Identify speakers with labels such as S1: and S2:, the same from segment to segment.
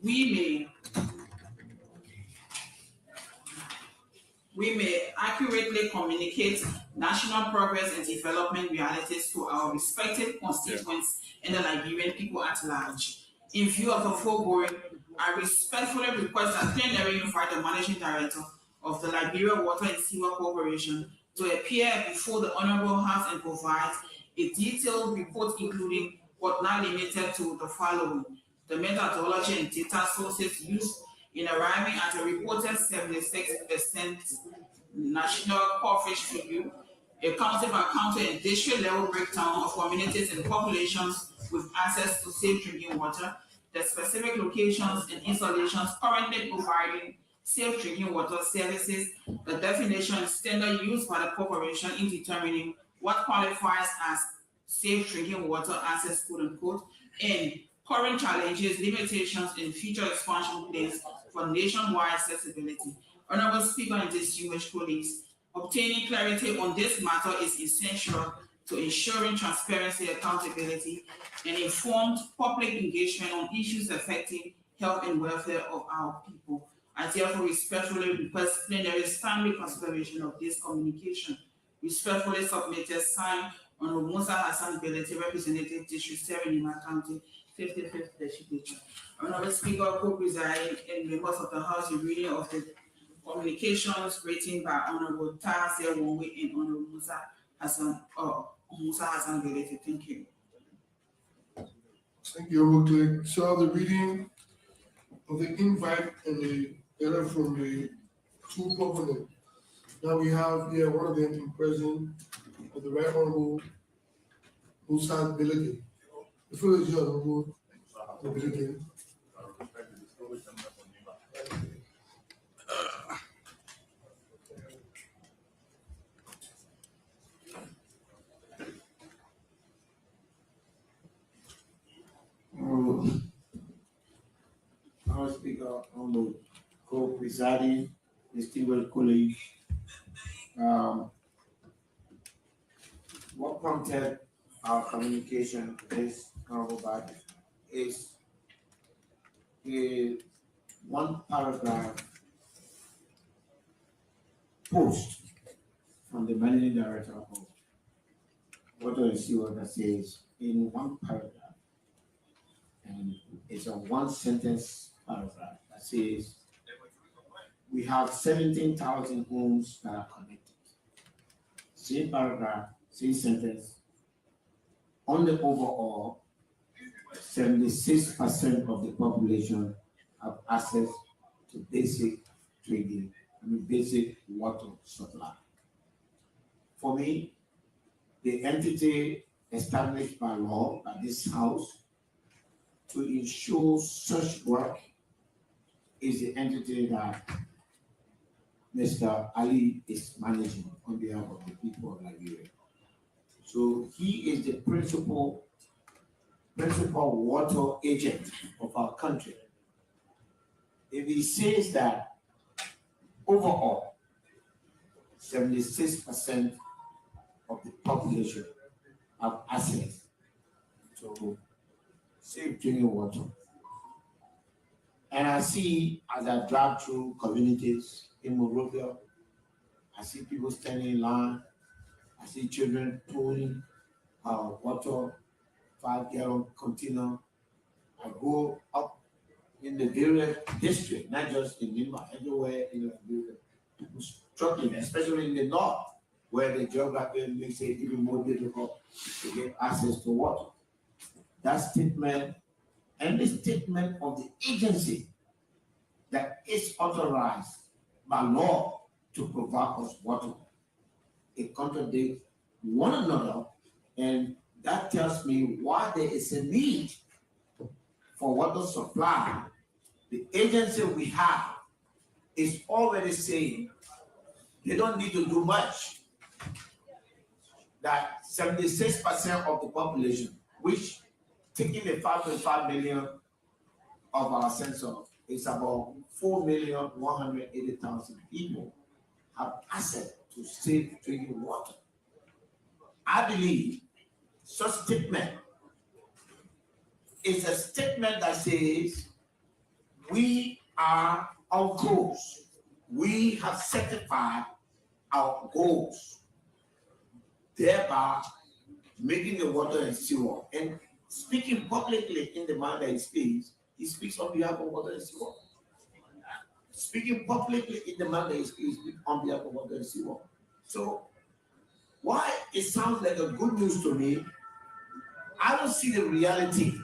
S1: we may accurately communicate national progress and development realities to our respective constituents and the Liberian people at large. In view of the foregoing, I respectfully request that plenary invite the Managing Director of the Liberia Water and Sewer Corporation to appear before the Honorable House and provide a detailed report including but not limited to the following: the methodology and data sources used in arriving at a reported 76% national coverage figure, a county by county and district level breakdown of communities and populations with access to safe drinking water, the specific locations and installations currently providing safe drinking water services, the definition and standard used by the corporation in determining what qualifies as safe drinking water access, quote unquote, and current challenges, limitations, and future expansion plans for nationwide accessibility. Honorable Speaker and distinguished colleagues, obtaining clarity on this matter is essential to ensuring transparency, accountability, and informed public engagement on issues affecting health and welfare of our people. I therefore respectfully request plenary's timely consideration of this communication. Respectfully submitted, signed, Honorable Musa Hassan Belete, Representative District 7 in my county, 55th legislature. Honorable Speaker, co-presiding and members of the House, in reading of the communications written by Honorable Tase Wongwe and Honorable Musa Hassan Belete. Thank you.
S2: Thank you, Honorable Clerk. So the reading of the invite and the letter from the two proponents. Now we have here one of them in present of the Right Honorable Musa Belete. The floor is yours, Honorable Belete.
S3: House Speaker, Honorable co-presiding, distinguished colleagues, what prompted our communication to this honorable body is a one paragraph post from the managing director of Water and Sewer that says in one paragraph, and it's a one sentence paragraph that says we have 17,000 homes that are connected. Same paragraph, same sentence. On the overall, 76% of the population have access to basic basic water supply. For me, the entity established by law by this House to ensure such work is the entity that Mr. Ali is managing on behalf of the people of Liberia. So he is the principal water agent of our country. If he says that overall 76% of the population have access to safe drinking water, and I see as I drive through communities in Monrovia, I see people standing in line, I see children pouring water, 5-gallon container. I go up in the various districts, not just in Lima, everywhere in Liberia, people struggling, especially in the north, where the geography makes it even more difficult to get access to water. That statement and the statement of the agency that is authorized by law to provide us water, it contradicts one another, and that tells me why there is a need for water supply. The agency we have is already saying they don't need to do much. That 76% of the population, which taking the 5.5 million of our census, is about 4,180,000 people have access to safe drinking water. I believe such statement is a statement that says we are on course. We have certified our goals, thereby making the water and sewer. And speaking publicly in the manner he speaks on behalf of water and sewer. Speaking publicly in the manner he speaks on behalf of water and sewer. So, why it sounds like a good news to me, I don't see the reality,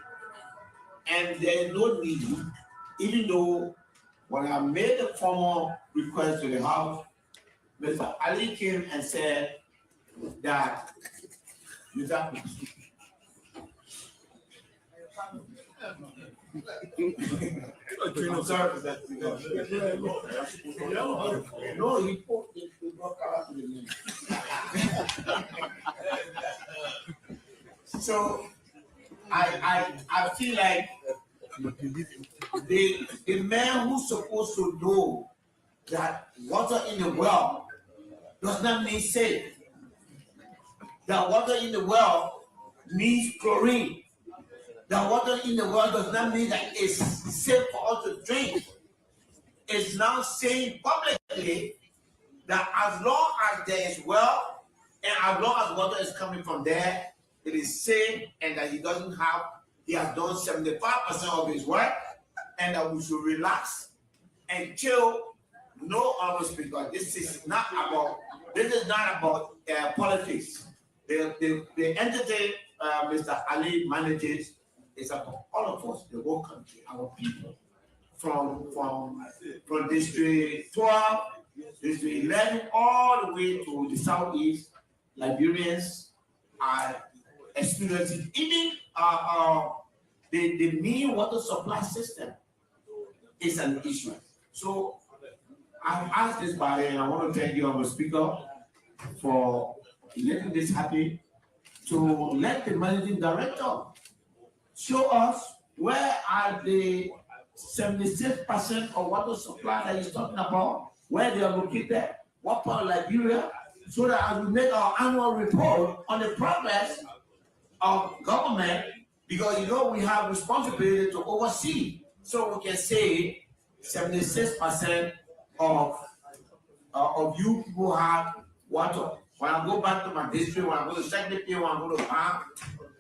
S3: and there is no need, even though when I made the formal request to the House, Mr. Ali came and said that Mr. I'm sorry, no, he brought color to the name. So I feel like the man who's supposed to know that water in the well does not mean safe. That water in the well means chlorine. That water in the well does not mean that it's safe for us to drink. It's now saying publicly that as long as there is well and as long as water is coming from there, it is safe, and that he has done 75% of his work, and that we should relax until no other speaker. This is not about politics. The entity Mr. Ali manages is about all of us, the whole country, our people, from District 12, District 11, all the way to the southeast. Liberians are experiencing even the main water supply system is an issue. So I've asked this body, and I want to thank you, our speaker, for letting this happen, to let the managing director show us where are the 76% of water supply that he's talking about, where they are located, what part of Liberia, so that as we make our annual report on the progress of government, because we have responsibility to oversee, so we can say 76% of you people have water. When I go back to my district, when I go to Secretary, when I go to bank,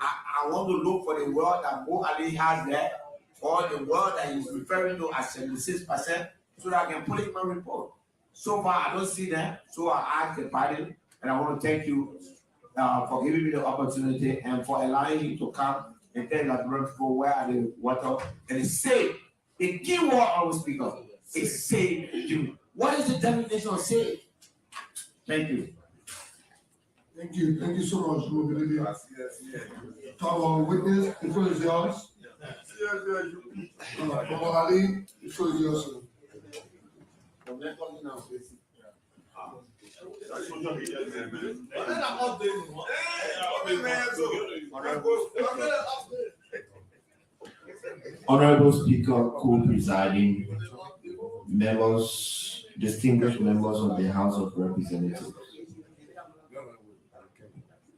S3: I want to look for the word that Mo Ali has there, or the word that he's referring to as 76%, so that I can put it in my report. So far, I don't see them, so I asked the party, and I want to thank you for giving me the opportunity and for allowing me to come and tell Liberian people where are the water, and it's safe. The key word I will speak of is safe. What is the definition of safe? Thank you.
S2: Thank you so much, Mobility. To our witness, the floor is yours. Mama Ali, the floor is yours, sir.
S4: Honorable Speaker, co-presiding members, distinguished members of the House of Representatives,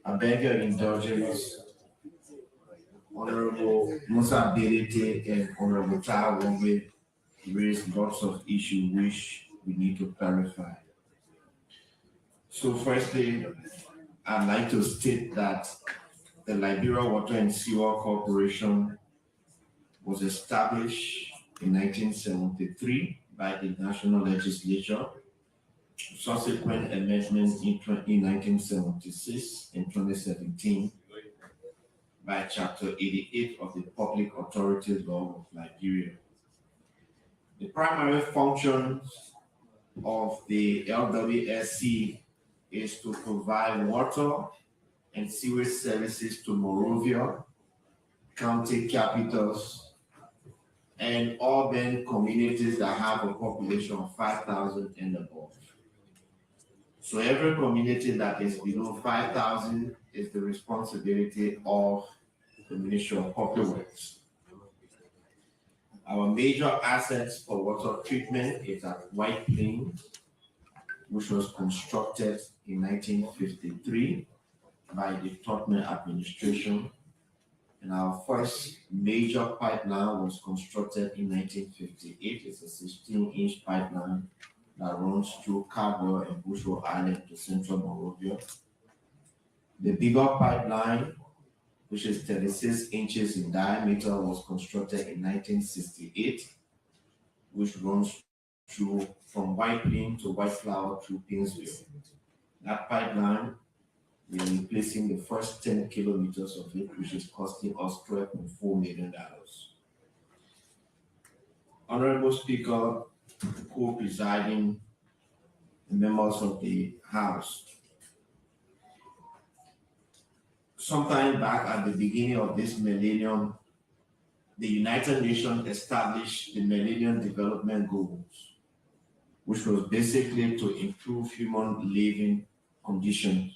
S4: I beg your indulgence, Honorable Musa Berete and Honorable Taha Wongwe raised lots of issues which we need to clarify. So firstly, I'd like to state that the Liberia Water and Sewer Corporation was established in 1973 by the National Legislature. Subsequent amendments in 1976 and 2017 by Chapter 88 of the Public Authorities Law of Liberia. The primary functions of the LWSC is to provide water and sewage services to Monrovia, county capitals, and urban communities that have a population of 5,000 and above. So every community that is below 5,000 is the responsibility of the Ministry of Public Works. Our major assets for water treatment is at White Plains, which was constructed in 1953 by the Tottenham administration And our first major pipeline was constructed in 1958. It's a 16-inch pipeline that runs through Caldwell and Bushel Island to central Monrovia. The bigger pipeline, which is 36 inches in diameter, was constructed in 1968, which runs through from White Plain to White Flower through Painesville. That pipeline, we are replacing the first 10 kilometers of it, which is costing us $12.4 million. Honorable Speaker, co-presiding members of the House, sometime back at the beginning of this millennium, the United Nations established the Millennium Development Goals, which was basically to improve human living conditions.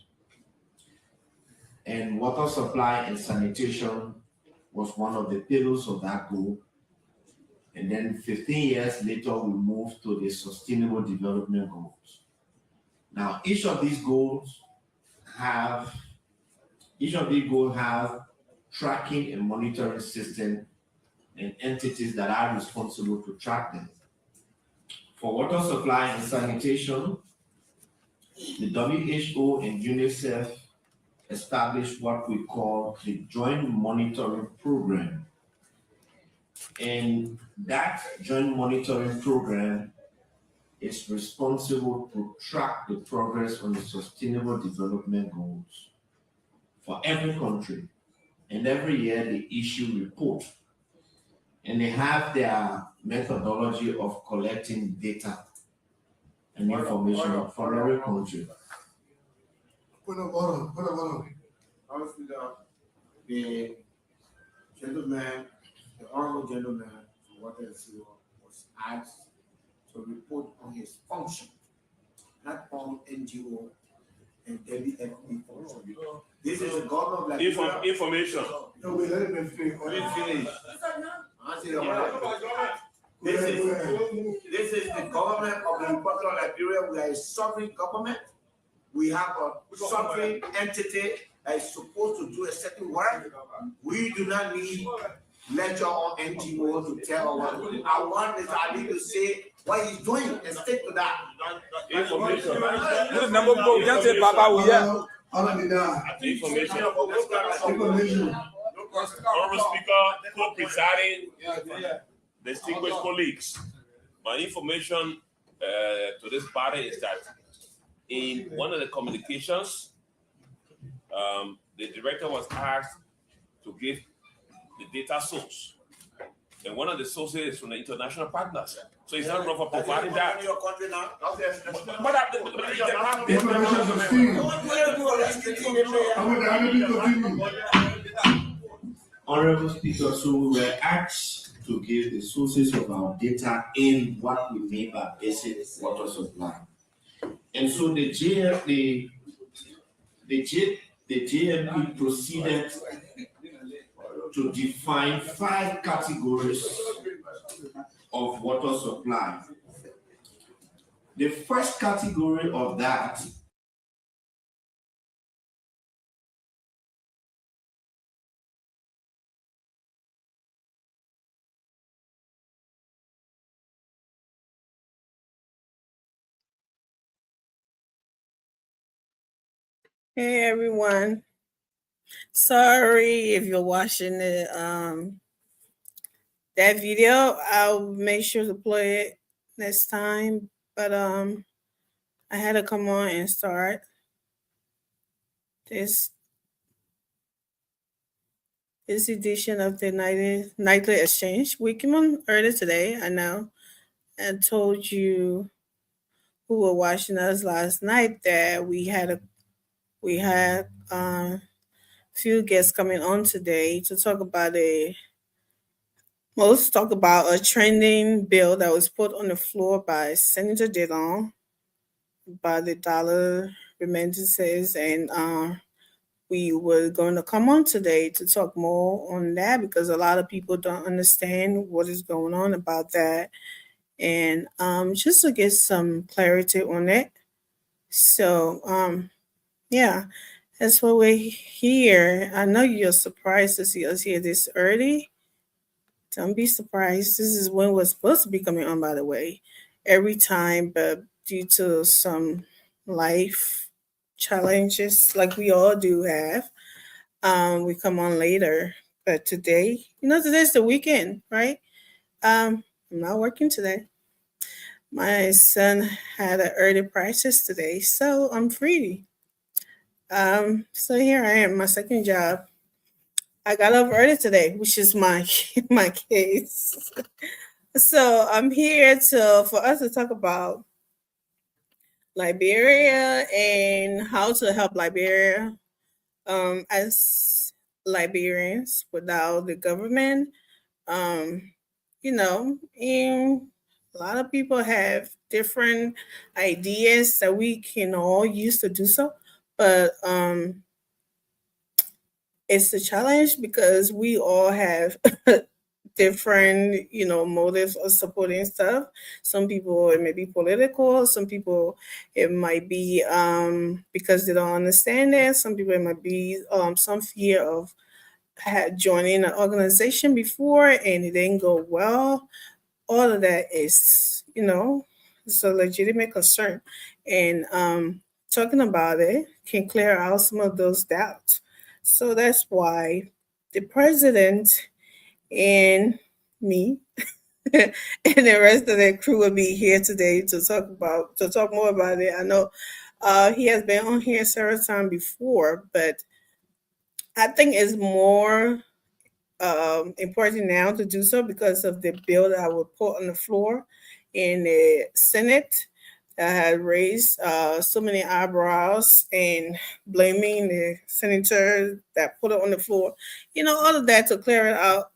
S4: And water supply and sanitation was one of the pillars of that goal. And then 15 years later, we moved to the Sustainable Development Goals. Now, each of these goals have tracking and monitoring system and entities that are responsible to track them. For water supply and sanitation, the WHO and UNICEF established what we call the Joint Monitoring Program. And that Joint Monitoring Program is responsible to track the progress on the Sustainable Development Goals for every country. And every year they issue report. And they have their methodology of collecting data and information from every country.
S2: Hold on.
S3: Obviously, the gentleman, the honorable gentleman from Water and Sewer was asked to report on his function, not on NGO and WFP function. This is a government of Liberia.
S5: Information.
S2: No, wait, let him finish.
S3: Finish. Answer your question. This is the government of the Republic of Liberia. We are a sovereign government. We have a sovereign entity that is supposed to do a certain work. We do not need lecture on NGO to tell us. I want Mr. Ali to say what he's doing and stick to that.
S5: Information.
S2: Information.
S5: Honorable Speaker, co-presiding, distinguished colleagues. My information to this body is that in one of the communications, the director was asked to give the data source. And one of the sources is from the international partners. So it's not wrong for providing that.
S3: Your country now.
S2: Information sustained.
S4: Honorable Speaker, so we were asked to give the sources of our data in what we mean by basic water supply. And so the JMP proceeded to define 5 categories of water supply. The first category of that
S6: Hey everyone. Sorry if you're watching that video. I'll make sure to play it next time. But I had to come on and start this edition of the nightly exchange. We came on earlier today, I know, and told you who were watching us last night that we had few guests coming on today to talk about a trending bill that was put on the floor by Senator Dillon by the dollar remittances, and we were going to come on today to talk more on that because a lot of people don't understand what is going on about that, and just to get some clarity on it. So yeah. That's why we're here. I know you're surprised to see us here this early. Don't be surprised. This is when we're supposed to be coming on, by the way, every time, but due to some life challenges, like we all do have, we come on later. But today, today's the weekend, right? I'm not working today. My son had an early practice today, so I'm free. So here I am, my second job. I got up early today, which is my my case. So I'm here for us to talk about Liberia and how to help Liberia as Liberians without the government. Um, and a lot of people have different ideas that we can all use to do so, but it's a challenge because we all have different, motives of supporting stuff. Some people it may be political. Some people it might be because they don't understand it. Some people it might be some fear of had joining an organization before and it didn't go well. All of that is, it's a legitimate concern, and talking about it can clear out some of those doubts. So that's why the president and me and the rest of the crew will be here today to talk more about it. I know he has been on here several times before, but I think it's more important now to do so because of the bill that I will put on the floor in the Senate that had raised so many eyebrows and blaming the senator that put it on the floor. All of that to clear it out,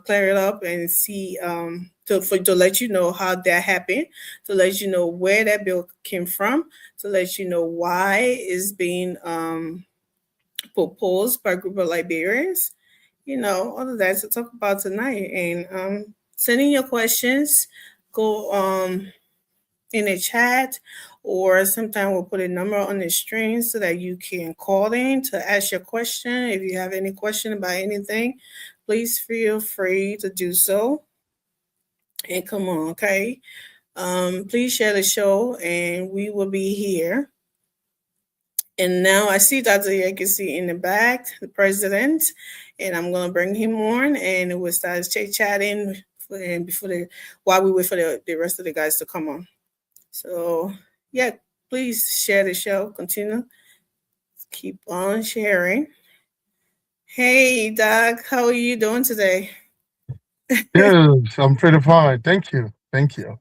S6: clear it up, and see to let you know how that happened, to let you know where that bill came from, to let you know why it's being proposed by a group of Liberians. All of that to talk about tonight. And send in your questions. Go in the chat, or sometime we'll put a number on the screen so that you can call in to ask your question. If you have any question about anything, please feel free to do so. And come on, okay? Please share the show, and we will be here. And now I see Dr. Yakisi in the back, the president, and I'm going to bring him on, and we'll start chatting while we wait for the rest of the guys to come on. So, yeah, please share the show. Continue. Keep on sharing. Hey, Doc, how are you doing today?
S7: Yes, I'm pretty fine. Thank you. Thank you.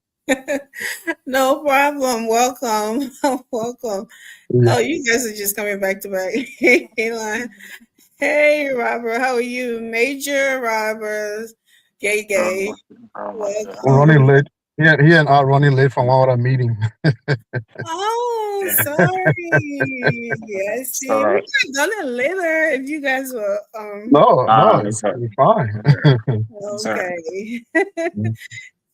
S6: No problem. Welcome. Welcome.
S7: Yeah.
S6: Oh, you guys are just coming back to back. Hey, Robert, how are you? Major Robert, gay. Welcome.
S7: I'm running late. He and I running late from our meeting.
S6: Oh, sorry. Yes, see, we could have done it later if you guys were
S7: No, it's fine.
S6: okay.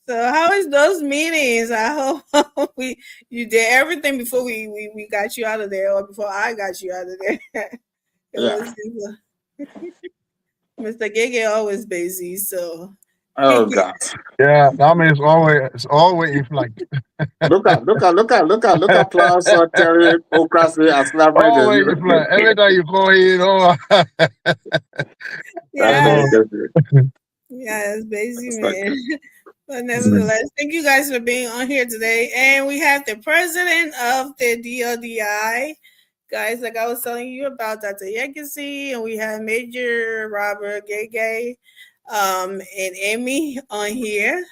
S6: So how is those meetings? I hope you did everything before we got you out of there, or before I got you out of there.
S3: Yeah.
S6: Mr. Gege always busy, so.
S3: Oh God.
S7: Yeah, that means always like
S3: Look at Klaus Terry Okrasi and celebrating.
S7: always like every time you call
S6: Yeah. Yeah, it's busy, man. But nevertheless, thank you guys for being on here today. And we have the president of the DLDI, guys, like I was telling you about, Dr. Yakisi, and we have Major Robert Gege and Amy on here,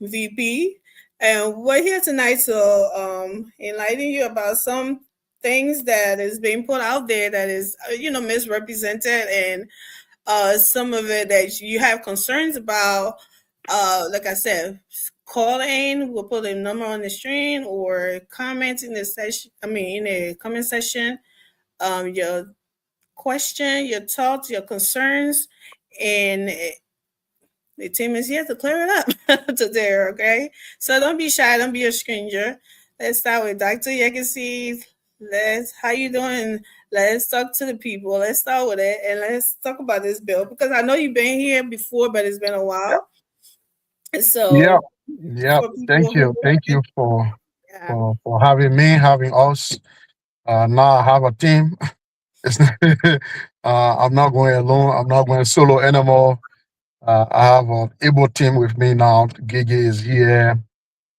S6: VP. And we're here tonight to enlighten you about some things that is being put out there that is, misrepresented, and some of it that you have concerns about. Like I said, call in. We'll put a number on the screen, or comment in the session. In the comment section, your question, your thoughts, your concerns, and the team is here to clear it up today. Okay, so don't be shy. Don't be a stranger. Let's start with Dr. Yakisi. How you doing? Let's talk to the people. Let's start with it and let's talk about this bill because I know you've been here before, but it's been a while. So
S7: Yeah, yeah.
S6: for people
S7: Thank
S6: who
S7: you. Thank you for
S6: yeah.
S7: having me, having us. Now I have a team. It's I'm not going alone. I'm not going solo anymore. I have an able team with me now. Gigi is here.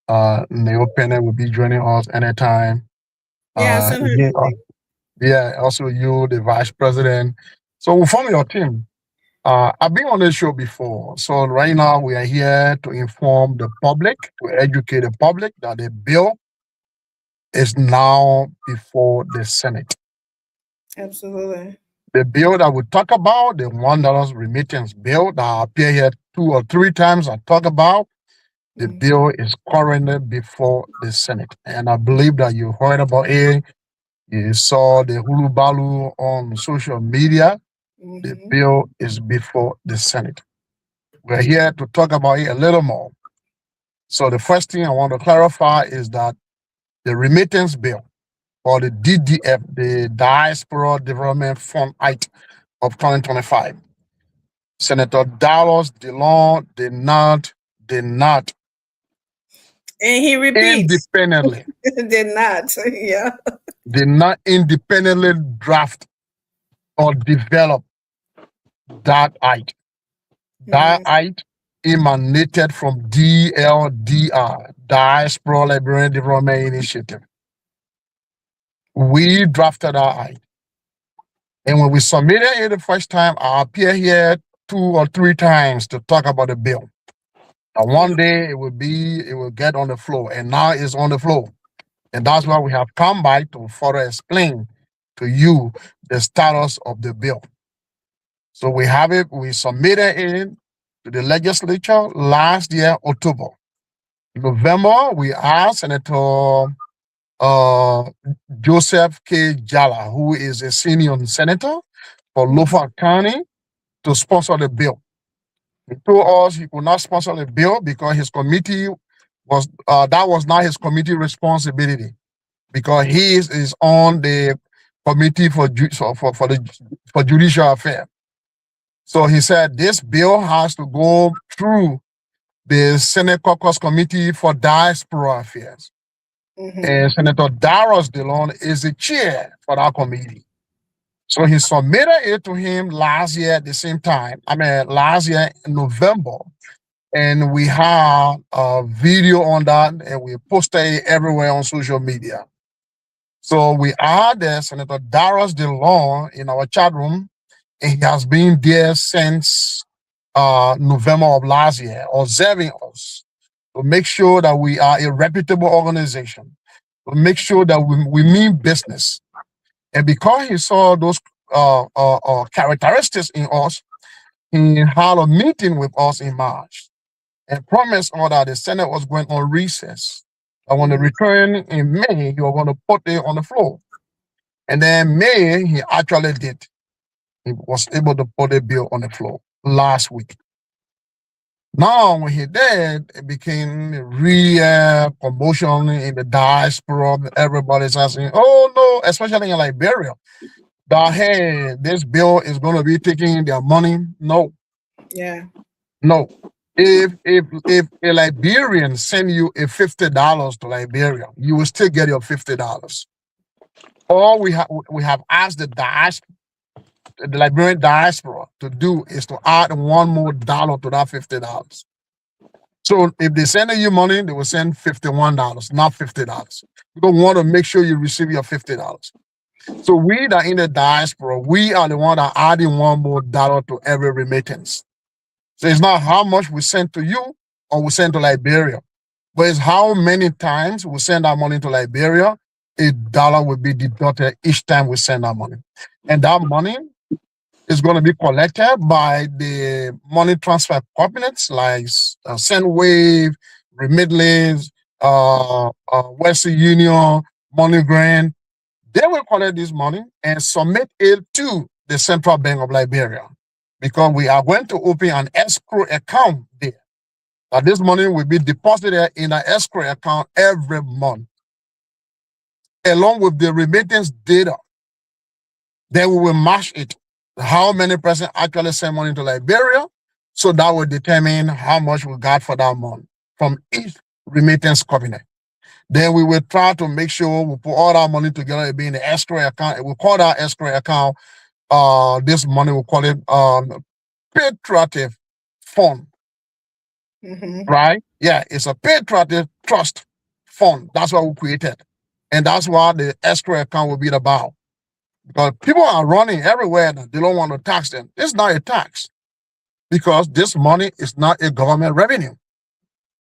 S7: Neo Pena will be joining us anytime.
S6: Yeah, I sent her
S7: Yeah,
S6: the link.
S7: yeah, also you, the vice president. So we form your team. I've been on this show before. So right now we are here to inform the public, to educate the public that the bill is now before the Senate.
S6: Absolutely.
S7: The bill that we talk about, the $1 remittance bill that appear here 2 or 3 times I talk about, the
S6: Mhm.
S7: bill is currently before the Senate. And I believe that you heard about it. You saw the hulu balu on social media. The
S6: Mhm.
S7: bill is before the Senate. We're here to talk about it a little more. So the first thing I want to clarify is that the remittance bill, or the DDF, the Diaspora Development Fund Act of 2025, Senator Dallas DeLong did not
S6: And he repeats,
S7: independently,
S6: did not. Yeah.
S7: draft or develop that act. That
S6: Mhm.
S7: act emanated from DLDR, Diaspora Liberian Development Initiative. We drafted our act. And when we submitted it the first time, I appear here 2 or 3 times to talk about the bill. And one day it will get on the floor, and now it's on the floor. And that's why we have come back to further explain to you the status of the bill. So we have it, we submitted it to the legislature last year, October. November, we asked Senator Joseph K. Jala, who is a senior senator for Lofa County, to sponsor the bill. He told us he could not sponsor the bill because his committee was that was not his committee responsibility, because he is on the committee for judicial affairs. So he said this bill has to go through the Senate Caucus Committee for Diaspora Affairs.
S6: Mhm.
S7: And Senator Darius DeLong is the chair for that committee. So he submitted it to him last year at the same time. Last year in November. And we have a video on that, and we posted it everywhere on social media. So we had Senator Darius DeLong in our chat room, and he has been there since November of last year, observing us to make sure that we are a reputable organization, to make sure that we mean business. And because he saw those characteristics in us, he had a meeting with us in March and promised us that the Senate was going on recess. And when they return in May, he was going to put it on the floor. And then May, he actually did. He was able to put the bill on the floor last week. Now, when he did, it became a real commotion in the diaspora. Everybody's asking, oh no, especially in Liberia, that hey, this bill is going to be taking their money. No,
S6: Yeah.
S7: no. If a Liberian send you a $50 to Liberia, you will still get your $50. All we have asked the Liberian diaspora to do is to add one more dollar to that $50. So if they send you money, they will send $51, not $50. We don't want to make sure you receive your $50. So we that in the diaspora, we are the one that adding one more dollar to every remittance. So it's not how much we send to you or we send to Liberia, but it's how many times we send our money to Liberia. $1 will be deducted each time we send our money. And that money is going to be collected by the money transfer companies like Sendwave, Remitly, Western Union, MoneyGram. They will collect this money and submit it to the Central Bank of Liberia, because we are going to open an escrow account there. Now, this money will be deposited in an escrow account every month. along with the remittance data. Then we will match it. How many person actually send money to Liberia? So that will determine how much we got for that month from each remittance cabinet. Then we will try to make sure we put all our money together. It be in the escrow account. We call that escrow account. This money we call it patriotic fund. Right? Yeah, it's a patriotic trust fund. That's what we created, and that's what the escrow account will be about. Because people are running everywhere that they don't want to tax them. It's not a tax because this money is not a government revenue.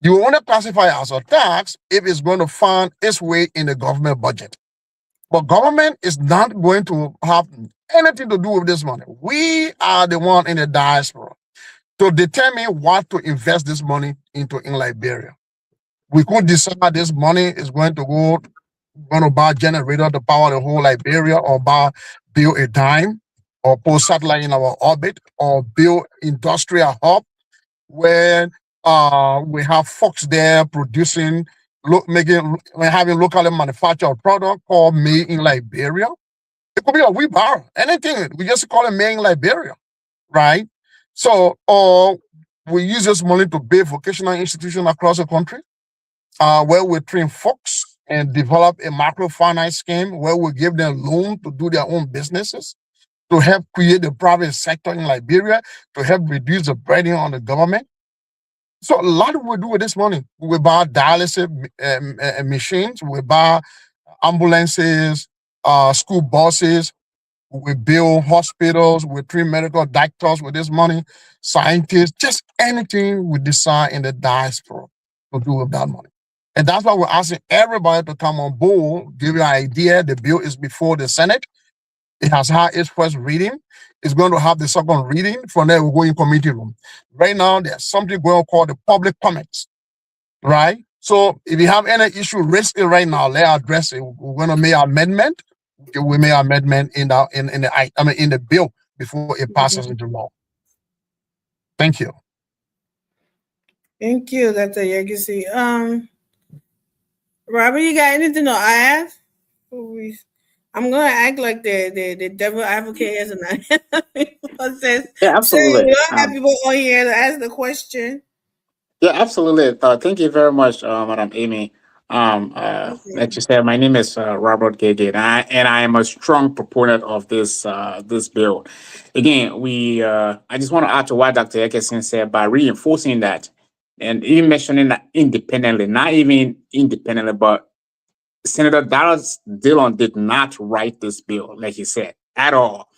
S7: You only classify it as a tax if it's going to find its way in the government budget. But government is not going to have anything to do with this money. We are the one in the diaspora to determine what to invest this money into in Liberia. We could decide this money is going to buy generator to power the whole Liberia, or build a dime, or put satellite in our orbit, or build industrial hub where we have folks there producing, having locally manufactured product called made in Liberia. It could be a wheelbarrow, anything. We just call it made in Liberia, right? So, or we use this money to build vocational institutions across the country, where we train folks and develop a microfinance scheme where we give them loan to do their own businesses, to help create the private sector in Liberia, to help reduce the burden on the government. So a lot we do with this money. We buy dialysis machines, we buy ambulances, school buses, we build hospitals, we train medical doctors with this money, scientists, just anything we decide in the diaspora to do with that money. And that's why we're asking everybody to come on board, give you an idea. The bill is before the Senate. It has had its first reading. It's going to have the second reading. From there, we'll go in committee room. Right now, there's something going on called the public comments, right? So if you have any issue, raise it right now. Let's address it. We're going to make an amendment. We make an amendment in the bill before it passes into law. Thank you.
S6: Thank you, Dr. Yegisi. Robert, you got anything to add? I'm gonna act like the devil advocate as
S8: Yeah, absolutely.
S6: We don't have people on here to ask the question.
S8: Yeah, absolutely. Thank you very much, Madam Amy. Like you said, my name is Robert Gege, and I am a strong proponent of this bill. Again, I just want to add to what Dr. Yegisi said by reinforcing that, and even mentioning that independently, not even independently, but Senator Dallas Dillon did not write this bill, like he said, at all.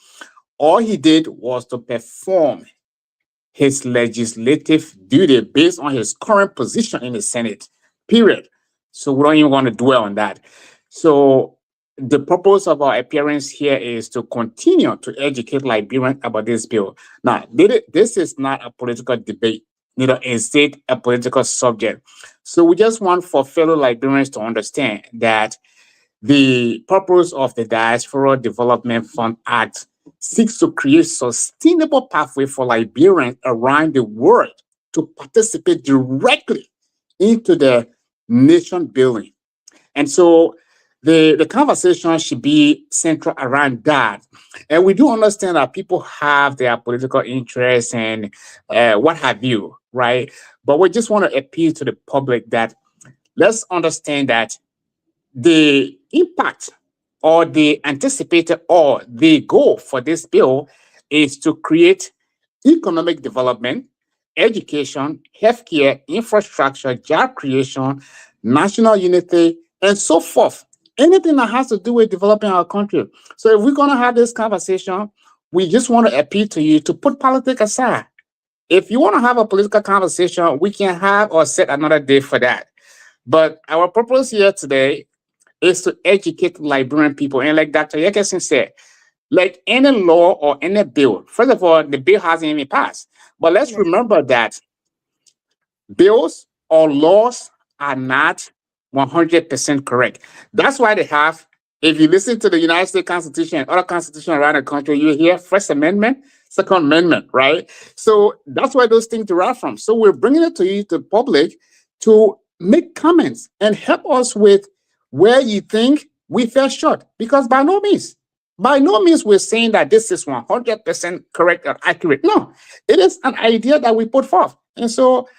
S8: All he did was to perform his legislative duty based on his current position in the Senate, period. So we don't even want to dwell on that. So the purpose of our appearance here is to continue to educate Liberians about this bill. Now, this is not a political debate, neither is it a political subject. So we just want for fellow Liberians to understand that the purpose of the Diaspora Development Fund Act seeks to create sustainable pathway for Liberians around the world to participate directly into the nation building. And so the conversation should be central around that. And we do understand that people have their political interests and what have you, right? But we just want to appeal to the public that let's understand that the impact or the anticipated or the goal for this bill is to create economic development, education, healthcare, infrastructure, job creation, national unity, and so forth. Anything that has to do with developing our country. So if we're going to have this conversation, we just want to appeal to you to put politics aside. If you want to have a political conversation, we can have or set another day for that. But our purpose here today is to educate Liberian people. And like Dr. Yegisi said, like any law or any bill, first of all, the bill hasn't even passed. But let's remember that bills or laws are not 100% correct. That's why they have, if you listen to the United States Constitution and other constitutions around the country, you hear First Amendment, Second Amendment, right? So that's where those things derive from. So we're bringing it to you, to the public, to make comments and help us with where you think we fell short because by no means we're saying that this is 100% correct or accurate. No, it is an idea that we put forth. And so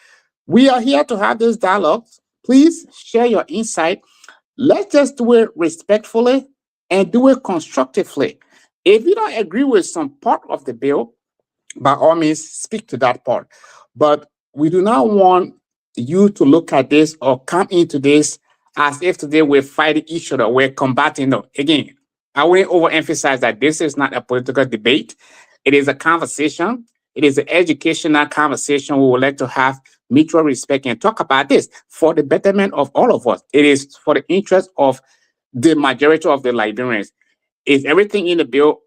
S8: we are here to have this dialogue. Please share your insight. Let's just do it respectfully and do it constructively. If you don't agree with some part of the bill, by all means, speak to that part. But we do not want you to look at this or come into this as if today we're fighting each other, we're combating. No, again, I want to overemphasize that this is not a political debate. It is a conversation. It is an educational conversation. We would like to have mutual respect and talk about this for the betterment of all of us. It is for the interest of the majority of the Liberians. Is everything in the bill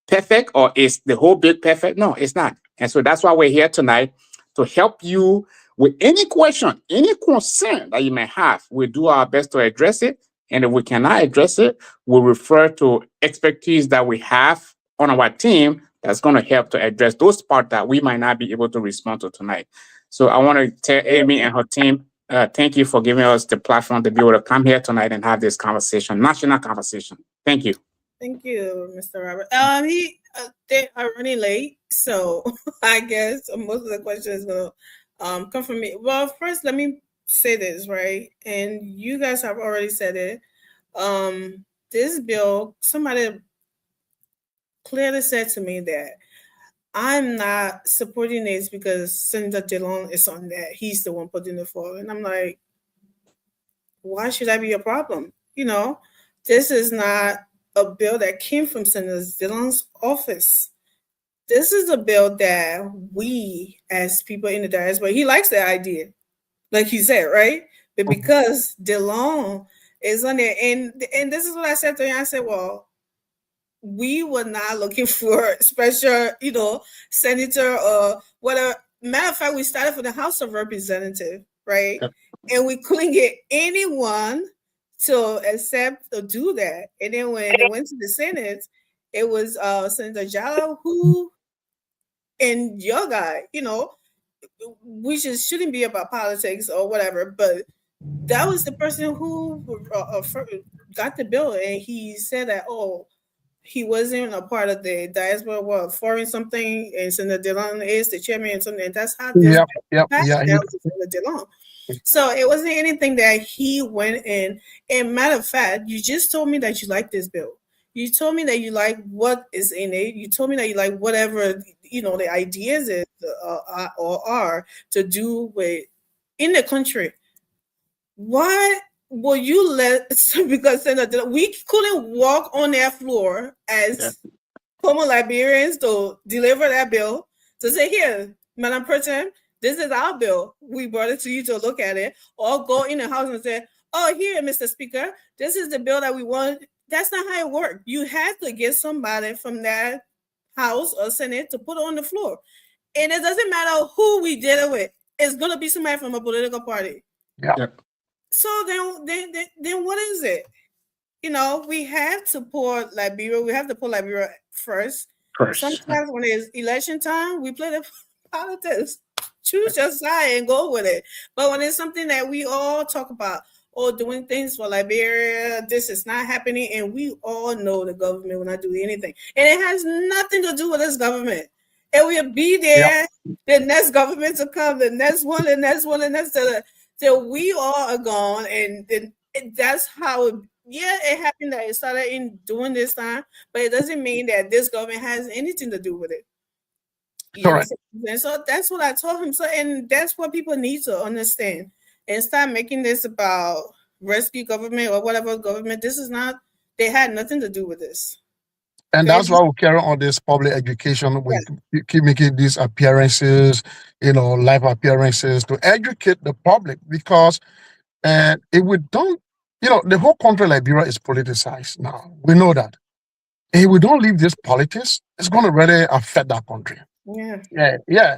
S8: perfect, or is the whole bill perfect? No, it's not. And so that's why we're here tonight, to help you with any question, any concern that you may have. We'll do our best to address it. And if we cannot address it, we'll refer to expertise that we have on our team that's going to help to address those parts that we might not be able to respond to tonight. So I want to tell Amy and her team, thank you for giving us the platform to be able to come here tonight and have this conversation, national conversation. Thank you.
S6: Thank you, Mr. Robert. They are running late, so I guess most of the questions is gonna come from me. Well, first, let me say this, right? And you guys have already said it. This bill, somebody clearly said to me that I'm not supporting this because Senator DeLong is on that. He's the one putting it forward. And I'm like, why should that be a problem? You know, this is not a bill that came from Senator DeLong's office. This is a bill that we, as people in the diaspora, he likes the idea, like he said, right? But because DeLong is on there, and this is what I said to him. I said, well, we were not looking for special, senator or whatever. Matter of fact, we started from the House of Representatives, right? Yep. And we couldn't get anyone to accept or do that. And then when it went to the Senate, it was Senator Jallow who, and your guy, we just shouldn't be about politics or whatever, but that was the person who got the bill, and he said that, he wasn't a part of the diaspora foreign something, and Senator DeLong is the chairman and something, and that's how this passed down to Senator DeLong. So it wasn't anything that he went in. And matter of fact, you just told me that you like this bill. You told me that you like what is in it. You told me that you like whatever, the ideas is or are to do with in the country. Why will you let, because Senator, we couldn't walk on that floor as common Liberians to deliver that bill, to say, here, Madam President, this is our bill. We brought it to you to look at it, or go in the house and say, oh, here, Mr. Speaker, this is the bill that we want. That's not how it worked. You had to get somebody from that House or Senate to put it on the floor. And it doesn't matter who we did it with. It's going to be somebody from a political party.
S7: Yeah.
S6: So then what is it? We have to put Liberia. We have to put Liberia first. Sometimes when it's election time, we play the politics. Choose your side and go with it. But when it's something that we all talk about, doing things for Liberia, this is not happening, and we all know the government will not do anything. And it has nothing to do with this government. It will be there. The next government to come, the next one, till we all are gone. And that's how it happened that it started in during this time, but it doesn't mean that this government has anything to do with it.
S7: Correct.
S6: And so that's what I told him. So, and that's what people need to understand, and stop making this about rescue government or whatever government. This is not, they had nothing to do with this.
S7: And that's why we carry on this public education. We keep making these appearances, live appearances to educate the public, because if we don't, the whole country, Liberia, is politicized now. We know that. If we don't leave this politics, it's going to really affect that country. Yeah.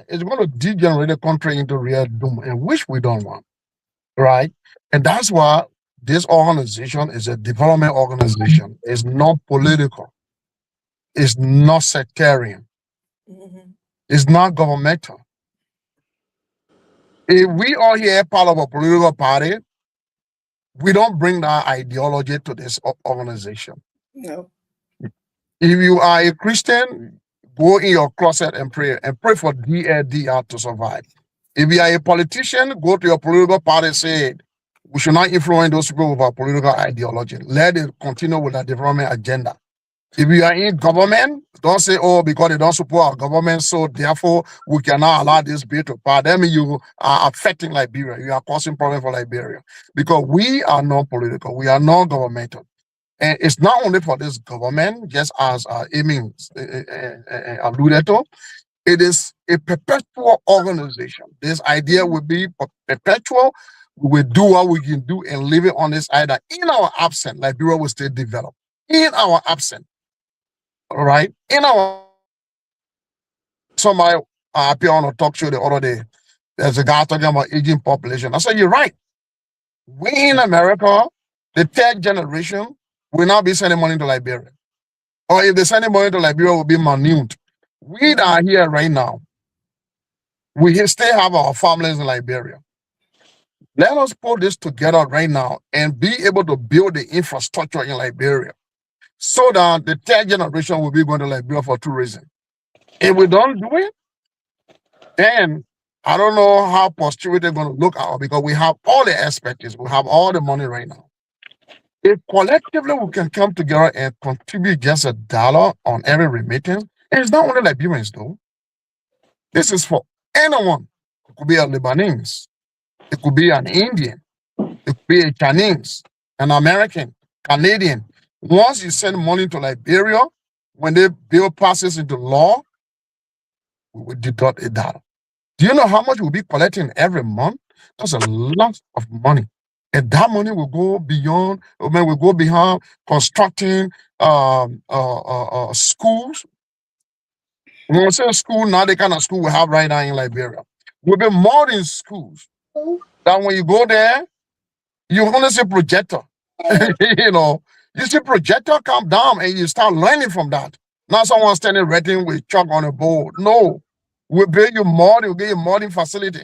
S7: It's going to degenerate the country into real doom, and which we don't want, right? And that's why this organization is a development organization. It's not political. It's not sectarian. Mm-hmm. It's not governmental. If we are here part of a political party, We don't bring that ideology to this organization.
S6: No.
S7: If you are a Christian, go in your closet and pray for DLDR to survive. If you are a politician, go to your political party, say, we should not influence those people with our political ideology. Let it continue with the development agenda. If you are in government, don't say, oh, because they don't support our government, so therefore we cannot allow this bill to pass. That means you are affecting Liberia. You are causing problem for Liberia. Because we are non-political. We are non-governmental. And it's not only for this government, just as Amy alluded to, it is a perpetual organization. This idea will be perpetual. We will do what we can do and leave it on this idea. In our absence, Liberia will still develop. In our absence. All right. Somebody appeared on a talk show the other day. There's a guy talking about aging population. I said, you're right. We in America, the third generation, will not be sending money to Liberia. Or if they send money to Liberia, will be minute. We that are here right now, we still have our families in Liberia. Let us put this together right now and be able to build the infrastructure in Liberia, so that the third generation will be going to Liberia for 2 reasons. If we don't do it, then I don't know how posterity is going to look out, because we have all the expertise, we have all the money right now. If collectively we can come together and contribute just $1 on every remittance, and it's not only Liberians though. This is for anyone. It could be a Lebanese, it could be an Indian, it could be a Chinese, an American, Canadian. Once you send money to Liberia, when the bill passes into law, we will deduct $1. Do you know how much we'll be collecting every month? That's a lot of money. And that money will go beyond, will go behind constructing schools. When we say school, now the kind of school we have right now in Liberia, we'll be more than schools. That when you go there, you're gonna see projector. You see projector come down and you start learning from that. Not someone standing writing with chalk on a board. No, we'll build you more, we'll give you modern facility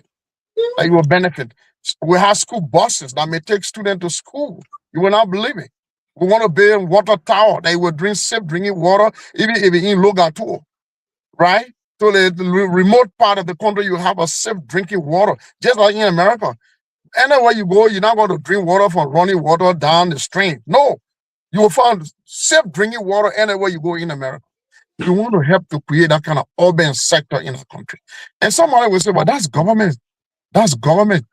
S7: that you will benefit. We have school buses that may take students to school. You will not believe it. We want to build water tower that will drink safe drinking water, even if it's in Logatua, right? So the remote part of the country, you have a safe drinking water, just like in America. Anywhere you go, you're not going to drink water from running water down the stream. No, you will find safe drinking water anywhere you go in America. You want to help to create that kind of urban sector in our country. And somebody will say, well, that's government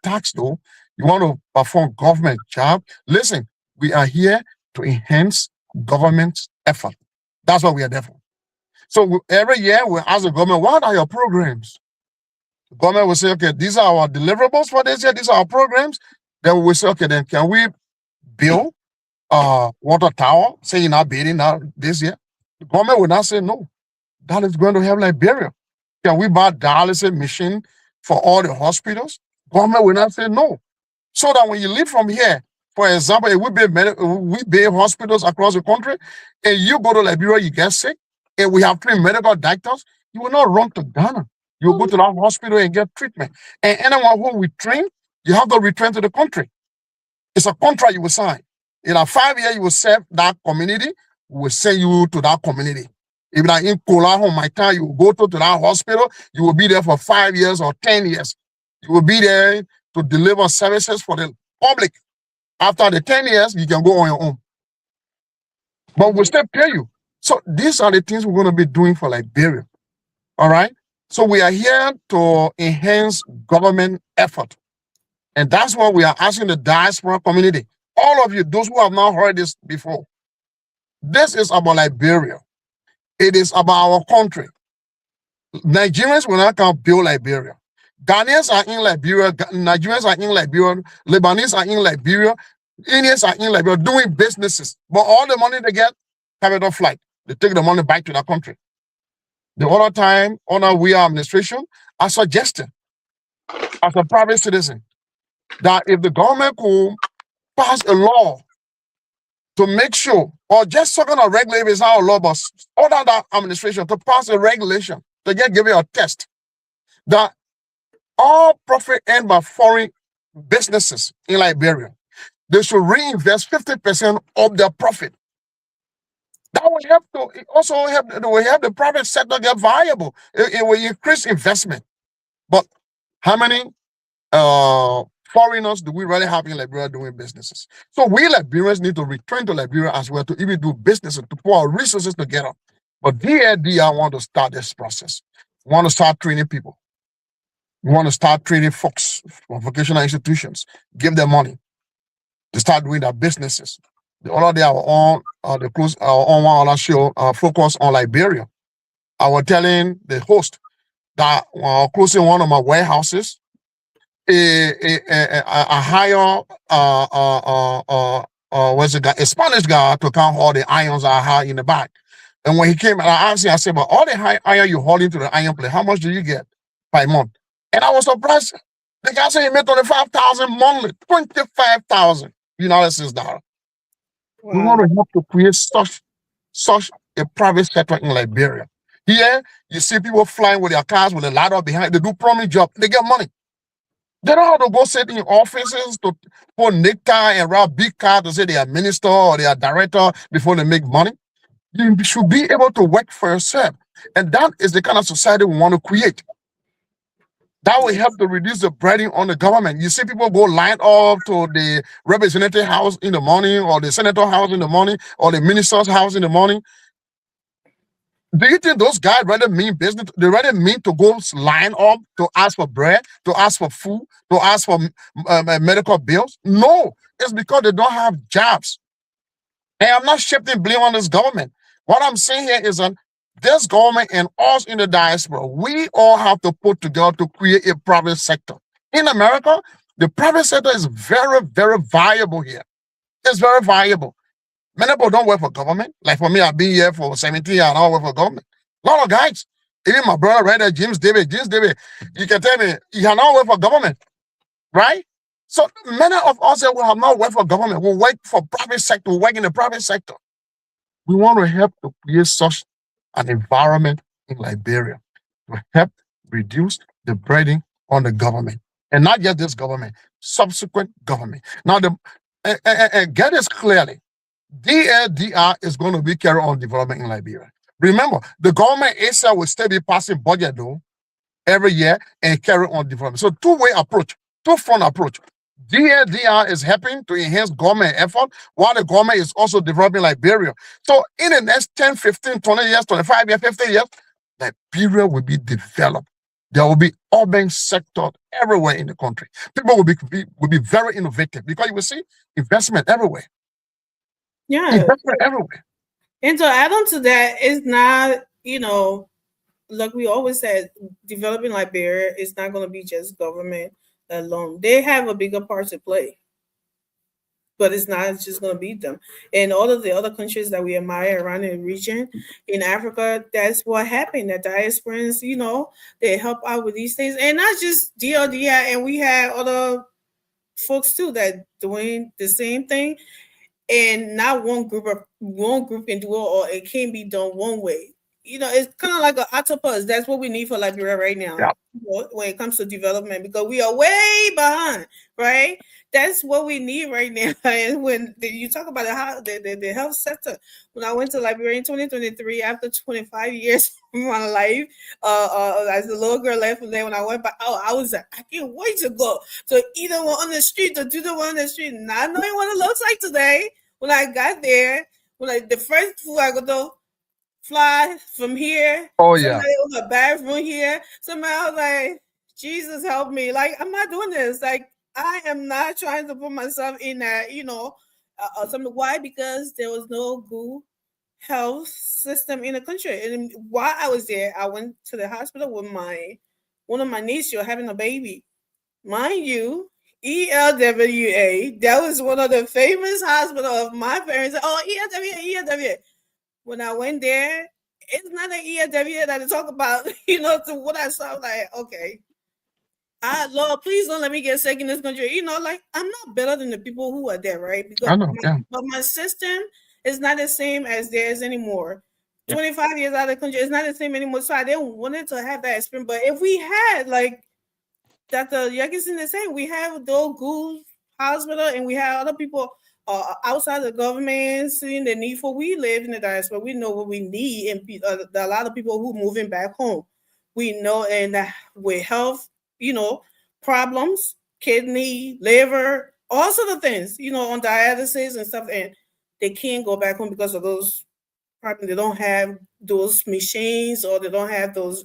S7: tax though. You want to perform government job. Listen, we are here to enhance government effort. That's what we are there for. So every year we ask the government, what are your programs? The government will say, okay, these are our deliverables for this year. These are our programs. Then we will say, okay, then can we build water tower? Say you're not building that this year. The government will not say no. That is going to help Liberia. Can we buy dialysis machine for all the hospitals? Government will not say no. So that when you leave from here, for example, if we build hospitals across the country, and you go to Liberia, you get sick, and we have 3 medical doctors, you will not run to Ghana. You will go to that hospital and get treatment. And anyone who we train, you have to return to the country. It's a contract you will sign. In a 5 years, you will serve that community, we will send you to that community. If you're in Kola, my time, you will go to that hospital, you will be there for 5 years or 10 years. You will be there to deliver services for the public. After the 10 years, you can go on your own. But we'll still pay you. So these are the things we're going to be doing for Liberia. All right? So we are here to enhance government effort. And that's what we are asking the diaspora community. All of you, those who have not heard this before, this is about Liberia. It is about our country. Nigerians will not come build Liberia. Ghanaians are in Liberia, Nigerians are in Liberia, Lebanese are in Liberia, Indians are in Liberia doing businesses. But all the money they get, capital flight. They take the money back to their country. The other time, under we administration, I suggested, as a private citizen, that if the government could pass a law to make sure, or just some kind of regulation is not a law, but order that administration to pass a regulation to give you a test that all profit earned by foreign businesses in Liberia, they should reinvest 50% of their profit. That will help to it also help. It will help the private sector get viable. It will increase investment. But how many foreigners do we really have in Liberia doing businesses? So we Liberians need to return to Liberia as well to even do businesses, to put our resources together. But DLDR want to start this process. Want to start training people. We want to start training folks from vocational institutions. Give them money to start doing their businesses. The other day, on one other show, focus on Liberia. I was telling the host that closing one of my warehouses, a higher what's it guy, a Spanish guy to count all the irons I had in the back. And when he came, and I asked him, I said, but all the iron you haul into the iron plate, how much do you get by month? And I was surprised. The guy said he made 25,000 monthly, 25,000 United States dollars.
S6: Wow.
S7: We want to help to create such a private sector in Liberia. Here, you see people flying with their cars with a ladder behind. They do plumbing job. They get money. They don't have to go sit in offices to put necktie and ride big car to say they are minister or they are director before they make money. You should be able to work for yourself. And that is the kind of society we want to create. That will help to reduce the burden on the government. You see people go line up to the representative house in the morning, or the senator house in the morning, or the minister's house in the morning. Do you think those guys rather mean business? They rather mean to go line up to ask for bread, to ask for food, to ask for medical bills? No, it's because they don't have jobs. And I'm not shifting blame on this government. What I'm saying here is that this government and us in the diaspora, we all have to put together to create a private sector. In America, the private sector is very, very viable here. It's very viable. Many people don't work for government. Like for me, I've been here for 17 years and I don't work for government. A lot of guys, even my brother right there, James David, you can tell me, he has not worked for government, right? So many of us here will have not worked for government. We work for private sector, we work in the private sector. We want to help to create such an environment in Liberia to help reduce the burden on the government. And not just this government, subsequent government. Now, get this clearly. DLDR is going to be carried on development in Liberia. Remember, the government itself will still be passing budget though every year and carry on development. So two-way approach, two-front approach. DLDR is helping to enhance government effort while the government is also developing Liberia. So in the next 10, 15, 20 years, 25 years, 50 years, Liberia will be developed. There will be urban sector everywhere in the country. People will be very innovative because you will see investment everywhere.
S6: Yeah.
S7: Investment everywhere.
S6: And to add on to that, it's not, like we always said, developing Liberia is not going to be just government alone. They have a bigger part to play, but it's not just going to be them. And all of the other countries that we admire around the region in Africa, that's what happened. The diasporans, they help out with these things, and not just DLDR. And we have other folks too that doing the same thing. And not one group can do it, or it can't be done one way. It's kind of like an octopus. That's what we need for Liberia right now.
S7: Yeah.
S6: When it comes to development, because we are way behind, right? That's what we need right now. And when you talk about the health sector, when I went to Liberia in 2023, after 25 years of my life, as a little girl left from there, when I went back, I was like, I can't wait to go to either one on the street, to do the one on the street, not knowing what it looks like today. When I got there, the first food I go to fly from here.
S7: Oh yeah.
S6: Somebody on the bathroom here. Somebody I was like, Jesus help me. Like, I'm not doing this. Like, I am not trying to put myself in that, something. Why? Because there was no good health system in the country. And while I was there, I went to the hospital with one of my nieces having a baby. Mind you, ELWA, that was one of the famous hospitals of my parents. Oh, ELWA. When I went there, it's not an ELWA that I talk about, to what I saw, like, okay. Lord, please don't let me get sick in this country. I'm not better than the people who are there, right? Because
S7: I know,
S6: but my system is not the same as theirs anymore. 25 years out of the country, it's not the same anymore. So I didn't want it to have that experience. But if we had, like Dr. Yakinson is saying, we have those good hospital, and we have other people outside the government seeing the need for. We live in the diaspora. We know what we need, and a lot of people who moving back home. We know, and with health, problems, kidney, liver, all sort of things, on dialysis and stuff, and they can't go back home because of those problems. They don't have those machines, or they don't have those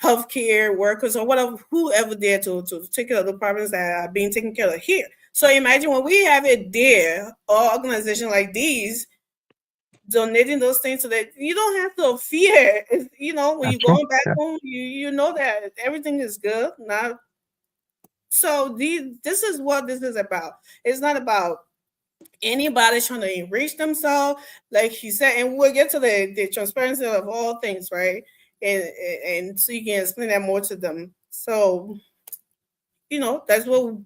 S6: healthcare workers or whatever, whoever there to take care of the problems that are being taken care of here. So imagine when we have it there, or organizations like these donating those things, so that you don't have to fear. When you're going back home, you know that everything is good. Now, so this is what this is about. It's not about anybody trying to enrich themselves, like he said, and we'll get to the transparency of all things, right? And so you can explain that more to them. So, that's what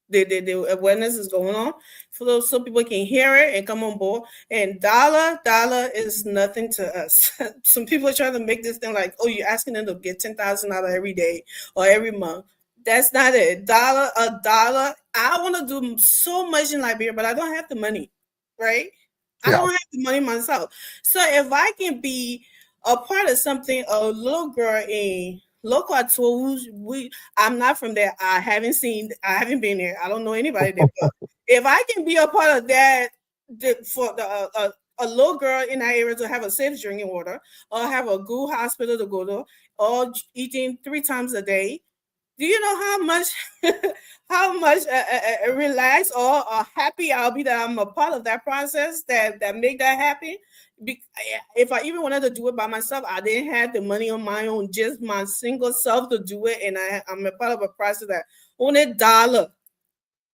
S6: the awareness is going on for those, so people can hear it and come on board. And dollar is nothing to us. Some people are trying to make this thing like, oh, you're asking them to get $10,000 every day or every month. That's not it. A dollar. I want to do so much in Liberia, but I don't have the money, right? I don't have the money myself. So if I can be a part of something, a little girl in local Atoll, I'm not from there. I haven't been there. I don't know anybody there. But if I can be a part of that, for a little girl in that area to have a safe drinking water, or have a good hospital to go to, or eating 3 times a day, do you know how much relaxed or happy I'll be that I'm a part of that process that make that happen? If I even wanted to do it by myself, I didn't have the money on my own, just my single self to do it, and I'm a part of a process that only $1,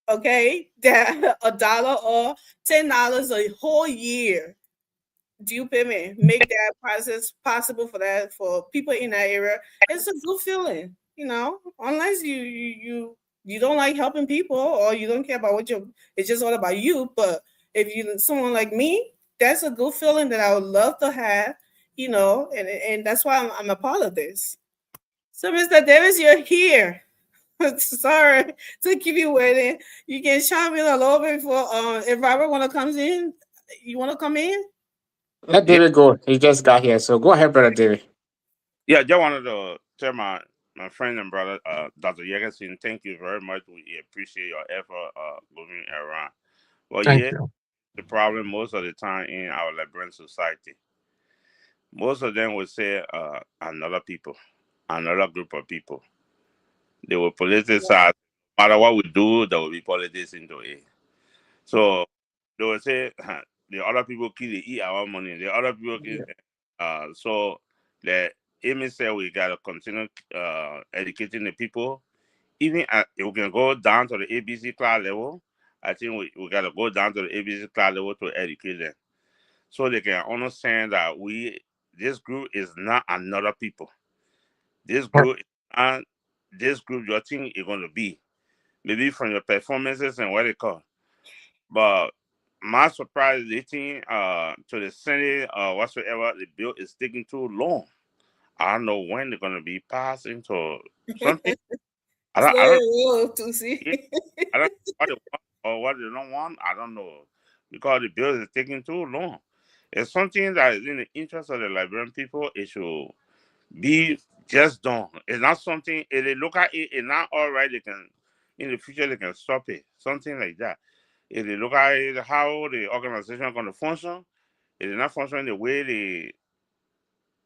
S6: okay, that $1 or $10 a whole year. Do you pay me? Make that process possible for people in that area. It's a good feeling. Unless you don't like helping people, or you don't care about it's just all about you. But if someone like me, that's a good feeling that I would love to have, and that's why I'm a part of this. So, Mr. Davis, you're here. Sorry to keep you waiting. You can chime in a little bit if Robert want to come in. You want to come in?
S8: Let David go. He just got here. So go ahead, Brother David.
S9: Yeah, just wanted to tell my friend and brother, Dr. Yegerson, thank you very much. We appreciate your effort moving around. Well,
S7: Thank you.
S9: the problem most of the time in our Liberian society, most of them would say another group of people. They will politicize. No matter what we do, there will be politics into it. So they will say the other people eat our money. The other people kill. So the Amy said we gotta continue educating the people. Even if we can go down to the ABC class level, I think we gotta go down to the ABC class level to educate them, so they can understand that this group is not another people. This group your thing is going to be, maybe from your performances and what they call. But my surprise is to the Senate or whatsoever, the bill is taking too long. I don't know when they're going to be passed into something. I don't know what they want or what they don't want. I don't know, because the bill is taking too long. It's something that is in the interest of the Liberian people. It should be just done. It's not something, if they look at it, it's not all right, they can, in the future, they can stop it. Something like that. If they look at it, how the organization is going to function, it is not functioning the way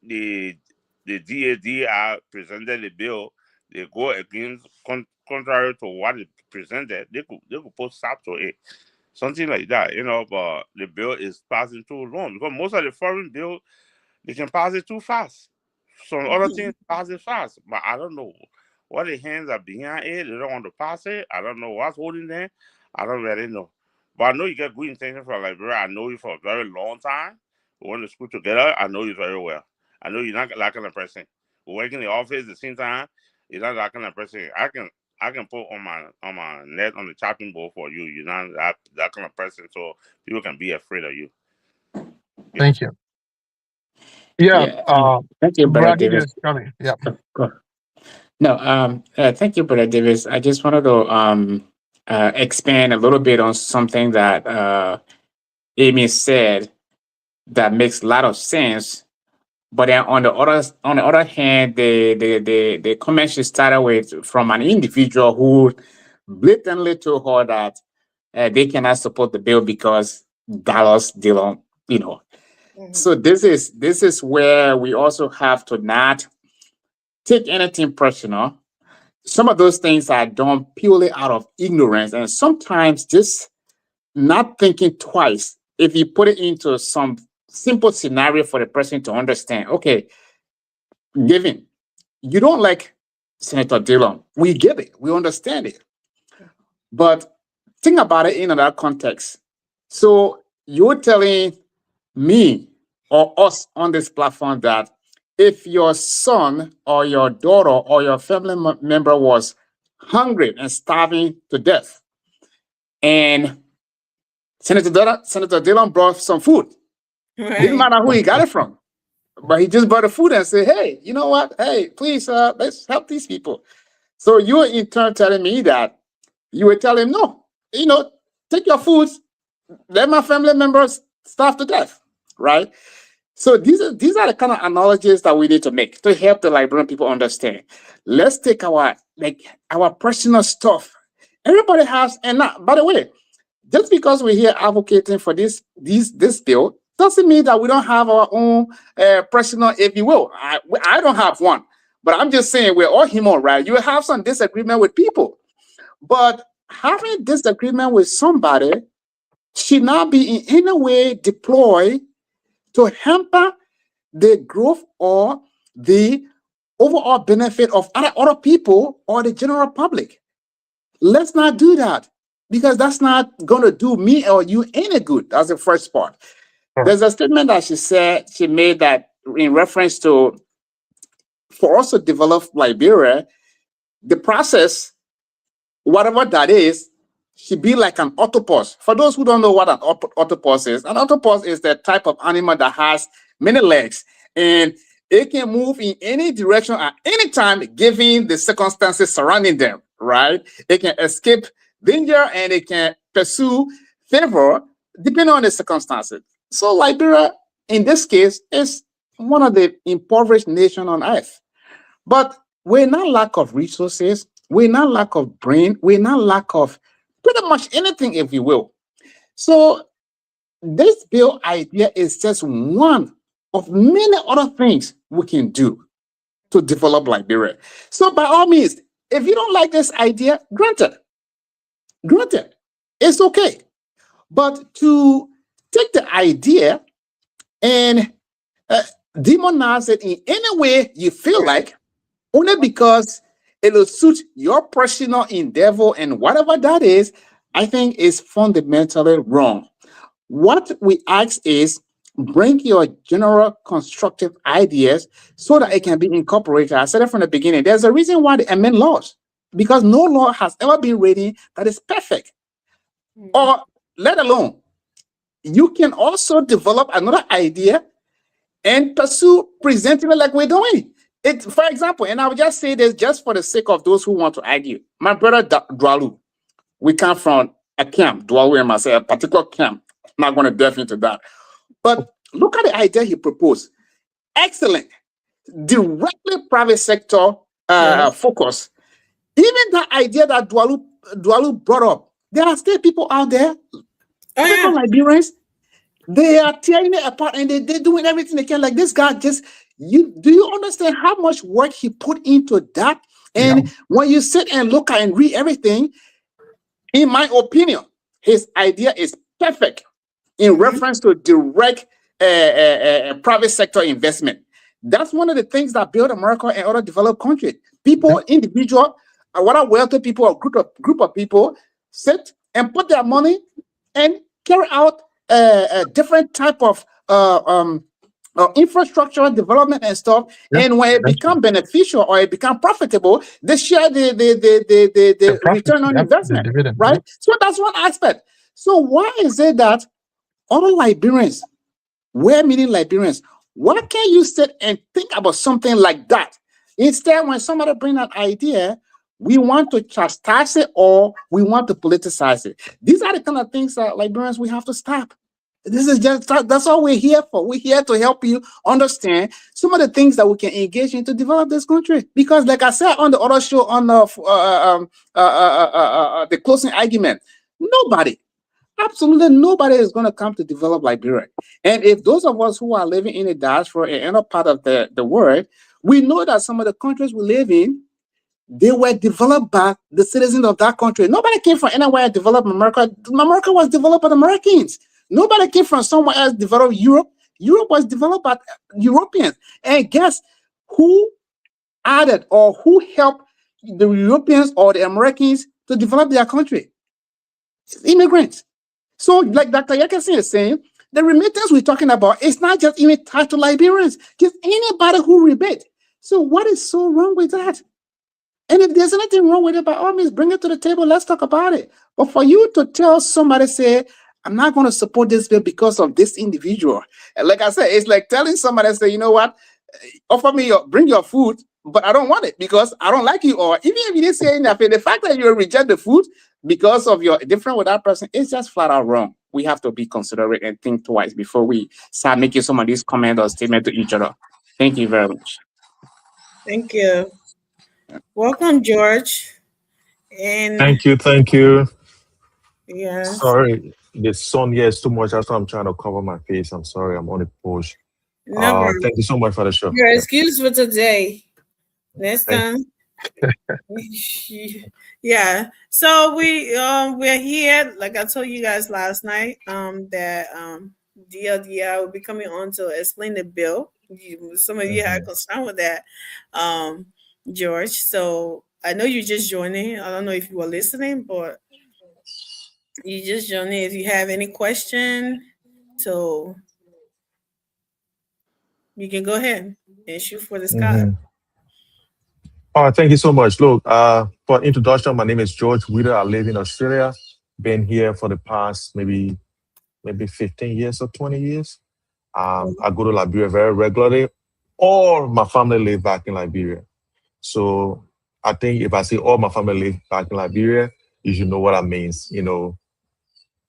S9: the DAD are presented the bill, they go against, contrary to what they presented, they could put stop to it. Something like that, but the bill is passing too long, because most of the foreign bill, they can pass it too fast. Some other things pass it fast, but I don't know what the hands are behind it. They don't want to pass it. I don't know what's holding them. I don't really know. But I know you get good intention for Liberia. I know you for a very long time. We went to school together. I know you very well. I know you're not that kind of person. We work in the office at the same time. You're not that kind of person. I can put on my net on the chopping board for you. You're not that kind of person, so people can be afraid of you.
S7: Thank you. Yeah.
S8: Thank you, Brother
S7: Brad
S8: Davis.
S7: is coming. Yeah.
S8: No, thank you, Brother Davis. I just wanted to expand a little bit on something that Amy said that makes a lot of sense. But then on the other hand, the comment she started with from an individual who blatantly told her that they cannot support the bill because dollars Dillon, you know. So this is where we also have to not take anything personal. Some of those things are done purely out of ignorance, and sometimes just not thinking twice. If you put it into some simple scenario for the person to understand, okay, giving, you don't like Senator Dillon. We get it, we understand it. But think about it in another context. So you're telling me or us on this platform that if your son or your daughter or your family member was hungry and starving to death, and Senator Dillon brought some food, didn't matter who he got it from, but he just brought the food and said, hey, you know what? Hey, please, let's help these people. So you're in turn telling me that you were telling him, no, you know, take your food, let my family members starve to death, right? So these are the kind of analogies that we need to make to help the Liberian people understand. Let's take our personal stuff. Everybody has, and not, by the way, just because we're here advocating for this bill doesn't mean that we don't have our own personal, if you will. I don't have one, but I'm just saying we're all human, right? You have some disagreement with people, but having disagreement with somebody should not be in any way deployed to hamper the growth or the overall benefit of other people or the general public. Let's not do that, because that's not going to do me or you any good. That's the first part. There's a statement that she made that in reference to, for us to develop Liberia, the process, whatever that is, should be like an octopus. For those who don't know what an octopus is the type of animal that has many legs, and it can move in any direction at any time, given the circumstances surrounding them, right? It can escape danger and it can pursue favor depending on the circumstances. So Liberia, in this case, is one of the impoverished nations on earth. But we're not lack of resources, we're not lack of brain, we're not lack of pretty much anything, if you will. So this bill idea is just one of many other things we can do to develop Liberia. So by all means, if you don't like this idea, granted, it's okay. But to take the idea and demonize it in any way you feel like, only because it will suit your personal endeavor and whatever that is, I think is fundamentally wrong. What we ask is bring your general constructive ideas so that it can be incorporated. I said it from the beginning. There's a reason why they amend laws, because no law has ever been written that is perfect. Or let alone, you can also develop another idea and pursue presenting it like we're doing. For example, and I would just say this just for the sake of those who want to argue. My brother Dwalu, we come from a camp, Dwalu and myself, a particular camp. I'm not going to delve into that. But look at the idea he proposed. Excellent. Directly private sector focus. Even the idea that Dwalu brought up, there are still people out there, Liberians, they are tearing it apart and they're doing everything they can. Like this guy do you understand how much work he put into that? And when you sit and look at and read everything, in my opinion, his idea is perfect in reference to direct private sector investment. That's one of the things that build America and other developed countries. People, individual, whether wealthy people or group of people, sit and put their money and carry out a different type of infrastructure development and stuff. And when it becomes beneficial or it becomes profitable, they share the return on investment, right? So that's one aspect. So why is it that other Liberians, well-meaning Liberians, why can't you sit and think about something like that? Instead, when somebody brings an idea, We want to chastise it or we want to politicize it. These are the kind of things that Liberians we have to stop. This is just that's all we're here for. We're here to help you understand some of the things that we can engage in to develop this country. Because, like I said on the other show, on the closing argument, nobody, absolutely nobody is going to come to develop Liberia. And if those of us who are living in the diaspora in another part of the world, we know that some of the countries we live in, they were developed by the citizens of that country. Nobody came from anywhere to develop America. America was developed by the Americans. Nobody came from somewhere else to develop Europe. Europe was developed by Europeans. And guess who added or who helped the Europeans or the Americans to develop their country? It's immigrants. So, like Dr. Yakesin is saying, the remittance we're talking about is not just even tied to Liberians, just anybody who remit. So, what is so wrong with that? And if there's anything wrong with it, by all means, bring it to the table. Let's talk about it. But for you to tell somebody, say, I'm not going to support this bill because of this individual. And like I said, it's like telling somebody, say, you know what, offer me bring your food, but I don't want it because I don't like you. Or even if you didn't say anything, the fact that you reject the food because of your different with that person, it's just flat out wrong. We have to be considerate and think twice before we start making some of these comments or statements to each other. Thank you very much.
S6: Thank you. Welcome, George. And
S10: Thank you.
S6: yes.
S10: Sorry, the sun here is too much. That's why I'm trying to cover my face. I'm sorry, I'm on a push.
S6: Never.
S10: Thank you so much for the show.
S6: Your excuse for today. Next time. Yeah. So we're here, like I told you guys last night, that DLDI will be coming on to explain the bill. Some of you had concern with that, George. So I know you just joining. I don't know if you were listening, but you just joining. If you have any question, so you can go ahead and shoot for the sky.
S10: All right, thank you so much. Look, for introduction, my name is George Wheeler. I live in Australia. Been here for the past maybe 15 years or 20 years. I go to Liberia very regularly. All my family live back in Liberia. So I think if I say all my family live back in Liberia, you should know what that means,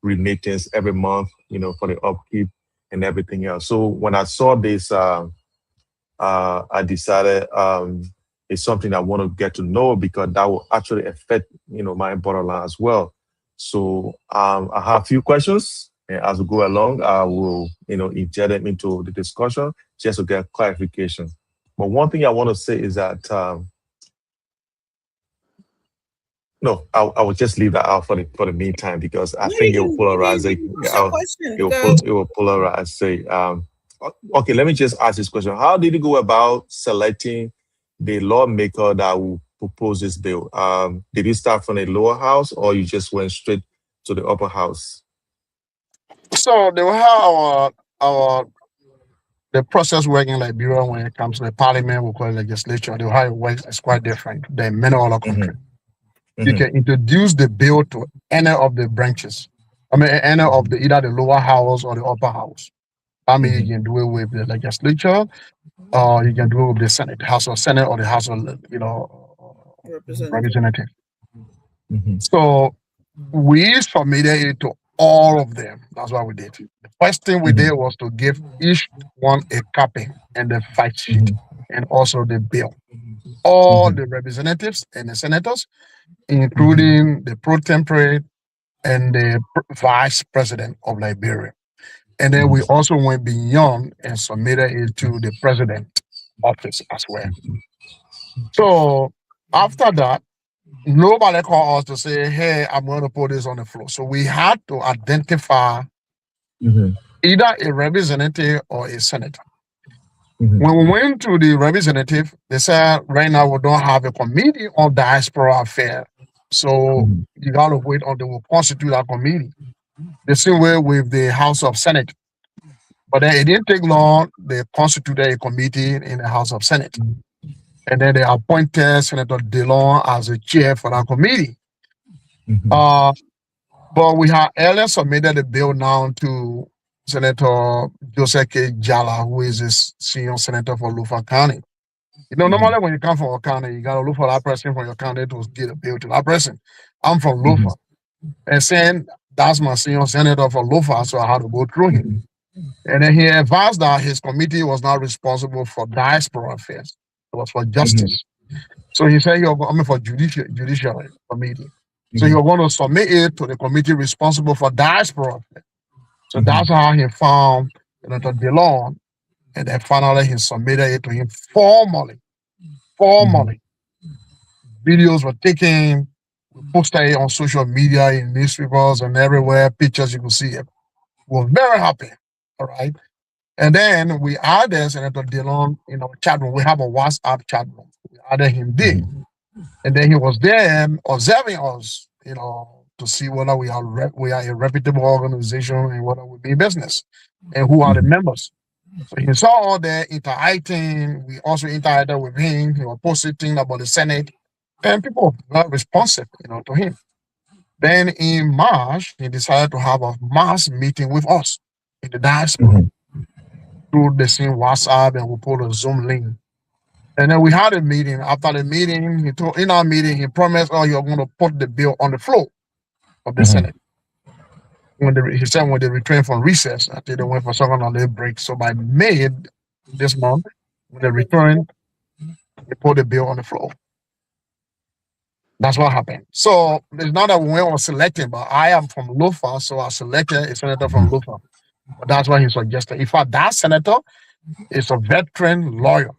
S10: remittance every month, for the upkeep and everything else. So when I saw this, I decided it's something I want to get to know because that will actually affect, my bottom line as well. So I have a few questions, and as we go along, I will, inject them into the discussion just to get clarification. But one thing I want to say is that, no, I will just leave that out for the meantime because I think it will polarize. It will polarize. Say, okay, let me just ask this question: how did you go about selecting the lawmaker that will propose this bill? Did you start from the lower house, or you just went straight to the upper house?
S7: So they will have the process working in Liberia when it comes to the parliament, we call it legislature. The how it works is quite different than many other countries. You can introduce the bill to any of the branches. Any of either the lower house or the upper house. You can do it with the legislature, or you can do it with the Senate, House of Senate, or the House of Representative. So we submitted it to all of them. That's what we did. The first thing we did was to give each one a copy and the fact sheet and also the bill. All the representatives and the senators, including the pro tempore and the vice president of Liberia. And then we also went beyond and submitted it to the president office as well. So after that, nobody called us to say, hey, I'm going to put this on the floor. So we had to identify either a representative or a senator. When we went to the representative, they said, right now we don't have a committee on diaspora affairs. So you got to wait until we constitute a committee. The same way with the House of Senate. But then it didn't take long. They constituted a committee in the House of Senate. And then they appointed Senator DeLong as the chair for that committee. But we have earlier submitted the bill now to Senator Joseph K. Jala, who is a senior senator for Lufa County. You know, normally when you come from a county, you gotta look for that person from your county to get a bill to that person. I'm from Lofa, and saying that's my senior senator for Lofa, so I had to go through him. And then he advised that his committee was not responsible for diaspora affairs; it was for justice. So he said he was coming for judicial committee. So he was going to submit it to the committee responsible for diaspora affairs. So that's how he found Senator DeLong, and then finally he submitted it to him formally. Videos were taken, we posted it on social media, in newspapers and everywhere, pictures you could see it. We were very happy, all right? And then we added Senator DeLong in our chat room. We have a WhatsApp chat room. We added him there. And then he was there observing us, you know, to see whether we are a reputable organization and whether we be business and who are the members. So he saw all that interacting. We also interacted with him. He was posting things about the Senate, and people were responsive, you know, to him. Then in March, he decided to have a mass meeting with us in the diaspora through the same WhatsApp, and we put a Zoom link. And then we had a meeting. After the meeting, in our meeting, he promised, "Oh, you're going to put the bill on the floor of the Senate." He said when they returned from recess, I think they went for second on their break. So by May this month, when they returned, they put the bill on the floor. That's what happened. So it's not that we were selecting, but I am from Lofa, so I selected a senator from Lofa. But that's what he suggested. In fact, that senator is a veteran lawyer,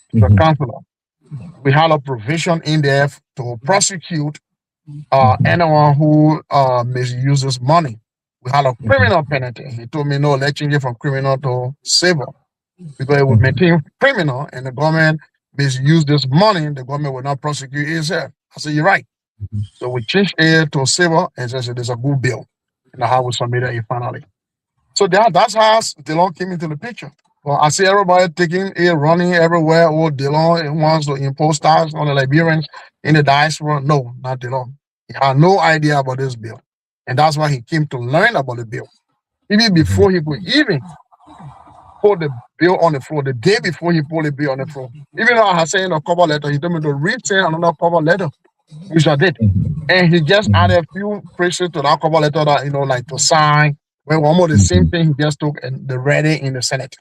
S7: he's a counselor. We had a provision in there to prosecute anyone who misuses money. We had a criminal penalty. He told me, no, let's change it from criminal to civil, because it would maintain criminal, and the government misuse this money, the government will not prosecute itself. I said, you're right. So we changed it to civil, and said there's a good bill, and how we submitted it finally. So that's how DeLong came into the picture. Well, I see everybody taking it, running everywhere. Oh, DeLong wants to impose tax on the Liberians in the diaspora. No, not DeLong. He had no idea about this bill. And that's why he came to learn about the bill. Even before he could even put the bill on the floor, the day before he put the bill on the floor. Even though I had sent a cover letter, he told me to resend another cover letter, which I did. And he just added a few phrases to that cover letter that, you know, like to sign. Well, almost the same thing he just took and they read it in the Senate,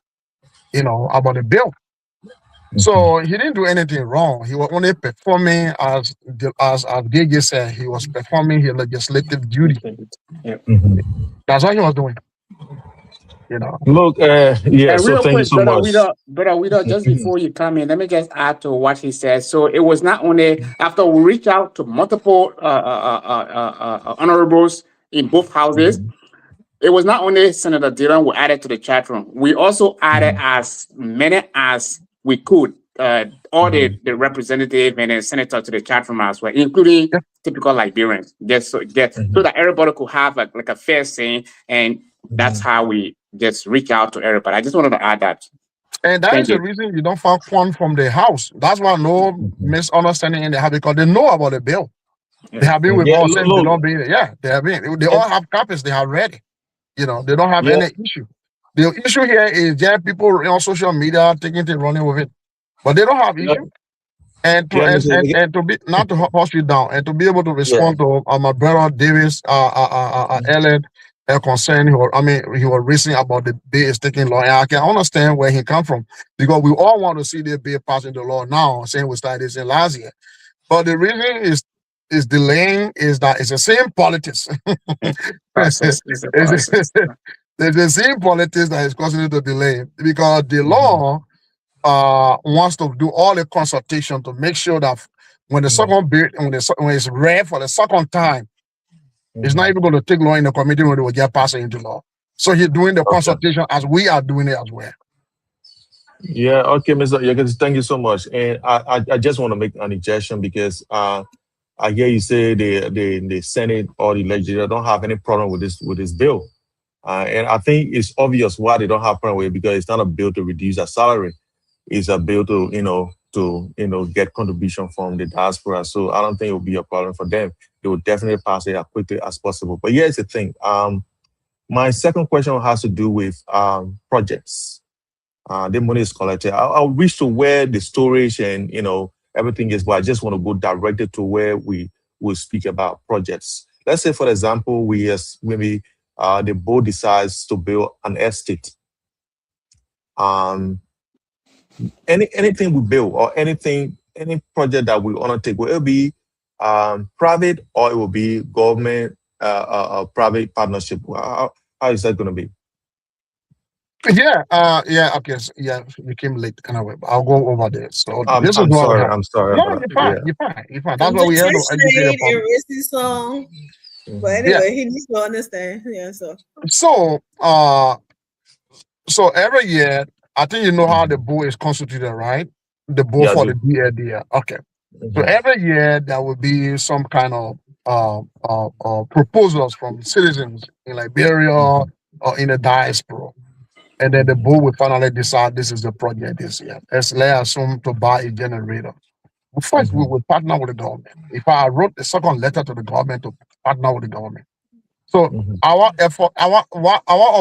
S7: you know, about the bill. So he didn't do anything wrong. He was only performing, as Gege said, he was performing his legislative duty. That's what he was doing. You know.
S10: Look, yeah.
S8: And
S10: So
S8: real
S10: thank you
S8: quick,
S10: so much.
S8: Brother Widow, just before you come in, let me just add to what he said. So it was not only after we reached out to multiple honorables in both houses. It was not only Senator Dillon who added to the chat room. We also added as many as we could, all the representative and the senator to the chat room as well, including typical Liberians, so that everybody could have like a fair say, and that's how we just reach out to everybody. I just wanted to add that.
S7: And that is the reason you don't find one from the House. That's why no misunderstanding in the House, because they know about the bill. They have been with us since they don't be there. Yeah, they have been. They all have copies. They have read it. You know, they don't have any issue. The issue here is there people on social media taking it, running with it, but they don't have issue. And to be not to hush you down, and to be able to respond to my brother Davis, Ellen, concern. He was reasoning about the bill is taking long. And I can understand where he come from, because we all want to see the bill passing the law now, saying we started this in last year. But the reason is delaying is that it's the same politics. It's the same politics that is causing it to delay, because the law wants to do all the consultation to make sure that when the second bill, when it's read for the second time, it's not even going to take long in the committee when they will get passed into law. So he's doing the consultation as we are doing it as well.
S10: Yeah, okay, Mr. Yakins, thank you so much. And I just want to make an objection, because I hear you say the Senate or the legislature don't have any problem with this bill. And I think it's obvious why they don't have problem with it, because it's not a bill to reduce their salary. It's a bill to get contribution from the diaspora. So I don't think it will be a problem for them. They will definitely pass it as quickly as possible. But here's the thing. My second question has to do with projects. The money is collected. I'll reach to where the storage and everything is, but I just want to go directly to where we will speak about projects. Let's say, for example, maybe the board decides to build an estate. Anything we build or any project that we want to take, will it be private or it will be government private partnership? How is that going to be?
S7: Yeah, okay, so, yeah, you came late anyway, but I'll go over this. So this is
S10: I'm
S7: what we
S10: sorry.
S7: have.
S10: I'm sorry.
S7: No,
S10: about
S7: you're
S10: that.
S7: fine,
S10: Yeah.
S7: you're fine. That's why we have to educate the public.
S6: Racist song. But anyway, he needs to understand. Yeah,
S7: So every year, I think you know how the board is constituted, right? The board
S10: Yeah, I
S7: for
S10: do.
S7: the DLD. Okay. So every year there will be some kind of proposals from citizens in Liberia or in the diaspora. And then the board will finally decide this is the project this year. Let's assume to buy a generator. First, we will partner with the government. If I wrote a second letter to the government to partner with the government. So our effort, our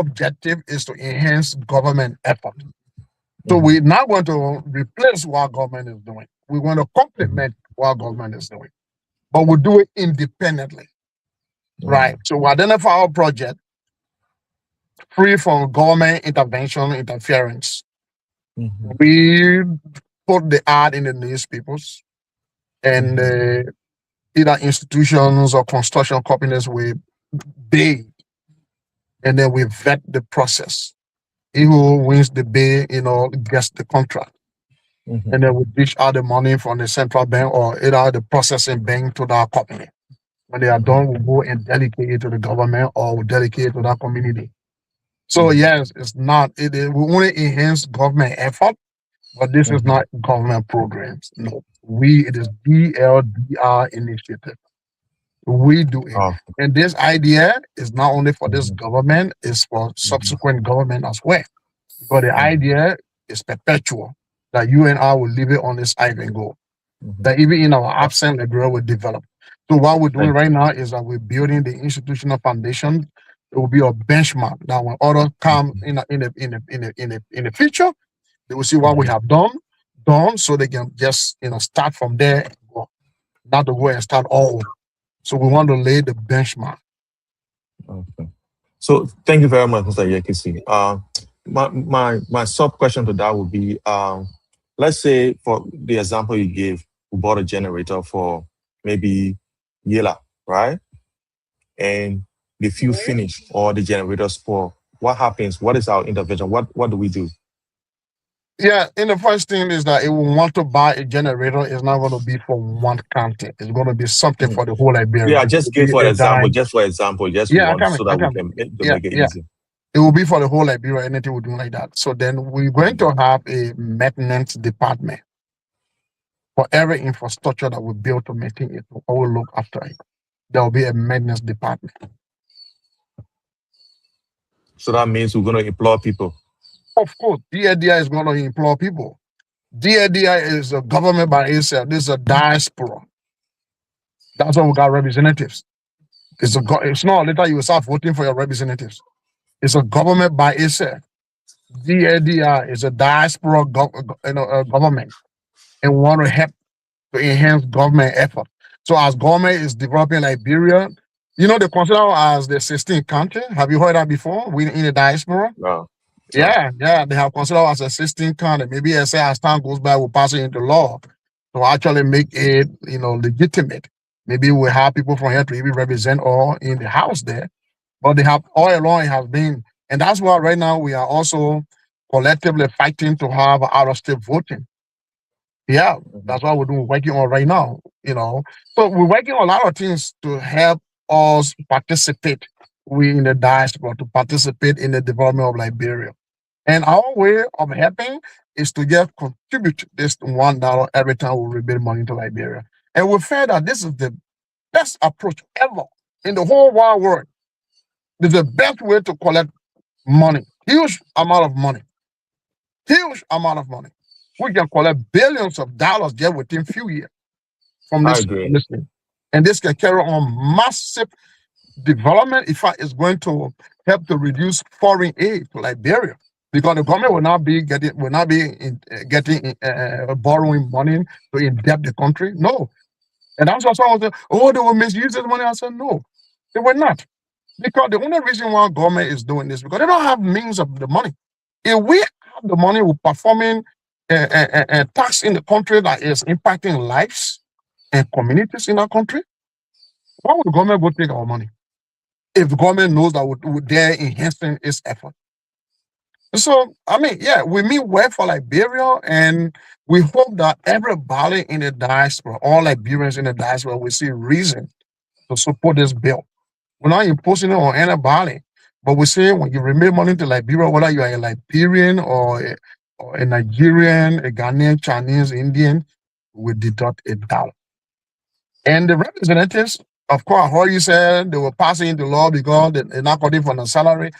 S7: objective is to enhance government effort. So we're not going to replace what government is doing. We're going to complement what government is doing, but we'll do it independently, right? So we identify our project free from government interference. We put the ad in the newspapers, and either institutions or construction companies will bid, and then we vet the process. He who wins the bid, gets the contract. And then we dish out the money from the central bank or either the processing bank to that company. When they are done, we go and delegate it to the government or we delegate it to that community. So yes, it's not, we only enhance government effort, but this is not government programs. No, it is DLDR initiative. We do it. And this idea is not only for this government, it's for subsequent government as well. But the idea is perpetual, that you and I will leave it on this island go. That even in our absence, Liberia will develop. So what we're doing right now is that we're building the institutional foundation. It will be a benchmark that when others come in the future, they will see what we have done, so they can just start from there and go, not to go and start all over. So we want to lay the benchmark.
S10: Okay. So thank you very much, Mr. Yekisi. My sub question to that would be, let's say for the example you gave, we bought a generator for maybe Yela, right? And the fuel finish or the generator spoil. What happens? What is our intervention? What do we do?
S7: Yeah, and the first thing is that if we want to buy a generator, it's not going to be for one county. It's going to be something for the whole Liberia.
S10: Yeah, just give for example, just one, so that we can make it easy.
S7: It will be for the whole Liberia, anything we do like that. So then we're going to have a maintenance department for every infrastructure that we build to maintain it, we will look after it. There will be a maintenance department.
S10: So that means we're going to employ people.
S7: Of course, DADI is going to employ people. DADI is a government by itself. This is a diaspora. That's why we got representatives. It's not later you will start voting for your representatives. It's a government by itself. DADI is a diaspora government, and we want to help to enhance government effort. So as government is developing Liberia, they consider us as the 16th country. Have you heard that before? We in the diaspora?
S10: No.
S7: Yeah, they have considered us a 16th country. Maybe as time goes by, we'll pass it into law to actually make it, legitimate. Maybe we have people from here to even represent all in the house there. But they have all along it has been, and that's why right now we are also collectively fighting to have out-of-state voting. Yeah, that's what we're working on right now. So we're working on a lot of things to help us participate. We in the diaspora to participate in the development of Liberia, and our way of helping is to just contribute this $1 every time we rebuild money to Liberia, and we feel that this is the best approach ever in the whole wide world. It's the best way to collect money. Huge amount of money. We can collect billions of dollars just within a few years from this thing. And this can carry on massive development. In fact, it's going to help to reduce foreign aid to Liberia. because the government will not be borrowing money to in-debt the country. No. And that's what someone said, oh, they will misuse this money. I said, no, they were not. Because the only reason why government is doing this, because they don't have means of the money. If we have the money, we're performing a tax in the country that is impacting lives and communities in our country, why would the government go take our money? If the government knows that they're enhancing its effort. So, I mean, yeah, we mean well for Liberia, and we hope that everybody in the diaspora, all Liberians in the diaspora, will see reason to support this bill. We're not imposing it on anybody, but we say when you remit money to Liberia, whether you are a Liberian or a Nigerian, a Ghanaian, Chinese, Indian, we deduct $1. And the representatives, of course, how you said they were passing the law because they're not cutting from the salary.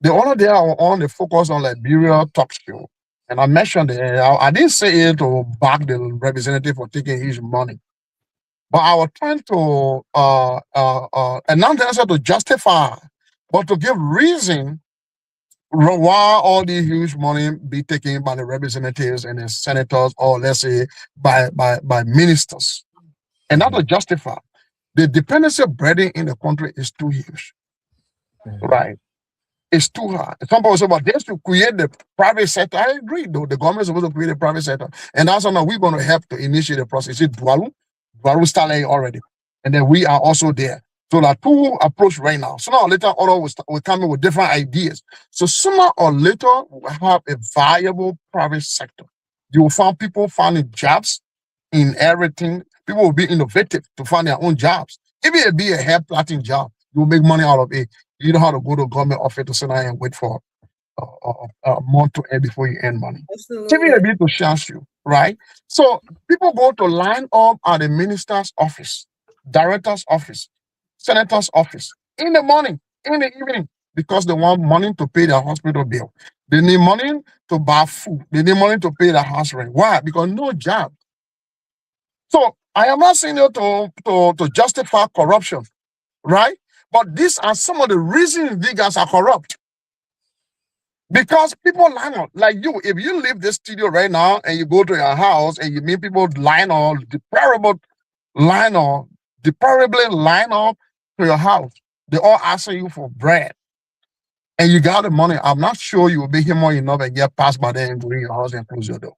S7: The only day I was on the focus on Liberia talk show, and I mentioned it. I didn't say it to back the representative for taking his money, but I was trying to and not necessarily to justify, but to give reason why all these huge money be taken by the representatives and the senators, or let's say by ministers, and not to justify. The dependency of breeding in the country is too huge, right? It's too hard. Some people say, but they should create the private sector. I agree, though. The government is supposed to create a private sector. And that's how we're going to help to initiate the process. It's Dwalu started already. And then we are also there. So there are two approaches right now. Sooner or later, others will come in with different ideas. So sooner or later, we'll have a viable private sector. You will find people finding jobs in everything. People will be innovative to find their own jobs. If it be a hair plaiting job, you'll make money out of it. You don't have to go to a government office to sit down and wait for a month to end before you earn money. Give it a bit to chance you, right? So people go to line up at the minister's office, director's office, senator's office in the morning, in the evening, because they want money to pay their hospital bill. They need money to buy food. They need money to pay their house rent. Why? Because no job. So I am not saying it to justify corruption, right? But these are some of the reasons niggas are corrupt. Because people line up, like you, if you leave this studio right now and you go to your house and you meet people deplorably line up to your house, they all asking you for bread. And you got the money, I'm not sure you will be here more enough and get past by then and go in your house and close your door.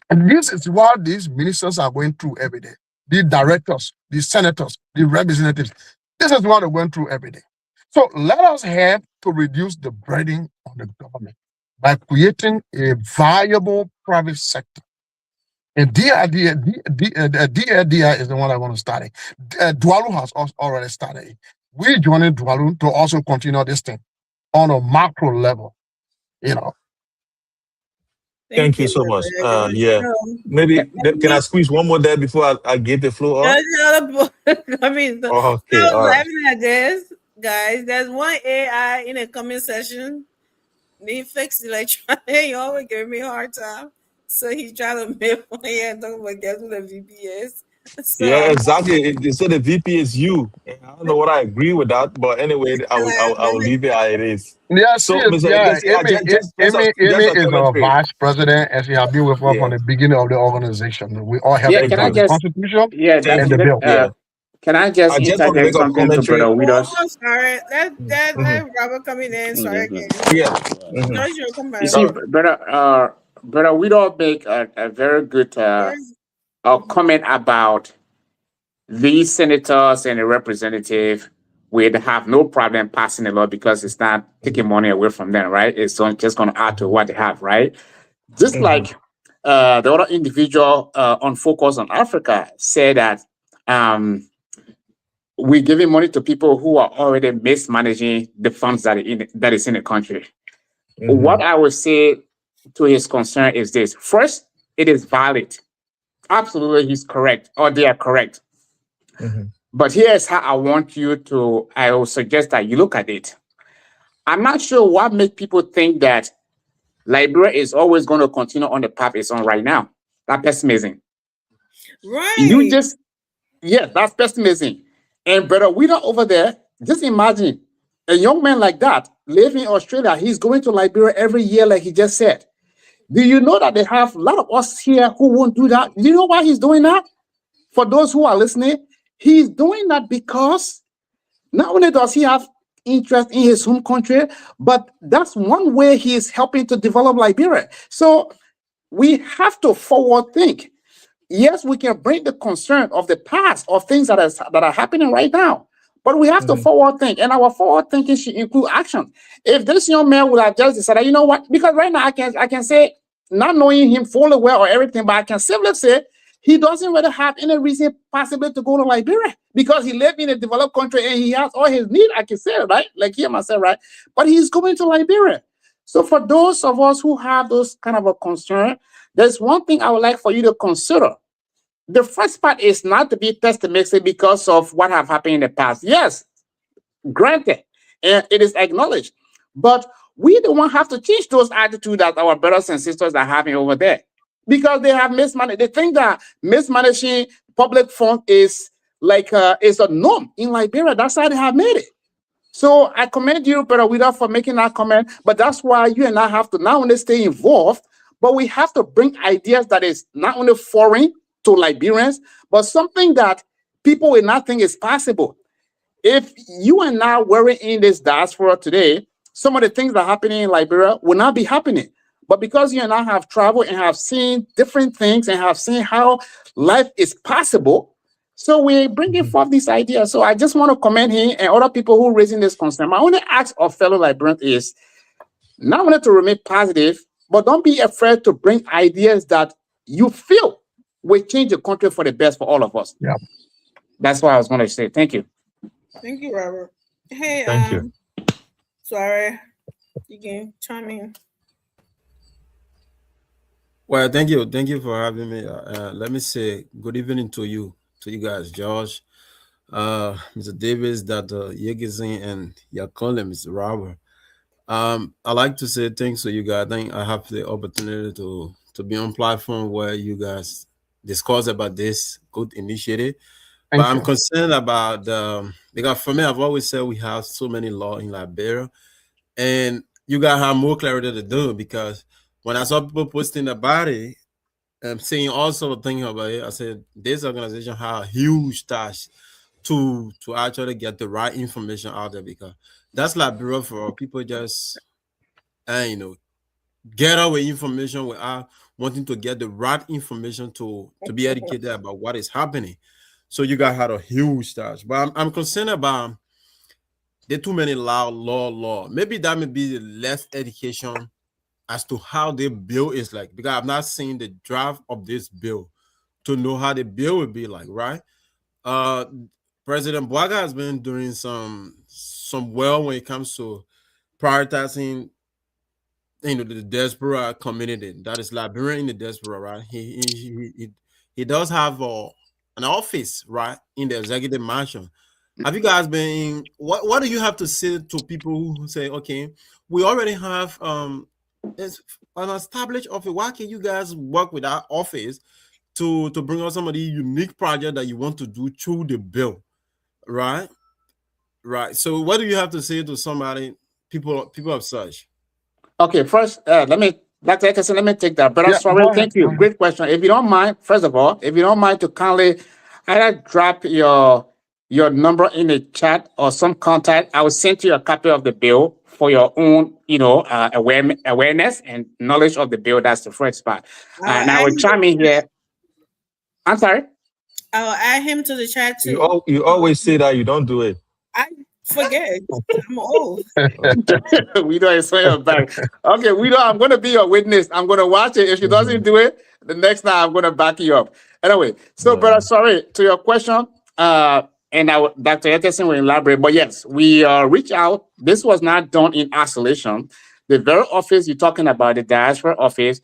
S7: And this is what these ministers are going through every day. The directors, the senators, the representatives. This is what they went through every day. So let us help to reduce the burden on the government by creating a viable private sector. And DIDI is the one I want to start it. Dwalu has already started it. We joining Dwalu to also continue this thing on a macro level, you know.
S10: Thank you so much. Yeah, maybe can I squeeze one more there before I give the floor up?
S6: I mean,
S10: Okay,
S6: I was
S10: all right.
S6: laughing at this, guys. There's one AI in a comment session. He fixed electronic. He always gave me a hard time. So he's trying to make money and talking about guess what the VP is. So,
S10: Yeah, exactly. They said the VP is you. I don't know what I agree with that, but anyway, I will leave it how it is.
S7: Yeah,
S10: So,
S7: she is,
S10: Mr.
S7: yeah.
S10: Amy
S7: Amy is our vice president, and she has been with us from the beginning of the organization. We all have
S8: Yeah, can I
S7: the
S8: just
S7: constitution
S8: yeah,
S7: and the bill.
S8: can I just
S10: I just want to
S8: interject
S10: make a
S8: something to
S10: commentary.
S8: Brother Widows?
S6: oh, sorry. Let Robert come in. Sorry again.
S10: Yeah.
S6: George, you'll come back.
S8: You see, Brother Widows make a very good comment about these senators and the representative would have no problem passing the law because it's not taking money away from them, right? It's just going to add to what they have, right? Just like the other individual on Focus on Africa said that we're giving money to people who are already mismanaging the funds that is in the country. What I would say to his concern is this. First, it is valid. Absolutely, he's correct, or they are correct. But here's how I will suggest that you look at it. I'm not sure what makes people think that Liberia is always going to continue on the path it's on right now. That's pessimism.
S6: Right.
S8: That's pessimism. And Brother Widows over there, just imagine a young man like that living in Australia, he's going to Liberia every year, like he just said. Do you know that they have a lot of us here who won't do that? Do you know why he's doing that? For those who are listening, he's doing that because not only does he have interest in his home country, but that's one way he is helping to develop Liberia. So we have to forward think. Yes, we can bring the concern of the past of things that are happening right now, but we have to forward think, and our forward thinking should include action. If this young man would have just decided, you know what, because right now I can say, not knowing him fully well or everything, but I can simply say he doesn't really have any reason possibly to go to Liberia because he lives in a developed country and he has all his needs, I can say, right? Like him, I said, right? But he's going to Liberia. So for those of us who have those kind of a concern, there's one thing I would like for you to consider. The first part is not to be pessimistic because of what have happened in the past. Yes, granted, and it is acknowledged. But we don't have to change those attitudes that our brothers and sisters are having over there because they have mismanaged. They think that mismanaging public funds is like is a norm in Liberia. That's how they have made it. So I commend you, Brother Wida, for making that comment. But that's why you and I have to not only stay involved, but we have to bring ideas that is not only foreign to Liberians, but something that people will not think is possible. If you and I were in this diaspora today, some of the things that are happening in Liberia will not be happening. But because you and I have traveled and have seen different things and have seen how life is possible, so we're bringing forth these ideas. So I just want to commend him and other people who are raising this concern. My only ask of fellow Liberians is not only to remain positive, but don't be afraid to bring ideas that you feel will change the country for the best for all of us.
S7: Yeah.
S8: That's what I was going to say. Thank you.
S6: Thank you, Robert. Hey,
S10: Thank you.
S6: Sorry, you can chime in.
S11: Well, thank you for having me. Let me say good evening to you guys, George, Mr. Davis, Dr. Yegizin, and your colleague, Mr. Robert. I like to say thanks to you guys. I think I have the opportunity to be on platform where you guys discuss about this good initiative. But I'm concerned about because for me, I've always said we have so many laws in Liberia, and you guys have more clarity to do because when I saw people posting about it, I'm saying also thinking about it, I said this organization has a huge task to actually get the right information out there because that's Liberia for people just get away information without wanting to get the right information to be educated about what is happening. So you guys had a huge task, but I'm concerned about the too many law. Maybe that may be less education as to how the bill is like, because I've not seen the draft of this bill to know how the bill would be like, right? President Bouaga has been doing some well when it comes to prioritizing the diaspora community, that is Liberian in the diaspora, right? He does have an office, right, in the executive mansion. Have you guys been? What do you have to say to people who say, okay, we already have an established office? Why can't you guys work with our office to bring out some of the unique projects that you want to do through the bill, right? Right. So what do you have to say to somebody, people of such?
S8: Okay, first, let me take that. But I'm sorry, thank you. Great question. If you don't mind, first of all, if you don't mind to kindly either drop your number in the chat or some contact, I will send you a copy of the bill for your own, awareness and knowledge of the bill. That's the first part. And I will chime in here. I'm sorry?
S6: I'll add him to the chat too.
S10: You always say that, you don't do it.
S6: I forget. I'm old.
S8: We don't say it back. Okay, I'm going to be your witness. I'm going to watch it. If she doesn't do it, the next time I'm going to back you up. Anyway, so brother, sorry to your question. And Dr. Yegizin will elaborate. But yes, we reach out. This was not done in isolation. The very office you're talking about, the diaspora office,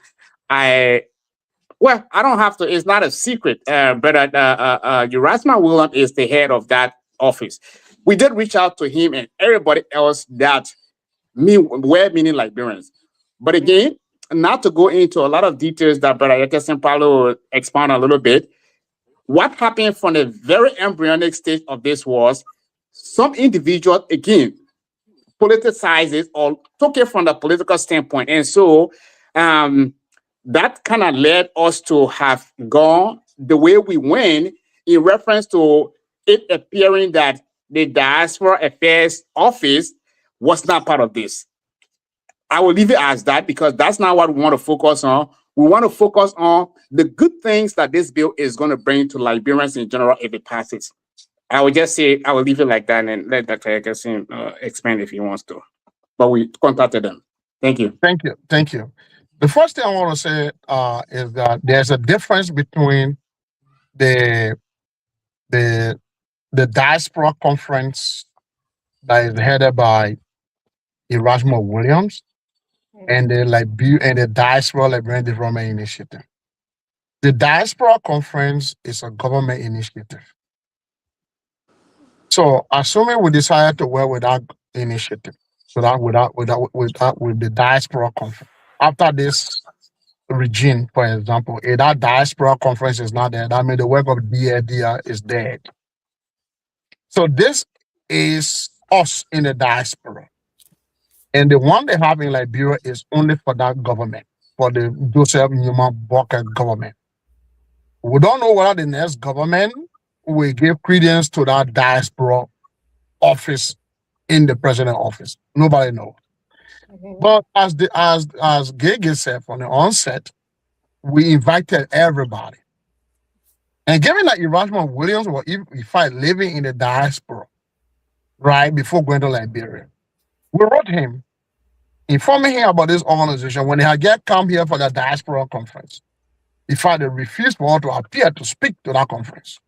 S8: I don't have to. It's not a secret. But Erasmus Williams is the head of that office. We did reach out to him and everybody else that were meaning Liberians. But again, not to go into a lot of details that Brother Yegizin probably will expound a little bit. What happened from the very embryonic stage of this was some individuals, again, politicized it or took it from the political standpoint. And so that kind of led us to have gone the way we went in reference to it appearing that the Diaspora Affairs Office was not part of this. I will leave it as that because that's not what we want to focus on. We want to focus on the good things that this bill is going to bring to Liberians in general if it passes. I would just say, I will leave it like that and let Dr. Ekerson expand if he wants to. But we contacted them. Thank you.
S7: Thank you. Thank you. The first thing I want to say is that there's a difference between the diaspora conference that is headed by Erasmus Williams and the Diaspora Liberian Development Initiative. The Diaspora Conference is a government initiative. So assuming we decided to work with that initiative, so that with the Diaspora Conference, after this regime, for example, if that Diaspora Conference is not there, that means the work of DLDR is dead. So this is us in the diaspora. And the one they have in Liberia is only for that government, for the Joseph Newman Boakai government. We don't know whether the next government will give credence to that diaspora office in the president's office. Nobody knows. But as Gege said from the onset, we invited everybody. And given that Erasmus Williams was living in the diaspora, right, before going to Liberia, we wrote him, informing him about this organization. When they had come here for the diaspora conference, they refused for us to appear to speak to that conference.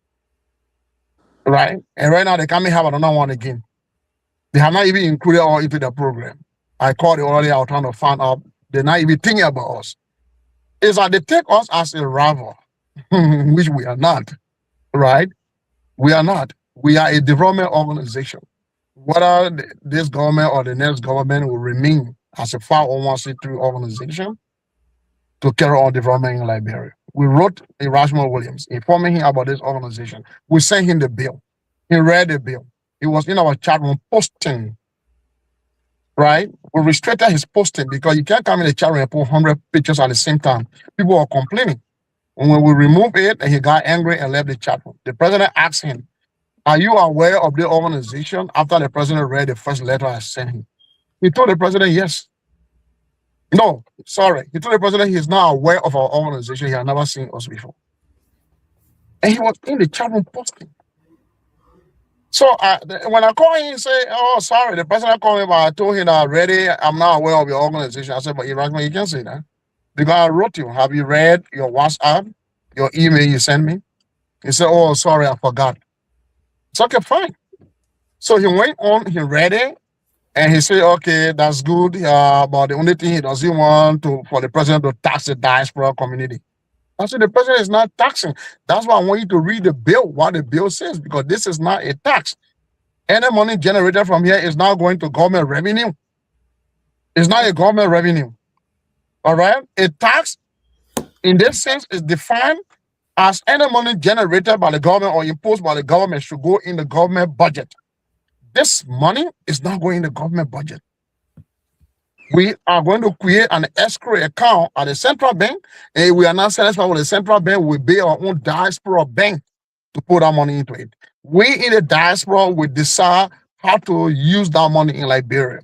S7: Right? And right now they come and have another one again. They have not even included us into the program. I called it earlier, I was trying to find out. They're not even thinking about us. It's like they take us as a rival, which we are not. Right? We are not. We are a development organization. Whether this government or the next government will remain as a 501c3 organization to carry on development in Liberia. We wrote Erasmus Williams, informing him about this organization. We sent him the bill. He read the bill. He was in our chat room posting, right? We restricted his posting because you can't come in the chat room and put 100 pictures at the same time. People are complaining. And when we removed it, he got angry and left the chat room. The president asked him, are you aware of the organization? After the president read the first letter I sent him, he told the president, yes. No, sorry. He told the president he's not aware of our organization. He had never seen us before. And he was in the chat room posting. So when I called him and say, oh, sorry, the president called me, but I told him already, I'm not aware of your organization. I said, but Erasmus, you can't say that. Because I wrote you, have you read your WhatsApp, your email you sent me? He said, oh, sorry, I forgot. It's okay, fine. So he went on, he read it, and he said, okay, that's good. But the only thing he doesn't want for the president to tax the diaspora community. I said, the president is not taxing. That's why I want you to read the bill, what the bill says, because this is not a tax. Any money generated from here is not going to government revenue. It's not a government revenue. All right? A tax, in this sense, is defined as any money generated by the government or imposed by the government should go in the government budget. This money is not going in the government budget. We are going to create an escrow account at the central bank, and we are not satisfied with the central bank. We build our own diaspora bank to put our money into it. We in the diaspora will decide how to use that money in Liberia.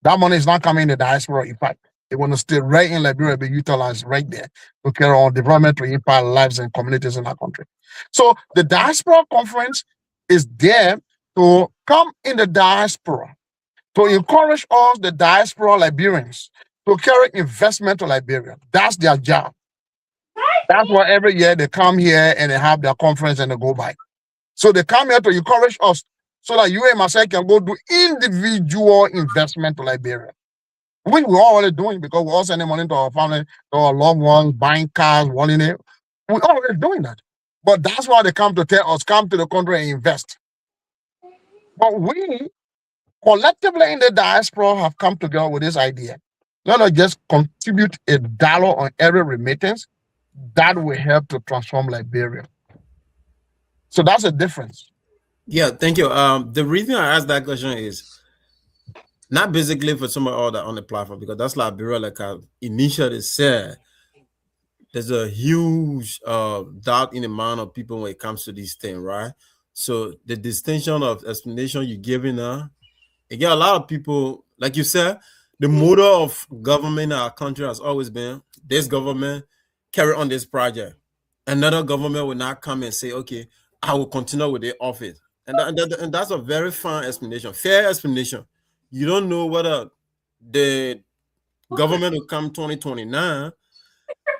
S7: That money is not coming in the diaspora, in fact. It will stay right in Liberia, be utilized right there to carry on development to impact lives and communities in our country. So the diaspora conference is there to come in the diaspora, to encourage us, the diaspora Liberians, to carry investment to Liberia. That's their job. That's why every year they come here and they have their conference and they go by. So they come here to encourage us so that you and myself can go do individual investment to Liberia. Which we're already doing because we're all sending money to our family, to our loved ones, buying cars, wanting it. We're already doing that. But that's why they come to tell us, come to the country and invest. But we, collectively in the diaspora, have come together with this idea. Let us just contribute $1 on every remittance. That will help to transform Liberia. So that's a difference.
S11: Yeah, thank you. The reason I asked that question is not basically for some of that on the platform, because that's Liberia, like I initially said, there's a huge doubt in the mind of people when it comes to this thing, right? So the distinction of explanation you're giving her, again, a lot of people, like you said, the motto of government in our country has always been this government carry on this project. Another government will not come and say, okay, I will continue with the office. And that's a very fine explanation, fair explanation. You don't know whether the government will come 2029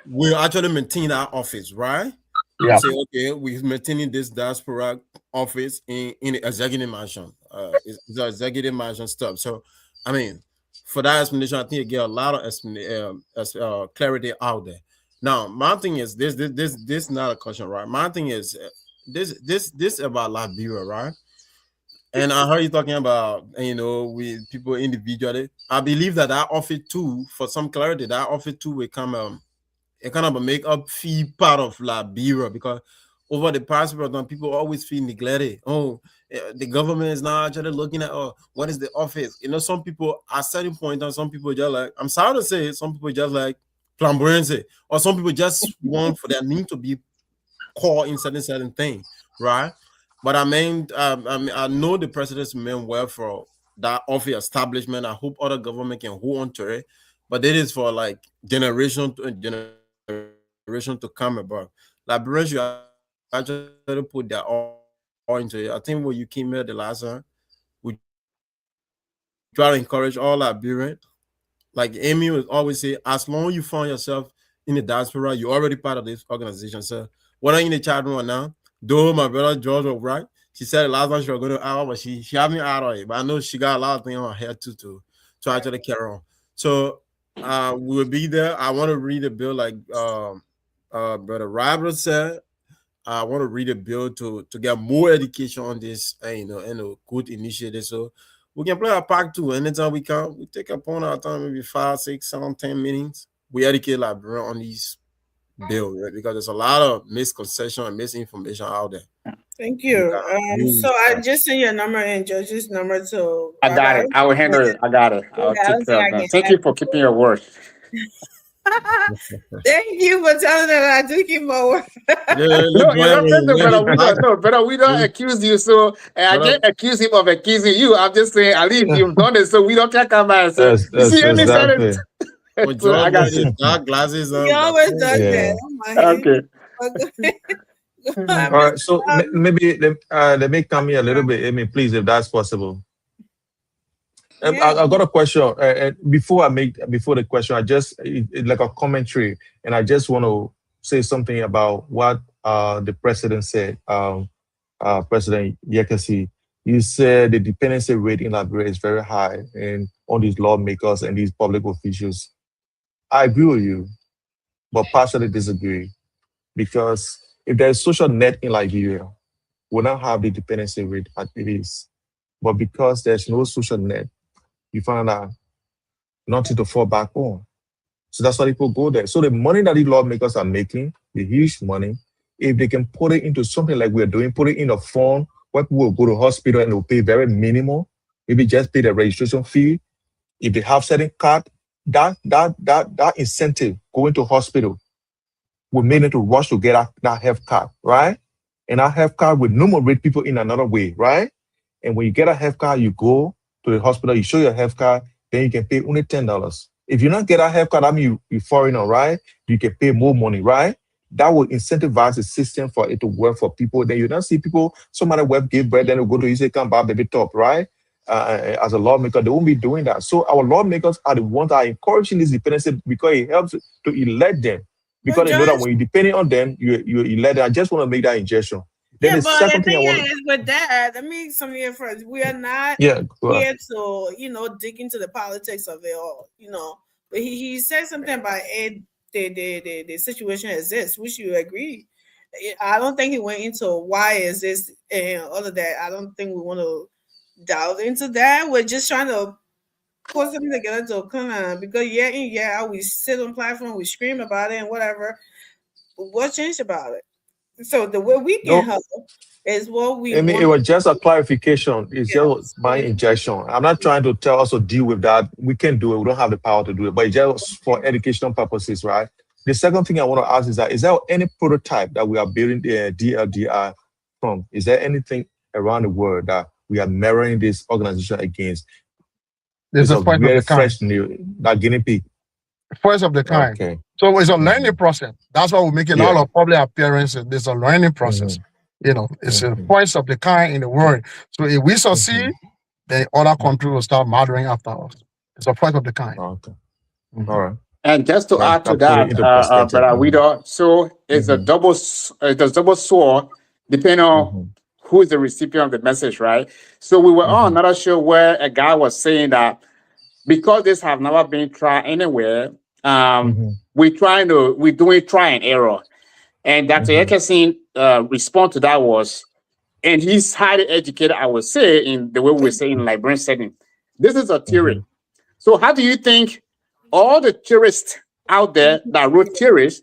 S11: will actually maintain our office, right?
S7: Yeah.
S11: Say, okay, we're maintaining this diaspora office in the executive mansion. It's the executive mansion stuff. So, I mean, for that explanation, I think you get a lot of clarity out there. Now, my thing is this is not a question, right? My thing is this about Liberia, right? And I heard you talking about, with people individually. I believe that office too, for some clarity, that office too will come a kind of a make-up fee part of Liberia, because over the past people always feel neglected. Oh, the government is not actually looking at what is the office. Some people at certain point, and some people just like, I'm sorry to say, some people just like flamboyancy, or some people just want for their name to be called in certain thing, right? But I mean, I know the president's meant well for that office establishment. I hope other government can hold on to it, but it is for like generation to come about. Liberians, you actually put their all into it. I think when you came here the last time, we try to encourage all Liberians. Like Amy would always say, as long as you find yourself in the diaspora, you're already part of this organization. So whether in the chat room or now, though my brother George was right, she said the last time she was going to out, but she haven't out of it. But I know she got a lot of things on her head too to actually carry on. So we will be there. I want to read a bill like Brother Robert said. I want to read a bill to get more education on this, and a good initiative. So we can play a part 2 anytime we can. We take upon our time, maybe 5, 6, 7, 10 minutes. We educate Liberia on these bill, right? Because there's a lot of misconception and misinformation out there.
S6: Thank you. So I just sent your number and Judge's number to.
S8: I got it. I will handle it. I got it. I'll take care of that. Thank you for keeping your word.
S6: Thank you for telling that I do keep my word.
S8: Brother, we don't accuse you, so I can't accuse him of accusing you. I'm just saying, at least you've done it, so we don't talk about it. So, you see,
S10: exactly.
S11: So I got dark glasses on.
S6: He always does that.
S8: Okay.
S10: All right. So maybe let me come here a little bit, Amy, please, if that's possible. I've got a question. Before the question, I just like a commentary, and I just want to say something about what the president said. President Yekesi, you said the dependency rate in Liberia is very high, and on these lawmakers and these public officials. I agree with you, but partially disagree, because if there's social net in Liberia, we don't have the dependency rate as it is. But because there's no social net, you find out nothing to fall back on. So that's why people go there. So the money that the lawmakers are making, the huge money, if they can put it into something like we're doing, put it in a fund where people will go to hospital and they'll pay very minimal, maybe just pay the registration fee. If they have certain card, that incentive going to hospital will make them to rush to get that health card, right? And that health card will numerate people in another way, right? And when you get a health card, you go to the hospital, you show your health card, then you can pay only $10. If you not get a health card, I mean you're foreigner, right? You can pay more money, right? That will incentivize the system for it to work for people. Then you don't see people, somebody web give bread, then they go to you say, come back, baby top, right? As a lawmaker, they won't be doing that. So our lawmakers are the ones that are encouraging this dependency because it helps to elect them. Because they know that when you're depending on them, you elect them. I just want to make that injection. Then the second thing I want
S6: is with that, let me some here first. We are not here to, dig into the politics of it all, But he said something about the situation exists, which you agree. I don't think he went into why is this and all of that. I don't think we want to delve into that. We're just trying to put something together to come on, because we sit on platform, we scream about it and whatever. But what changed about it? So the way we
S10: No,
S6: can help is what we
S10: I mean, it
S6: want.
S10: was just a clarification. It's
S6: Yes.
S10: just my injection. I'm not trying to tell us to deal with that. We can do it. We don't have the power to do it, but it's just for educational purposes, right? The second thing I want to ask is there any prototype that we are building the DLDR from? Is there anything around the world that we are mirroring this organization against?
S7: There's
S10: It's
S7: a
S10: a
S7: first of
S10: very
S7: the kind.
S10: fresh new, that guinea pig.
S7: First of the kind.
S10: Okay.
S7: So it's a
S10: Mhm.
S7: learning process. That's why we make a lot
S10: Yeah.
S7: of public appearances. There's a learning process. It's a
S10: Mhm.
S7: first of the kind in the world. So if we succeed, then other countries will start modeling after us. It's a first of the kind.
S10: Okay.
S7: Mhm.
S10: All right.
S8: And just to add to
S10: That put it
S8: that,
S10: into perspective.
S8: Brother Wido, so it's a double sword, depending on who is the recipient of the message, right? So we were on another show where a guy was saying that because this have never been tried anywhere, we're doing try and error. And Dr. Ekerson response to that was, and he's highly educated, I would say, in the way we say in Liberian setting. This is a theory. So how do you think all the theorists out there that wrote theories,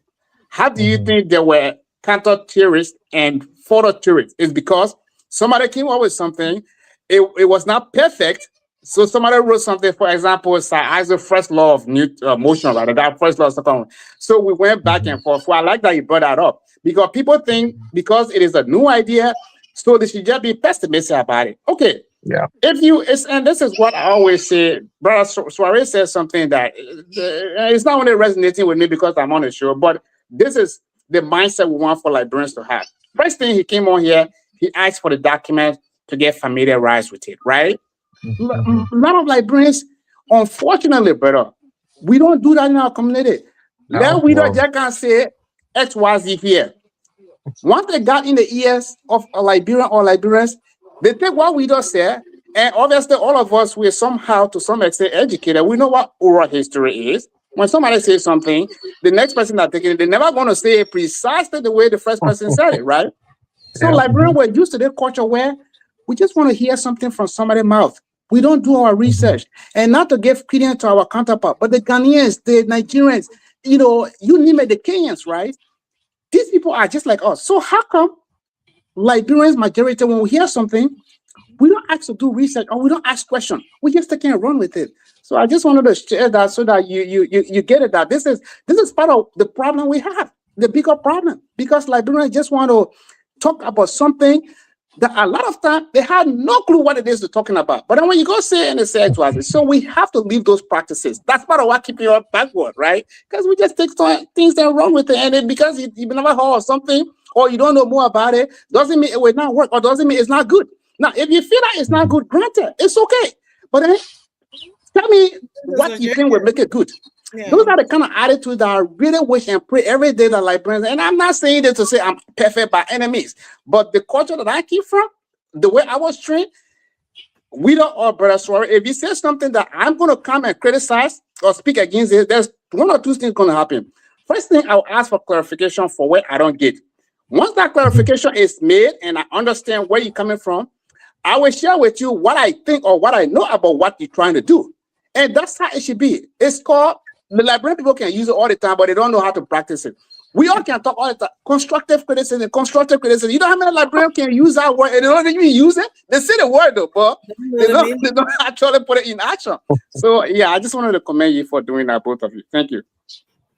S8: how do you think there were counter theorists and further theorists? It's because somebody came up with something, it was not perfect. So somebody wrote something, for example, Sir Isaac's first law of motion, right? That first law of second. So we went back and forth. So I like that you brought that up because people think because it is a new idea, so they should just be pessimistic about it. Okay.
S7: Yeah.
S8: And this is what I always say, Brother Suarez says something that it's not only resonating with me because I'm on the show, but this is the mindset we want for Liberians to have. First thing he came on here, he asked for the document to get familiarized with it, right? A lot of Liberians, unfortunately, brother, we don't do that in our community. We don't just can't say XYZ here. Once they got in the ears of a Liberian or Liberians, they take what we just said, and obviously all of us, we're somehow, to some extent, educated. We know what oral history is. When somebody says something, the next person that taking it, they're never going to say it precisely the way the first person said it, right? So Liberians were used to the culture where we just want to hear something from somebody's mouth. We don't do our research. And not to give credence to our counterpart, but the Ghanaians, the Nigerians, you name it, the Kenyans, right? These people are just like us. So how come Liberians majority, when we hear something, we don't ask to do research or we don't ask questions. We just take and run with it. So I just wanted to share that so that you get it, that this is part of the problem we have, the bigger problem, because Liberians just want to talk about something that a lot of time they have no clue what it is they're talking about. But then when you go say and they say it was it, so we have to leave those practices. That's part of what keeping us backward, right? Because we just take things that are wrong with it, and then because you never heard of something or you don't know more about it, doesn't mean it will not work or doesn't mean it's not good. Now, if you feel that it's not good, granted, it's okay. But then tell me what you think will make it good. Yeah. Those are the kind of attitudes that I really wish and pray every day that Liberians, and I'm not saying this to say I'm perfect by any means, but the culture that I came from, the way I was trained, we don't all, Brother Suarez, if you say something that I'm going to come and criticize or speak against it, there's one or two things going to happen. First thing, I'll ask for clarification for where I don't get. Once that clarification is made and I understand where you're coming from, I will share with you what I think or what I know about what you're trying to do. And that's how it should be. It's called, the Liberian people can use it all the time, but they don't know how to practice it. We all can talk all the time. Constructive criticism. You know how many Liberians can use that word and they don't even use it? They say the word though, but they don't actually put it in action. So yeah, I just wanted to commend you for doing that, both of you. Thank you.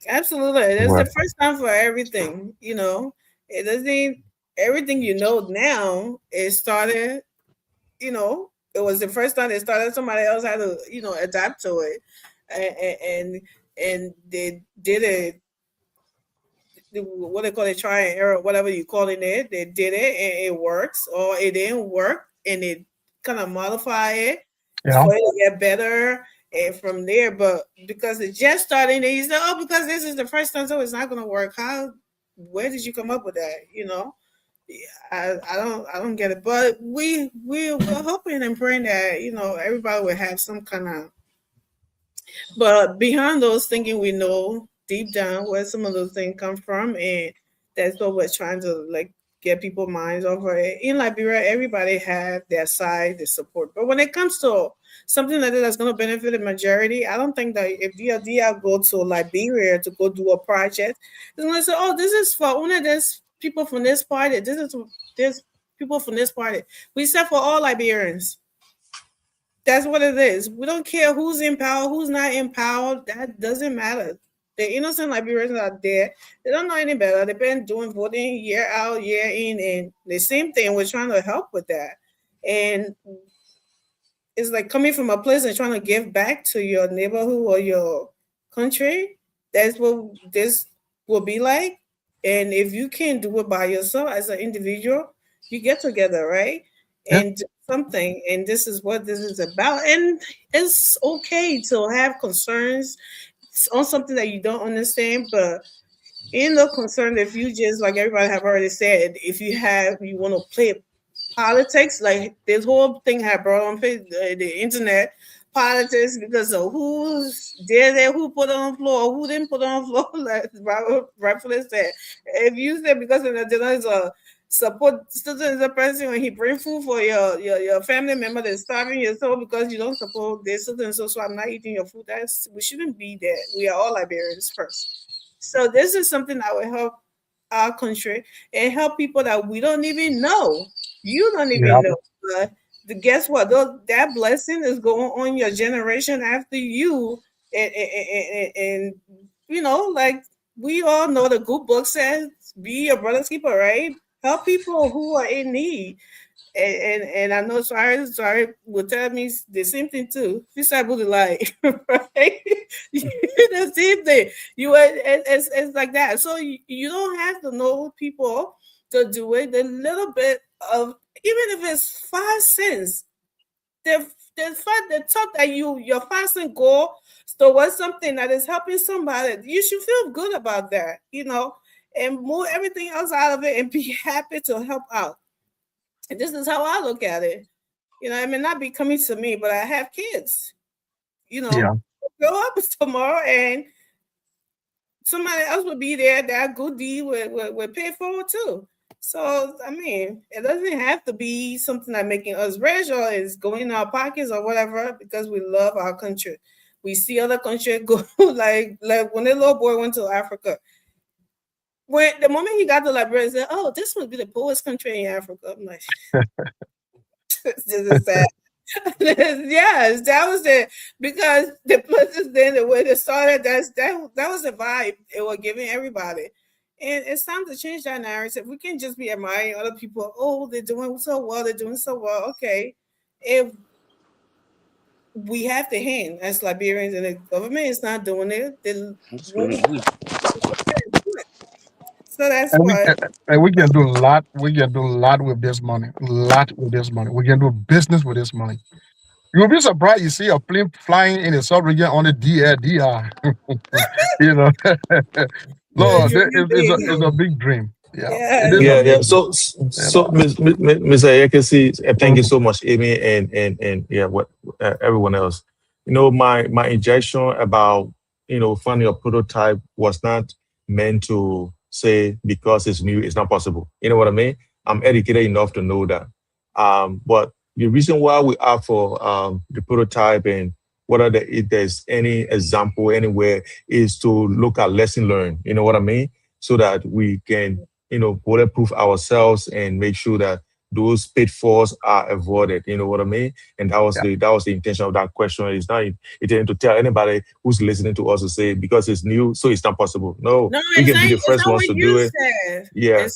S6: Absolutely. It's the first time for everything, It doesn't, everything now, it started, it was the first time it started, somebody else had to, adapt to it. And they did it, what they call it, try and error, whatever you call it, they did it and it works, or it didn't work and it kind of modify it for it to get better. And from there, but because it just started, and you said, "Oh, because this is the first time, so it's not going to work." Where did you come up with that? I don't get it. But we're hoping and praying that everybody will have some kind of. But behind those thinking, we know deep down where some of those things come from, and that's what we're trying to get people's minds over it. In Liberia, everybody have their side, their support. But when it comes to something like that that's going to benefit the majority, I don't think that if DLDR go to Liberia to go do a project, it's going to say, "Oh, this is for only this people from this party. This people from this party. We stand for all Liberians. That's what it is. We don't care who's in power, who's not in power. That doesn't matter. The innocent Liberians are there. They don't know any better. They've been doing voting year out, year in, and the same thing. We're trying to help with that. And it's like coming from a place and trying to give back to your neighborhood or your country. That's what this will be like. And if you can't do it by yourself as an individual, you get together, right?
S7: Yep.
S6: And do something. And this is what this is about. And it's okay to have concerns on something that you don't understand, but ain't no concern if you just, like everybody have already said, if you want to play politics, like this whole thing had brought on the internet politics because of who's there, who put on the floor, who didn't put on the floor, like Robert rightfully said. If you said because of the is a support students a person when he bring food for your family member that's starving yourself because you don't support their students, so I'm not eating your food. We shouldn't be there. We are all Liberians first. So this is something that will help our country and help people that we don't even know. You don't even know. But guess what? That blessing is going on your generation after you. And you know, like we all know the good book says, be your brother's keeper, right? Help people who are in need. And I know sorry will tell me the same thing too. Fisabuli like, right? The same thing. It's like that. So you don't have to know people to do it. The little bit of, even if it's 5 cents, the thought that your 5 cent goal towards something that is helping somebody, you should feel good about that, you know, and move everything else out of it and be happy to help out. And this is how I look at it. You know, it may not be coming to me, but I have kids. You know, grow up tomorrow and somebody else will be there. That good deed will pay for it too. So, I mean, it doesn't have to be something that making us rich or is going in our pockets or whatever, because we love our country. We see other countries go like when the little boy went to Africa. When the moment he got to Liberia, he said, "Oh, this must be the poorest country in Africa." I'm like, this is sad. Yes, that was it. Because the places then, the way they started, that was the vibe it was giving everybody. And it's time to change that narrative. We can't just be admiring other people. Oh, they're doing so well. They're doing so well. Okay, if we have the hand as Liberians and the government is not doing it, then so that's why.
S7: And we can do a lot. We can do a lot with this money. A lot with this money. We can do business with this money. You will be surprised. You see a plane flying in the sub-region on the DR. You know, Lord, it's a big dream.
S10: Yeah. So, Mr. Ayekesi, thank you so much, Amy, and everyone else. You know, my injection about funding a prototype was not meant to say because it's new, it's not possible. You know what I mean? I'm educated enough to know that. But the reason why we ask for the prototype and whether if there's any example anywhere is to look at lesson learned. You know what I mean? So that we can, bulletproof ourselves and make sure that those pitfalls are avoided. You know what I mean? And that was the intention of that question. It's not intended to tell anybody who's listening to us to say because it's new, so it's not possible. No, we can be the first ones to do it. Yeah,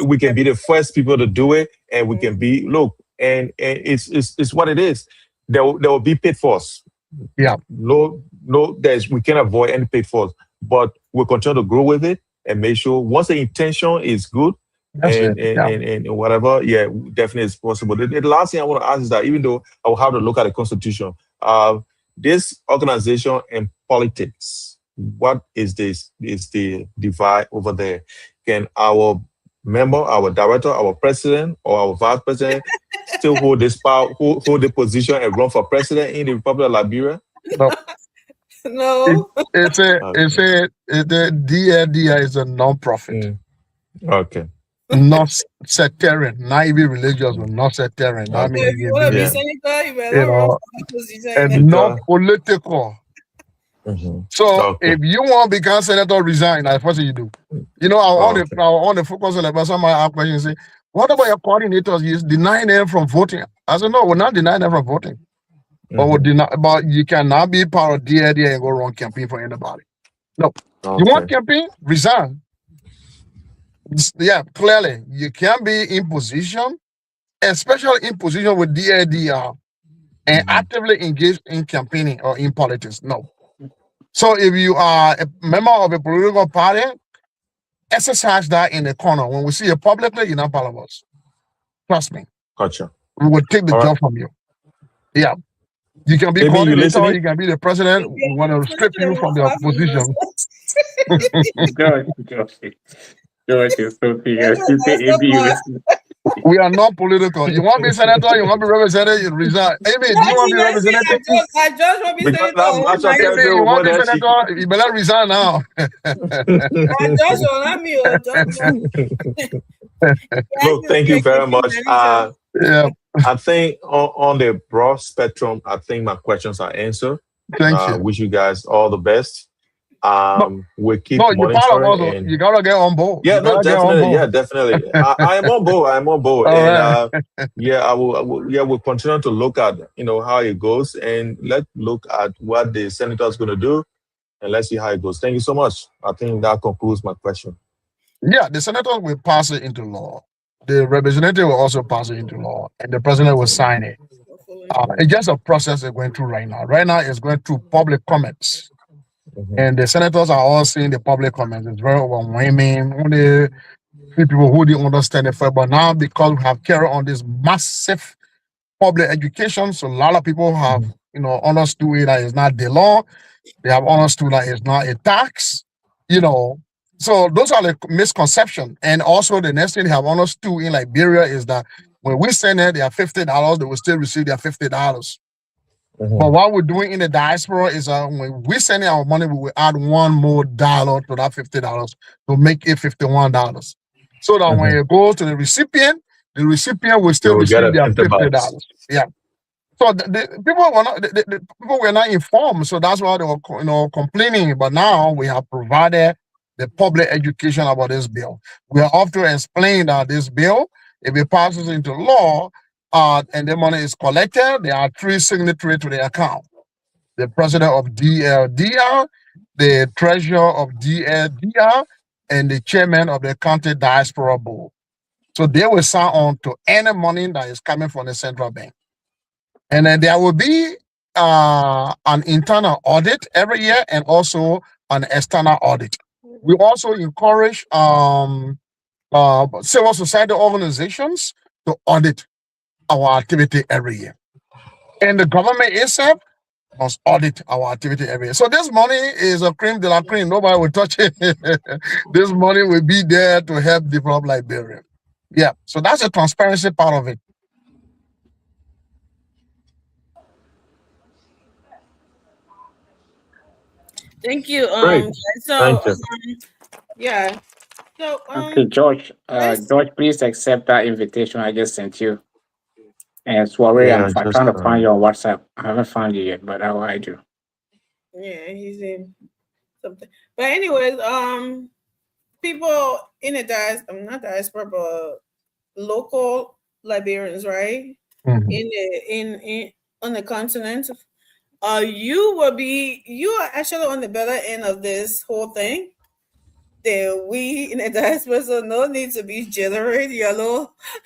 S10: we can be the first people to do it, and we can be and it's what it is. There will be pitfalls.
S7: Yeah.
S10: We can't avoid any pitfalls, but we'll continue to grow with it and make sure once the intention is good. And whatever, definitely it's possible. The last thing I want to ask is that even though I will have to look at the Constitution, this organization and politics, what is this? Is the divide over there? Can our member, our director, our president, or our vice president still hold this power, hold the position and run for president in the Republic of Liberia?
S6: No.
S7: The DLDI is a non-profit.
S10: Okay.
S7: Not sectarian, not even religious, but not sectarian. That means
S6: you want to be senator, you better
S7: and not political. So
S10: Okay.
S7: if you want to become senator, resign. That's what you do. You know, I want to focus on it. But somebody ask questions and say, what about your coordinators? You denying them from voting. I said, no, we're not denying them from voting. But we deny, but you cannot be part of DID and go run campaign for anybody. No. You want campaign? Resign. Yeah, clearly. You can't be in position, especially in position with DIDR, and actively engage in campaigning or in politics. No. So if you are a member of a political party, exercise that in the corner. When we see you publicly, you're not part of us. Trust me.
S10: Gotcha.
S7: We will take the
S10: All
S7: job from you. Yeah. You can be
S10: Amy, you
S7: coordinator,
S10: listening?
S7: you can be the president. We want to strip you from your position.
S8: George is so serious. You say AB, you listen.
S7: We are not political. You want to be senator, you want to be representative, you resign. Amy, do you want to be representative?
S6: I just want to be
S10: Because that
S6: senator.
S10: match up
S7: Amy,
S10: there,
S7: you want to be
S10: over there,
S7: senator, you better resign now.
S6: I just want me.
S10: Look, thank you very much.
S7: Yeah.
S10: I think on the broad spectrum, I think my questions are answered.
S7: Thank you.
S10: Wish you guys all the best. We keep
S7: No, you're part of
S10: monitoring.
S7: us.
S10: And
S7: You gotta get on board.
S10: yeah,
S7: You
S10: no,
S7: gotta get on
S10: definitely.
S7: board.
S10: Yeah, definitely. I am on board. I'm on board.
S7: All
S10: And
S7: right.
S10: yeah, I will. Yeah, we'll continue to look at how it goes, and let's look at what the senator is going to do, and let's see how it goes. Thank you so much. I think that concludes my question.
S7: Yeah, the senator will pass it into law. The representative will also pass it into law, and the president will sign it. It's just a process they're going through right now. Right now, it's going through public comments. And the senators are all seeing the public comments. It's very overwhelming. Only few people who didn't understand it. But now, because we have carried on this massive public education, so a lot of people have, understood it that it's not the law. They have understood that it's not a tax, So those are the misconceptions. And also the next thing they have understood in Liberia is that when we send it, they have $50, they will still receive their $50. But what we're doing in the diaspora is when we send in our money, we will add one more dollar to that $50 to make it $51. So that when it goes to the recipient will still receive their $50. Yeah. So the people were not informed, so that's why they were complaining. But now we have provided the public education about this bill. We are off to explain that this bill, if it passes into law, and the money is collected, there are 3 signatories to the account. The president of DLDR, the treasurer of DLDR, and the chairman of the county diaspora board. So they will sign on to any money that is coming from the central bank. And then there will be an internal audit every year and also an external audit. We also encourage civil society organizations to audit our activity every year. And the government itself must audit our activity every year. So this money is a cream de la cream. Nobody will touch it. This money will be there to help develop Liberia. Yeah, so that's the transparency part of it.
S6: Thank you.
S10: Great.
S6: So
S10: Thank you.
S6: yeah. So
S8: Okay, George. George, please accept that invitation I just sent you. And Soiree,
S10: Yeah,
S8: I'm
S10: just,
S8: trying to find you on WhatsApp. I haven't found you yet, but I do.
S6: yeah, he's in something. But anyways, people in the diaspora, not diaspora, but local Liberians, right? In on the continent, you are actually on the better end of this whole thing. Then we in the diaspora, so no need to be jittery,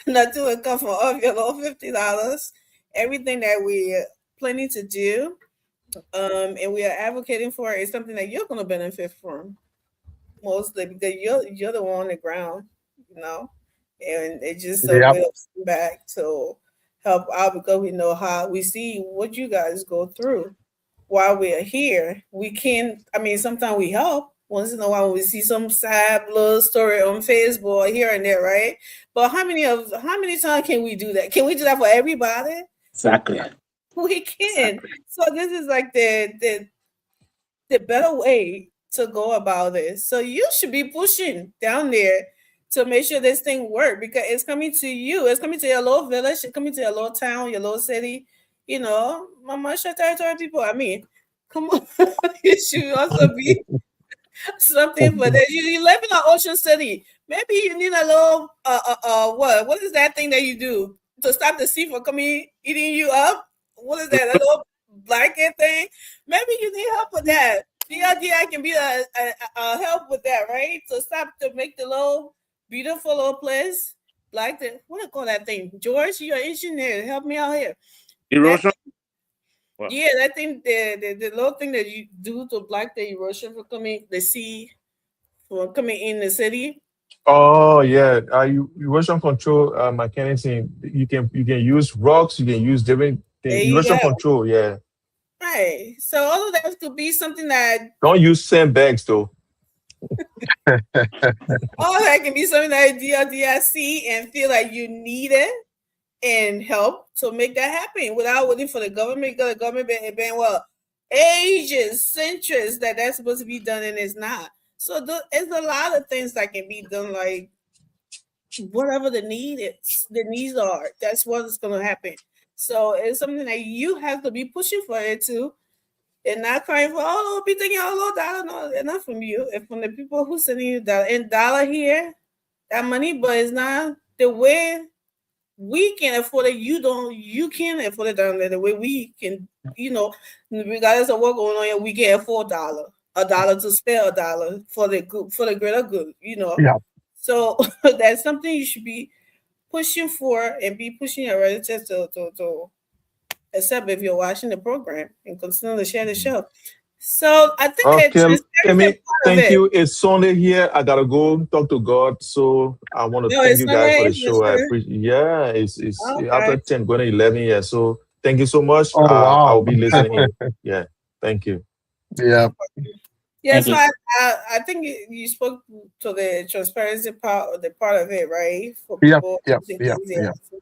S6: not to come from off your low $50. Everything that we're planning to do, and we are advocating for is something that you're going to benefit from, mostly because you're the one on the ground, and it's just a way of back to help out because we know how we see what you guys go through while we're here. We can, sometimes we help. Once in a while, we see some sad little story on Facebook here and there, right? But how many times can we do that? Can we do that for everybody?
S8: Exactly.
S6: We can. Exactly. So this is like the better way to go about this. So you should be pushing down there to make sure this thing works because it's coming to you. It's coming to your little village. It's coming to your little town, your little city. Mama, territory people. Come on, it should also be something for that. You live in an ocean city. Maybe you need a little what is that thing that you do to stop the sea from coming eating you up? What is that? A little blanket thing? Maybe you need help with that. DLDI can be a help with that, right? To stop to make the little beautiful little place like the what do you call that thing? George, you're an engineer. Help me out here.
S9: Erosion. What?
S6: Yeah, I think the little thing that you do to block the erosion from coming the sea from coming in the city.
S10: Oh yeah, erosion control mechanism. You can use rocks. You can use different
S6: There
S10: things.
S6: you
S10: Erosion
S6: go.
S10: control. Yeah.
S6: Right. So all of that could be something that
S10: Don't use sandbags though.
S6: all that can be something that DLDI see and feel like you need it and help to make that happen without waiting for the government. Because the government been well ages, centuries that that's supposed to be done and it's not. So there's a lot of things that can be done, like whatever the needs are. That's what is going to happen. So it's something that you have to be pushing for it too, and not crying for be taking a little dollar. No, they're not from you. It's from the people who sending you dollar here, that money, but it's not the way we can afford it. You can't afford it down there the way we can, regardless of what's going on here, we can afford a dollar to spare a dollar for the greater good,
S7: Yeah.
S6: So that's something you should be pushing for and be pushing your relatives to accept if you're watching the program and continue to share the show. So I think
S10: Okay, Kemi, thank
S6: it.
S10: you. It's Sunday here. I gotta go talk to God. So I want to
S6: No,
S10: thank
S6: it's
S10: you guys for the
S6: Sunday,
S10: show. I
S6: yes, sir.
S10: appreciate. Yeah, it's
S6: Okay.
S10: after 10, going to 11. Yeah. So thank you so much.
S7: Oh wow.
S10: I'll be listening in. Yeah. Thank you.
S7: Yeah.
S6: Yeah,
S8: Thank
S6: so
S8: you.
S6: I think you spoke to the transparency part of it, right? For
S7: Yeah.
S6: people.
S7: Yeah.
S6: the
S7: Yeah.
S6: things they
S7: Yeah.
S6: have to-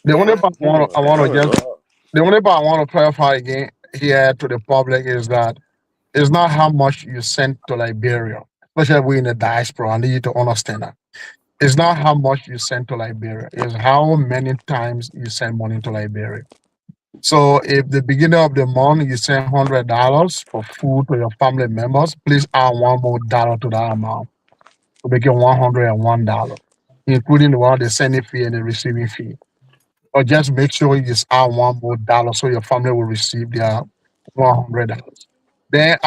S7: The only
S6: Yeah.
S7: part I want to just the only part I want to clarify again here to the public is that it's not how much you send to Liberia, especially we in the diaspora. I need you to understand that. It's not how much you send to Liberia, it's how many times you send money to Liberia. So if the beginning of the month you send $100 for food to your family members, please add one more dollar to that amount to make it $101, including the one the sending fee and the receiving fee. Or just make sure you just add one more dollar so your family will receive their $100. Then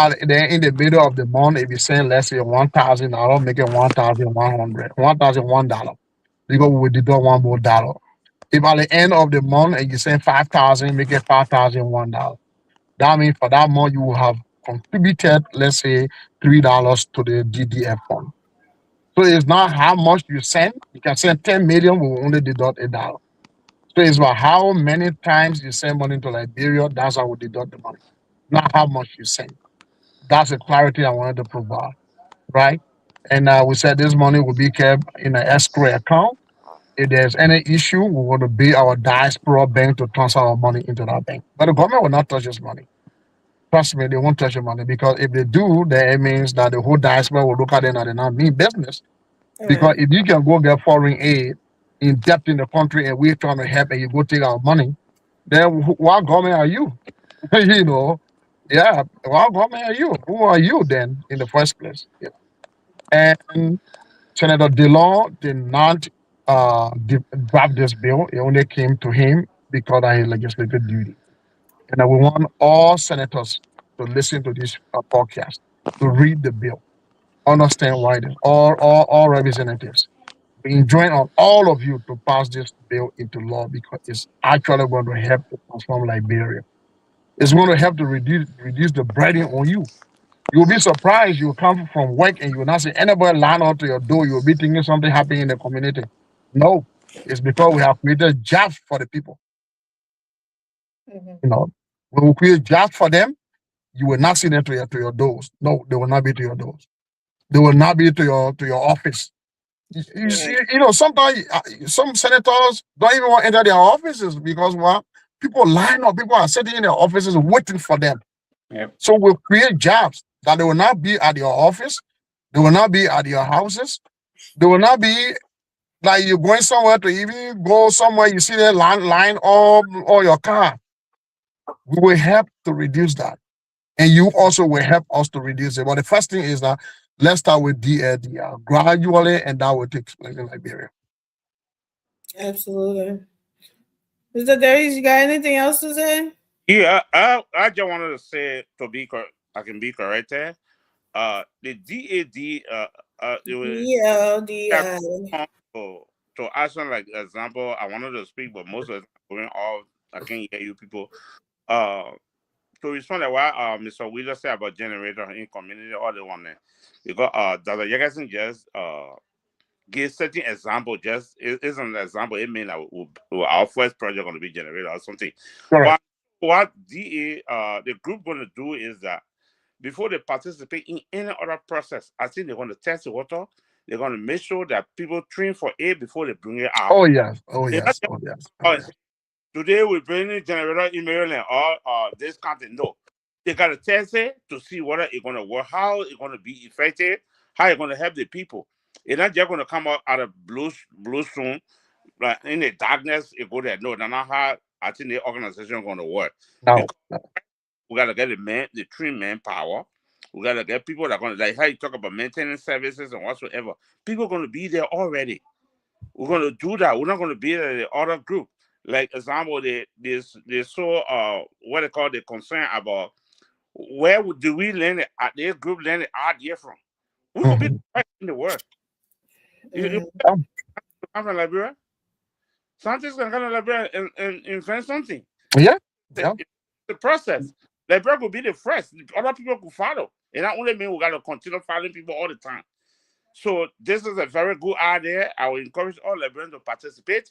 S7: in the middle of the month, if you send let's say $1,000, make it $1,100, because we will deduct one more dollar. If at the end of the month and you send 5,000, make it $5,001. That means for that month you will have contributed, let's say, $3 to the DDF fund. So it's not how much you send. You can send 10 million, we will only deduct $1. So it's about how many times you send money to Liberia, that's how we deduct the money, not how much you send. That's the clarity I wanted to provide, right? And we said this money will be kept in an escrow account. If there's any issue, we want to be our diaspora bank to transfer our money into that bank. But the government will not touch this money. Trust me, they won't touch your money, because if they do, then it means that the whole diaspora will look at it and they not mean business. Because if you can go get foreign aid in debt in the country and we're trying to help and you go take our money, then what government are you? Yeah, what government are you? Who are you then in the first place? Yeah. And Senator DeLong did not draft this bill. It only came to him because of his legislative duty. And we want all senators to listen to this podcast, to read the bill, understand why it is. All representatives. We enjoin on all of you to pass this bill into law, because it's actually going to help to transform Liberia. It's going to help to reduce the burden on you. You'll be surprised. You'll come from work and you will not see anybody line up to your door. You'll be thinking something happening in the community. No, it's because we have created jobs for the people. When we create jobs for them, you will not see them to your doors. No, they will not be to your doors. They will not be to your office. You see, sometimes some senators don't even want to enter their offices because people line up. People are sitting in their offices waiting for them.
S8: Yep.
S7: So we'll create jobs that they will not be at your office. They will not be at your houses. They will not be like you're going somewhere to even go somewhere. You see the line or your car. We will help to reduce that. and you also will help us to reduce it. But the first thing is that let's start with DAD gradually, and that will take place in Liberia.
S6: Absolutely. Mr. Darius, you got anything else to say?
S9: Yeah, I just wanted to say I can be corrected. The DAD, it was to action like example. I wanted to speak, but most of the time going off, I can't hear you people. To respond to what Mr. Wheeler said about generator in community, all the one there, because Dr. Jefferson just give certain example. Just it is an example. It means that our first project going to be generator or something.
S7: Correct.
S9: But what the group going to do is that before they participate in any other process, I think they're going to test the water. They're going to make sure that people train for it before they bring it out.
S7: Oh yes. Oh yes. Oh yes. Oh, yes.
S9: Today we bring in generator in Maryland or this country. No, they got to test it to see whether it's going to work, how it's going to be effective, how it's going to help the people. It's not just going to come out of blue soon, like in the darkness. It go there. No, that's not how I think the organization is going to work.
S7: No.
S9: We got to get the trained manpower. We got to get people that are going to, like how you talk about maintenance services and whatsoever. People are going to be there already. We're going to do that. We're not going to be there the other group. Like example, they saw what they call the concern about where do we learn it at this group learn the idea from? We will be the best in the world. I'm from Liberia. Scientists can come to Liberia and invent something.
S7: Yeah.
S9: It's the process. Liberia will be the first. Other people could follow. And that only means we got to continue following people all the time. So this is a very good idea. I will encourage all Liberians to participate.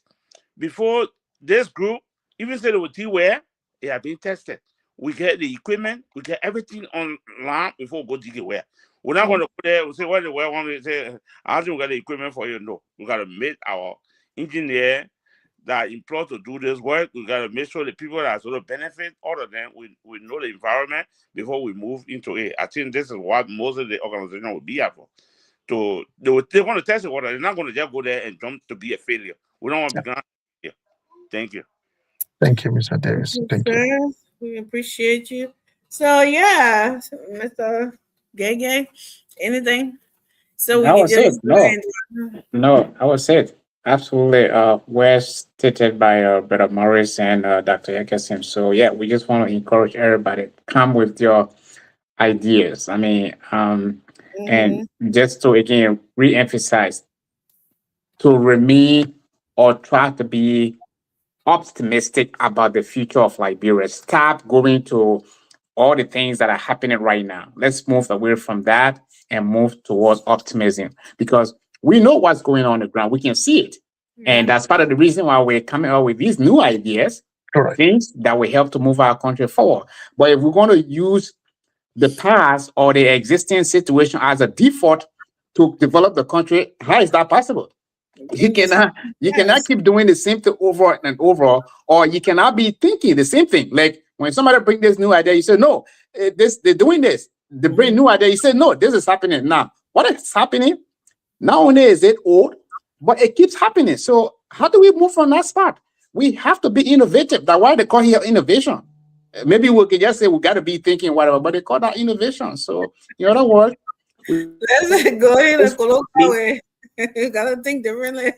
S9: Before this group, even say they will tell where they are being tested. We get the equipment, we get everything online before we go dig it where. We're not going to go there and say, well, the well one will say, I think we got the equipment for you. No, we got to make our engineer that employed to do this work. We got to make sure the people that sort of benefit out of them, we know the environment before we move into it. I think this is what most of the organization will be here for. They're going to test the water. They're not going to just go there and jump to be a failure. We don't want to be gone. Yeah. Thank you.
S7: Thank you, Mr. Davis. Thank you.
S6: We appreciate you. So yeah, Mr. Gay, anything? So
S8: that was it. No, that was it. Absolutely. Well stated by Brother Morris and Dr. Yakesim. So yeah, we just want to encourage everybody come with your ideas. I mean, and just to again re-emphasize, to remain or try to be optimistic about the future of Liberia. Stop going to all the things that are happening right now. Let's move away from that and move towards optimism, because we know what's going on the ground. We can see it. And that's part of the reason why we're coming up with these new ideas, things that will help to move our country forward. But if we're going to use the past or the existing situation as a default to develop the country, how is that possible? You cannot keep doing the same thing over and over, or you cannot be thinking the same thing. Like when somebody brings this new idea, you say, no, they're doing this. They bring new idea, you say, no, this is happening now. What is happening? Not only is it old, but it keeps happening. So how do we move from that spot? We have to be innovative. That's why they call here innovation. Maybe we can just say we got to be thinking whatever, but they call that innovation. So in other words,
S6: let's go ahead and go away. You gotta think differently.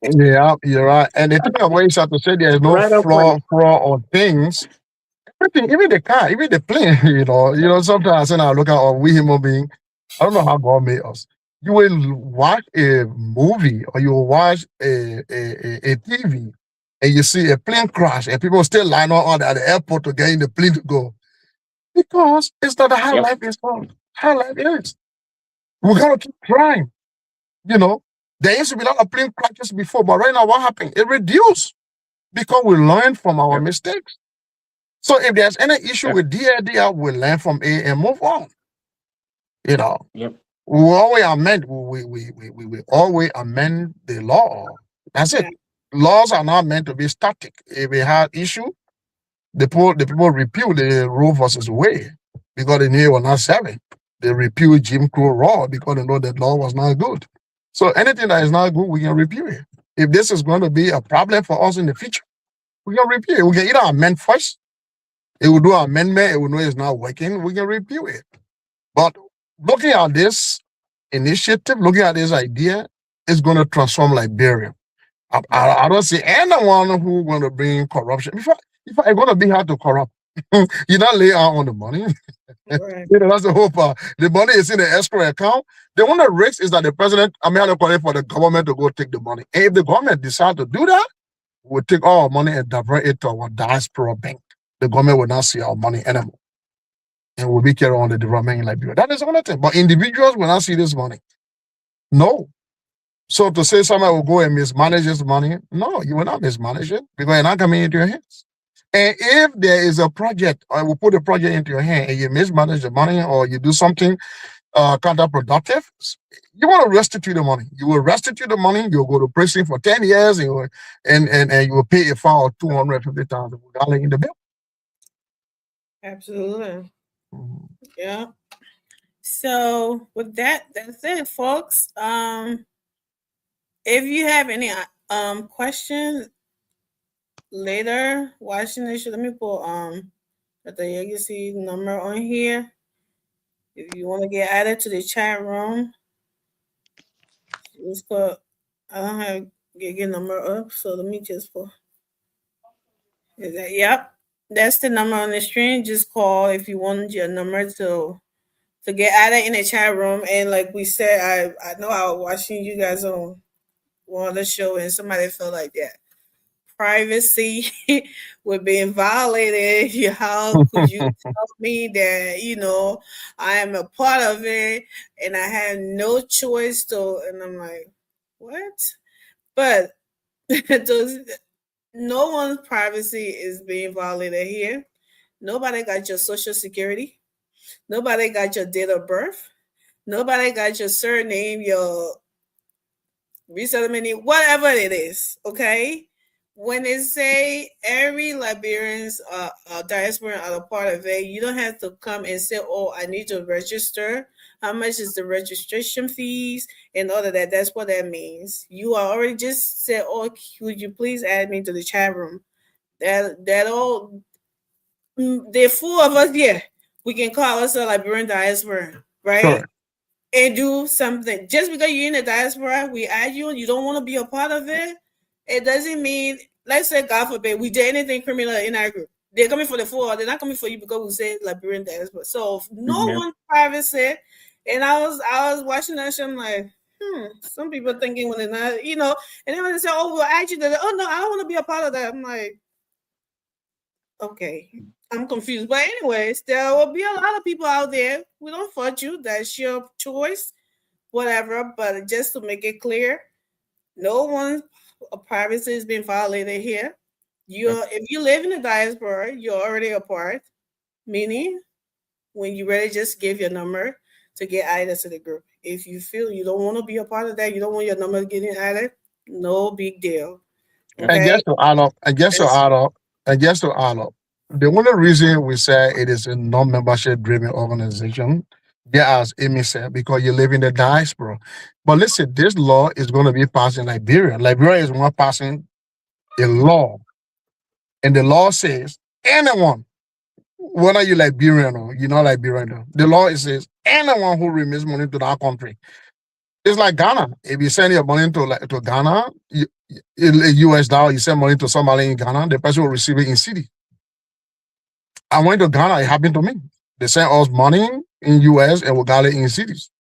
S7: Yeah, you're right. And the thing I always have to say, there's no flaw on things. Everything, even the car, even the plane, you know, sometimes when I look at we human being, I don't know how God made us. You will watch a movie or you will watch a TV and you see a plane crash and people still line up at the airport to get in the plane to go. Because it's not how life is called. How life is. We gotta keep trying. You know, there used to be a lot of plane crashes before, but right now what happened? It reduced because we learned from our mistakes. So if there's any issue with DAD, we learn from it and move on. You know, we always amend. We always amend the law. That's it. Laws are not meant to be static. If we have issue, the people repeal the Roe versus Wade because they knew it was not serving. They repeal Jim Crow law because they know that law was not good. So anything that is not good, we can repeal it. If this is going to be a problem for us in the future, we can repeal it. We can either amend first It will do an amendment. It will know it's not working. We can review it. But looking at this initiative, looking at this idea, it's going to transform Liberia. I don't see anyone who going to bring corruption. If I going to be hard to corrupt, you don't lay out on the money.
S6: Right.
S7: That's the hope. The money is in the escrow account. The only risk is that the president, I mean, I don't call it for the government to go take the money. And if the government decide to do that, we'll take all our money and divert it to our diaspora bank. The government will not see our money anymore. And we'll be carrying on the development in Liberia. That is the only thing. But individuals will not see this money. No. So to say somebody will go and mismanage this money, no, you will not mismanage it because it's not coming into your hands. And if there is a project, I will put a project into your hand and you mismanage the money or you do something counterproductive, you want to restitute the money. You will restitute the money, you'll go to prison for 10 years and you will pay a fine of $250,000 in the bill.
S6: Absolutely.
S7: Mhm.
S6: Yeah. So with that, that's it, folks. If you have any questions later watching this, let me put the Legacy number on here. If you want to get added to the chat room, just put, I don't have get number up, so let me just put. Is that, yep, that's the number on the screen. Just call if you want your number to get added in the chat room. And like we said, I know I was watching you guys on one of the show and somebody felt like that privacy was being violated. How could you tell me that, you know, I am a part of it and I had no choice to, and I'm like, what? But no one's privacy is being violated here. Nobody got your social security. Nobody got your date of birth. Nobody got your surname, your resettlement, whatever it is, okay? When they say every Liberians diaspora are a part of it, you don't have to come and say, oh, I need to register. How much is the registration fees and all of that? That's what that means. You are already just said, oh, could you please add me to the chat room? That all, there are 4 of us here. We can call us a Liberian diaspora, right?
S7: Sure.
S6: And do something. Just because you're in the diaspora, we add you and you don't want to be a part of it, it doesn't mean, let's say, God forbid, we did anything criminal in our group. They're coming for the 4, they're not coming for you because we said Liberian diaspora. So no one privacy. And I was watching that show, I'm like, some people thinking when they're not, you know, and then when they say, oh, we'll add you to that, oh no, I don't want to be a part of that. I'm like, okay, I'm confused. But anyways, there will be a lot of people out there. We don't fault you. That's your choice, whatever. But just to make it clear, no one's privacy is being violated here. If you live in the diaspora, you're already a part. Meaning, when you're ready, just give your number to get added to the group. If you feel you don't want to be a part of that, you don't want your number getting added, no big deal. Okay?
S7: I guess to add up, the only reason we say it is a non-membership driven organization, as Amy said, because you live in the diaspora. But listen, this law is going to be passed in Liberia. Liberia is one passing a law. And the law says anyone, whether you're Liberian or you're not Liberian, the law says anyone who remits money to that country. It's like Ghana. If you send your money to Ghana, US dollar, you send money to somebody in Ghana, the person will receive it in city. I went to Ghana, it happened to me. They sent us money in US and we got it in cities.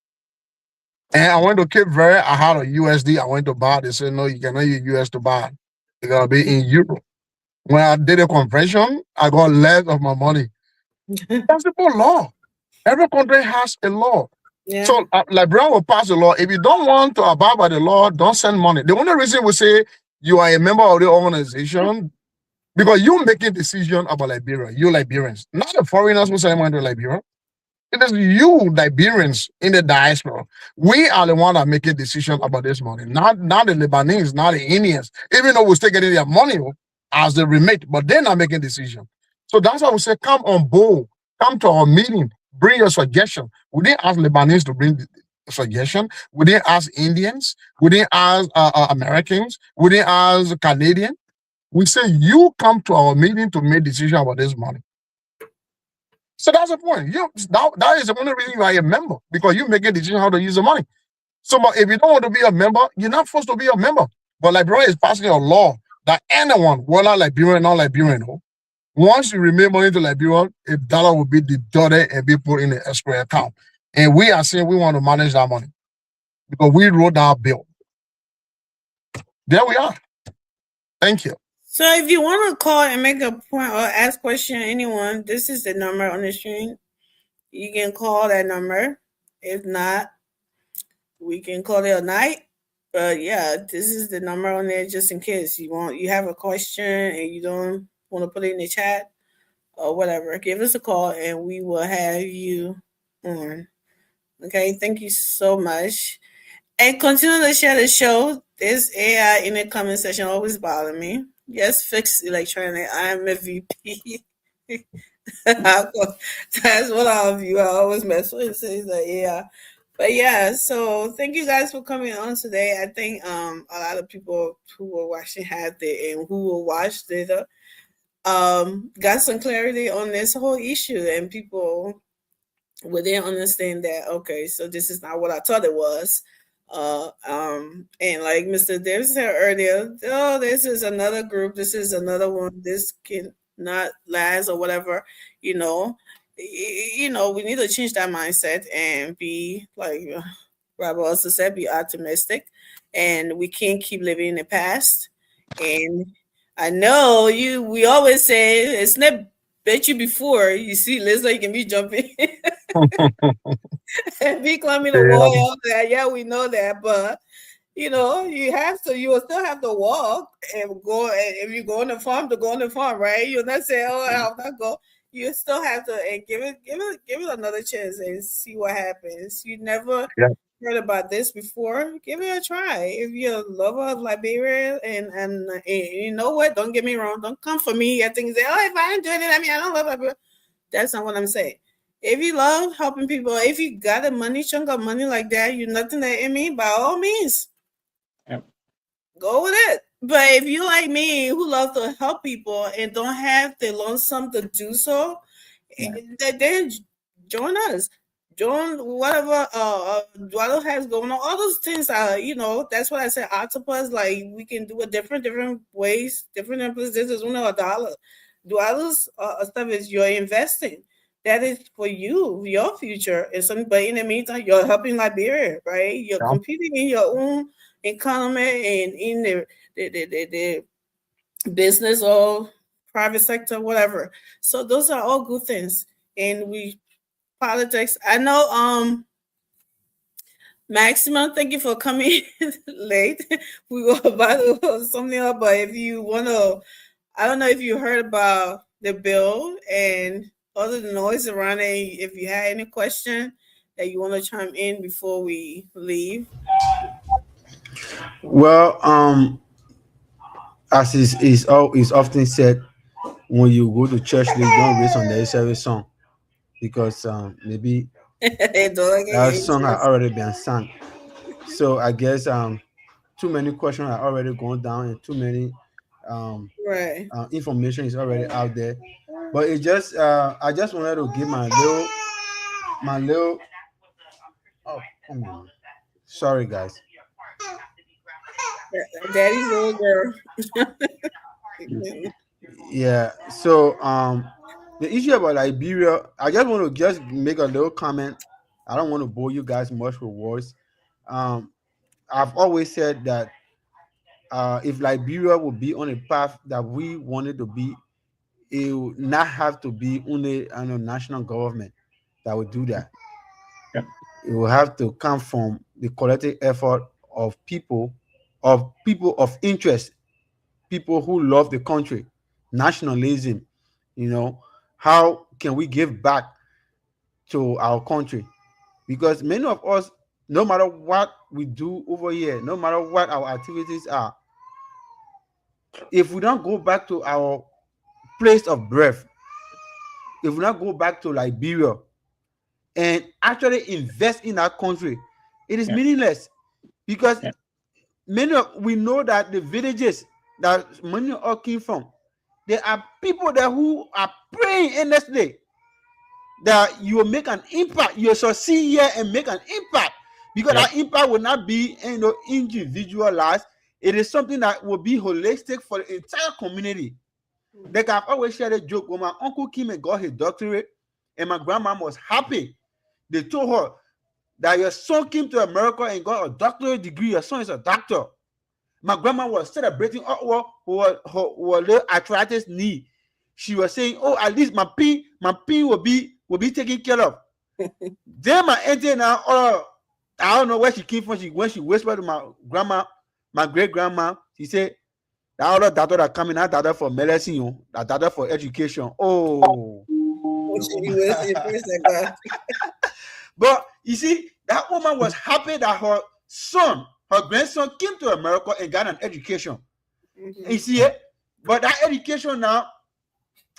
S7: And I went to Cape Verde, I had a USD, I went to buy. They said, no, you cannot use US to buy. You gotta be in Euro. When I did a conversion, I got less of my money. That's the law. Every country has a law.
S6: Yeah.
S7: So Liberia will pass a law. If you don't want to abide by the law, don't send money. The only reason we say you are a member of the organization, because you're making decisions about Liberia, you Liberians, not the foreigners who send money to Liberia. It is you Liberians in the diaspora. We are the one that make a decision about this money, not the Lebanese, not the Indians, even though we're still getting their money as the remit, but they're not making decisions. So that's why we say, come on board, come to our meeting, bring your suggestion. We didn't ask Lebanese to bring the suggestion. We didn't ask Indians. We didn't ask Americans. We didn't ask Canadians. We say, you come to our meeting to make decision about this money. So that's the point. That is the only reason you are a member, because you make a decision how to use the money. So, but if you don't want to be a member, you're not forced to be a member. But Liberia is passing a law that anyone, whether Liberian or non-Liberian, once you remit money to Liberia, $1 will be deducted and be put in the escrow account. And we are saying we want to manage that money because we wrote that bill. There we are. Thank you.
S6: So if you want to call and make a point or ask question anyone, this is the number on the screen. You can call that number. If not, we can call it a night. But yeah, this is the number on there just in case you have a question and you don't want to put it in the chat or whatever. Give us a call and we will have you on. Okay, thank you so much. And continue to share the show. This AI in the comment section always bother me. Yes, fix electronic. I am a VP. That's what all of you. I always mess with. It says the AI. But yeah, so thank you guys for coming on today. I think a lot of people who were watching had it and who will watch later got some clarity on this whole issue, and people will then understand that, okay, so this is not what I thought it was. And like Mr. Davis said earlier, oh, this is another group, this is another one, this can not last or whatever, we need to change that mindset and be like Robert also said, be optimistic, and we can't keep living in the past. And I know we always say it's not bet you before you see Leslie, you can be jumping and be climbing the wall. All that. Yeah, we know that, but you will still have to walk and go. And if you go on the farm, to go on the farm, right? You'll not say, "Oh, I'll not go." You still have to and give it another chance and see what happens. You never heard about this before. Give it a try. If you're a lover of Liberia and you know what, don't get me wrong. Don't come for me. I think say, oh, if I ain't doing it, I don't love Liberia. That's not what I'm saying. If you love helping people, if you got a chunk of money like that, you're nothing at me, by all means, go with it. But if you like me, who love to help people and don't have the lonesome to do so, then join us. Join whatever Dwello has going on. All those things are, that's what I said. Octopus, like we can do it different ways, different emphasis. This is $1. Dwello's stuff is you're investing. That is for you, your future. But in the meantime, you're helping Liberia, right? You're competing in your own economy and in the business or private sector, whatever. So those are all good things. And politics. I know Maximum, thank you for coming late. We were about to do something else, but if you want to, I don't know if you heard about the bill and all the noise around it. If you had any question that you want to chime in before we leave.
S12: Well, as is often said, when you go to church, they don't raise on the service song because maybe that song had already been sung. So I guess too many questions are already going down and too many information is already out there. But it just I just wanted to give my little oh come on. Sorry guys.
S6: Daddy's little girl.
S12: Yeah, so the issue about Liberia, I just want to just make a little comment. I don't want to bore you guys much with words. I've always said that if Liberia would be on a path that we wanted to be, it would not have to be only a national government that would do that. Yeah. It will have to come from the collective effort of people of interest, people who love the country, nationalism. How can we give back to our country? Because many of us, no matter what we do over here, no matter what our activities are, if we don't go back to our place of birth, if we don't go back to Liberia and actually invest in our country, it is meaningless. Because we know that the villages that money all came from, there are people there who are praying endlessly that you will make an impact. You will succeed here and make an impact, because that impact will not be individualized. It is something that will be holistic for the entire community. Like I've always shared a joke when my uncle came and got his doctorate, and my grandma was happy. They told her that your son came to America and got a doctorate degree. Your son is a doctor. My grandma was celebrating her little arthritis knee. She was saying, "Oh, at least my pain will be taken care of." Then my auntie now, I don't know where she came from. When she whispered to my grandma, my great grandma, she said, "That other doctor that coming, that doctor for medicine, that doctor for education." Oh. But you see, that woman was happy that her grandson came to America and got an education. You see it? But that education now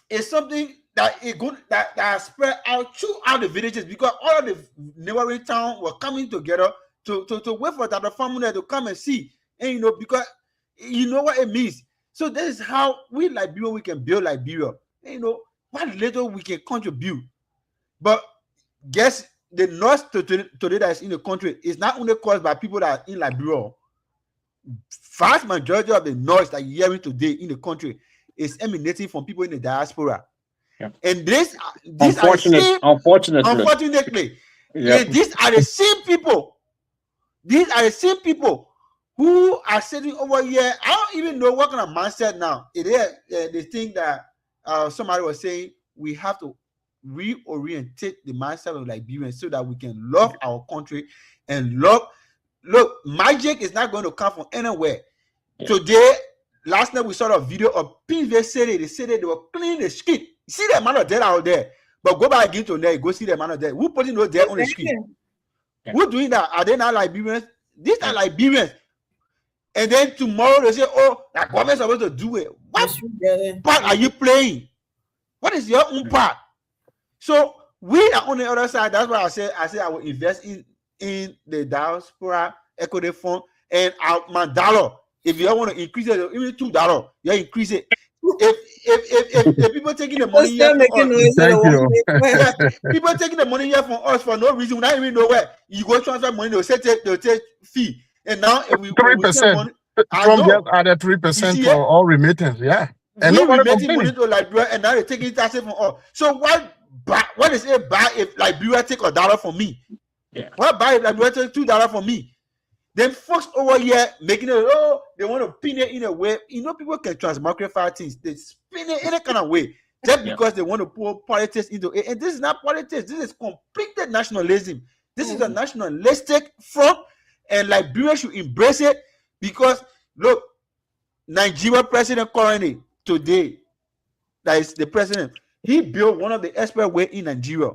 S12: is something that is good, that spread out throughout the villages, because all of the neighboring towns were coming together to wait for that family to come and see. And because you know what it means. So this is how we Liberia, we can build Liberia. And what little we can contribute. But guess the noise today that is in the country is not only caused by people that are in Liberia. Vast majority of the noise that you're hearing today in the country is emanating from people in the diaspora.
S8: Yeah.
S12: And these
S8: unfortunately,
S12: these are the same people. These are the same people who are sitting over here. I don't even know what kind of mindset now. They think that somebody was saying we have to reorientate the mindset of Liberians so that we can love our country and look, magic is not going to come from anywhere. Today, last night we saw a video of PV City. They said they were cleaning the street. See the amount of dead out there. But go back again to there, go see the amount of dead. Who putting those dead on the street? Who doing that? Are they not Liberians? These are Liberians. And then tomorrow they say, "Oh, the government's supposed to do it." What part are you playing? What is your own part? So we are on the other side. That's why I say I will invest in the diaspora equity fund and my dollar. If you want to increase it, even $2, you increase it. If people taking the money here from us, people taking the money here from us for no reason, we don't even know where you go transfer money. They'll take fee, and now if we
S7: 3%. Trump just added 3% for all remittance. Yeah, and
S12: we
S7: nobody
S12: remitting money
S7: complaining.
S12: to Liberia, and now they're taking taxes from us. So what is it bad if Liberia take $1 from me?
S8: Yeah.
S12: What bad if Liberia take $2 from me? Then folks over here making it, they want to pin it in a way. People can transmogrify things. They spin it in a kind of way just because they want to put politics into it. And this is not politics. This is completely nationalism. This is a nationalistic front, and Liberia should embrace it, because look, Nigeria President currently today, that is the president, he built one of the expressways in Nigeria.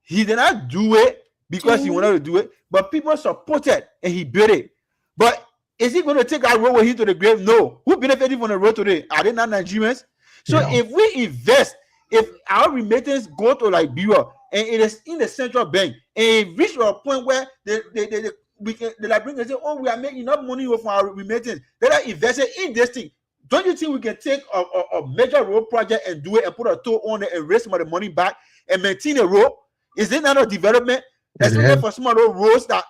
S12: He did not do it because he wanted to do it, but people supported and he built it. But is he going to take that road with him to the grave? No. Who benefited from the road today? Are they not Nigerians? So if we invest, if our remittance go to Liberia and it is in the central bank, and it reach to a point where the Liberians say, "Oh, we are making enough money from our remittance, let us invest it in this thing." Don't you think we can take a major road project and do it and put a toll on it and raise some of the money back and maintain a road? Is it not a development? Especially for some of those roads that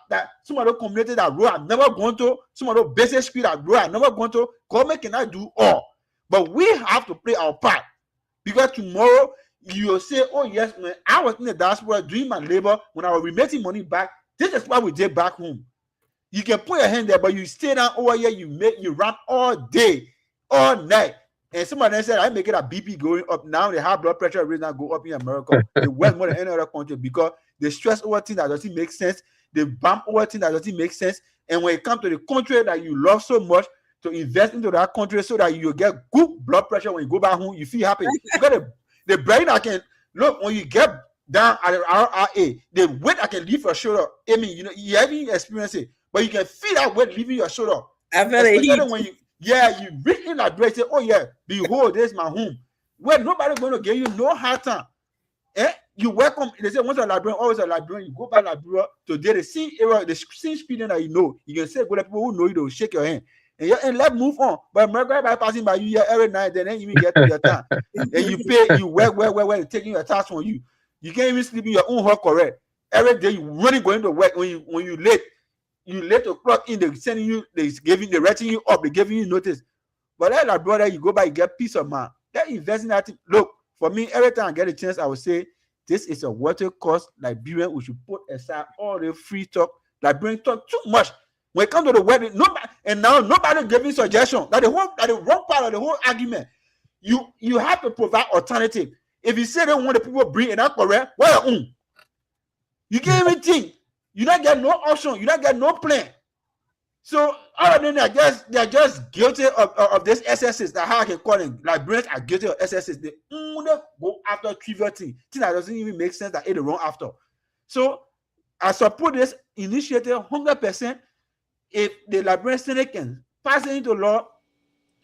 S12: some of those communities that road have never gone to, some of those basic streets that road have never gone to. Government cannot do all, but we have to play our part, because tomorrow you will say, "Oh yes, man, I was in the diaspora doing my labor when I was remitting money back. This is what we did back home." You can put your hand there, but you stay down over here, you run all day, all night. And somebody said, "I make it a BP going up." Now the high blood pressure rate now go up in America. They work more than any other country because they stress over things that doesn't make sense. They bump over things that doesn't make sense. And when it comes to the country that you love so much, to invest into that country so that you get good blood pressure when you go back home, you feel happy. You got the brain that can look when you get down at the RRA, the weight that can leave your shoulder. I mean, you haven't experienced it, but you can feel that weight leaving your shoulder. Especially when you reach in that break, say, "Oh yeah, behold, this is my home." Where nobody's going to give you no hard time. You welcome. They say once a Liberian, always a Liberian. You go back to Liberia today, the same era, the same speeding that you know. You can say go to people who know you, they'll shake your hand. And let's move on. But America by passing by you here every night, then you even get to your time. And you pay, you work, taking your tax from you. You can't even sleep in your own home, correct? Every day you running going to work. When you late to clock in, they sending you, they writing you up, they giving you notice. But then, like, brother, you go by, you get peace of mind. That investing that look, for me, every time I get a chance, I would say this is a water cost Liberian. We should put aside all the free talk. Liberian talk too much. When it comes to the wedding, nobody giving suggestion. That the wrong part of the whole argument. You have to provide alternative. If you say they want the people bring it up, correct? Well, you can't even think. You don't get no option. You don't get no plan. So all of them they're just guilty of this SSS. That's how I can call them. Liberians are guilty of SSS. They go after trivial thing that doesn't even make sense. That it's wrong after. So I support this initiative 100%. If the Liberian Senate can pass it into law,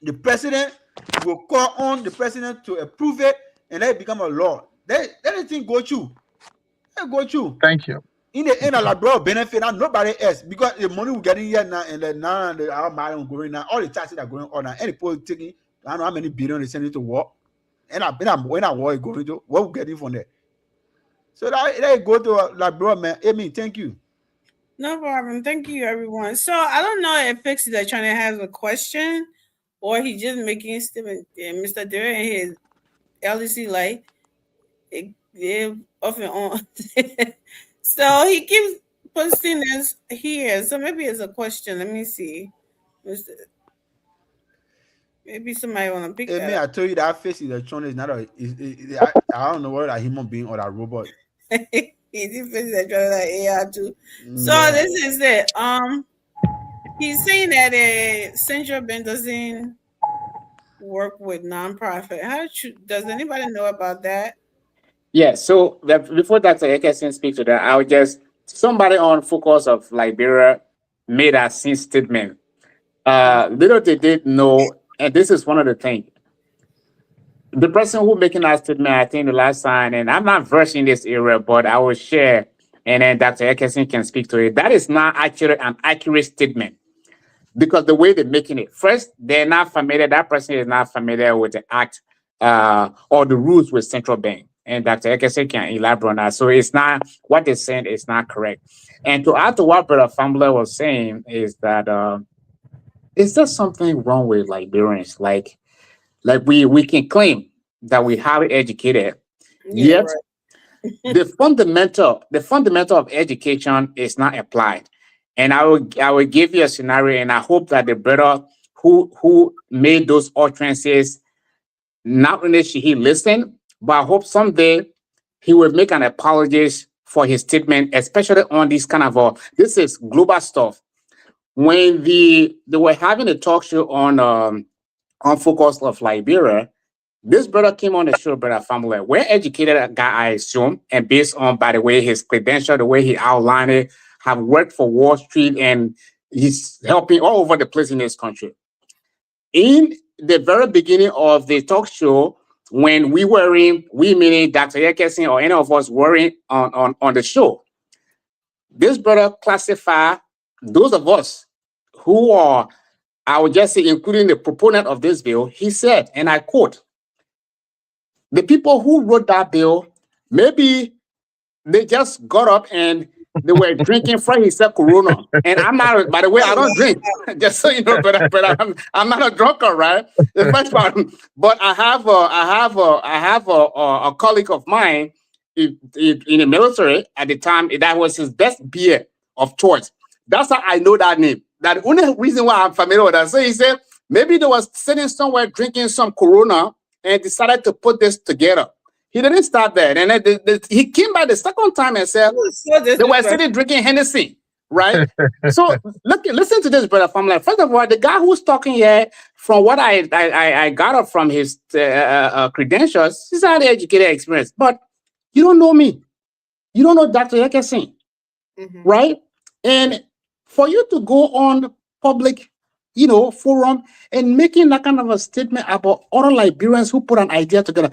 S12: the president will call on the president to approve it, and then it become a law. Let the thing go through. Let it go through.
S7: Thank you.
S12: In the end, a Liberian benefit and nobody else, because the money we're getting here now, and then now our money going now, all the taxes are going on now. Any people taking, I don't know how many billion they sending to war, and when I war is going to, what we're getting from there. So that go to Liberian, man. Amy, thank you.
S6: No problem. Thank you, everyone. So I don't know if Pixie that trying to have a question or he just making statement. Mr. Derry and his LDC light, they're off and on. So he keeps posting this here. So maybe it's a question. Let me see. Maybe somebody want to pick that
S12: Amy,
S6: up.
S12: I told you that face electronic is not a. I don't know whether a human being or a robot.
S6: He's like AI too. So this is it. He's saying that central bank doesn't work with nonprofit. Does anybody know about that?
S8: Yeah, so before Dr. Ekesin speaks to that, I would just, somebody on Focus of Liberia made a same statement. Little they did know, and this is one of the things. The person who making that statement, I think the last time, and I'm not versed in this area, but I will share, and then Dr. Ekesin can speak to it. That is not actually an accurate statement, because the way they're making it, first, they're not familiar, that person is not familiar with the act or the rules with central bank. And Dr. Ekesin can elaborate on that. So it's not, what they're saying is not correct. And to add to what Brother Fumbler was saying is that, is there something wrong with Liberians? Like we can claim that we're highly educated, yet the fundamental of education is not applied. And I will give you a scenario, and I hope that the brother who made those utterances, not only should he listen, but I hope someday he will make an apology for his statement, especially on this kind of this is global stuff. When they were having a talk show on Focus of Liberia, this brother came on the show, Brother Family. Well educated guy, I assume, and based on, by the way, his credential, the way he outlined it, have worked for Wall Street, and he's helping all over the place in this country. In the very beginning of the talk show, when we meaning Dr. Ekesin or any of us were on the show, this brother classified those of us who are, I would just say, including the proponent of this bill. He said, and I quote, the people who wrote that bill, maybe they just got up and they were drinking from his Corona. And I'm not, by the way, I don't drink, just so you know, but I'm not a drunkard, right? The first part. But I have a colleague of mine in the military at the time. That was his best beer of choice. That's how I know that name. That the only reason why I'm familiar with that. So he said maybe they was sitting somewhere drinking some Corona and decided to put this together. He didn't start there. And then he came back the second time and said they were sitting drinking Hennessy, right? So listen to this, Brother Family. First of all, the guy who's talking here, from what I got up from his credentials, he's highly educated experience. But you don't know me. You don't know Dr. Ekesin, right? And for you to go on public, forum and making that kind of a statement about other Liberians who put an idea together.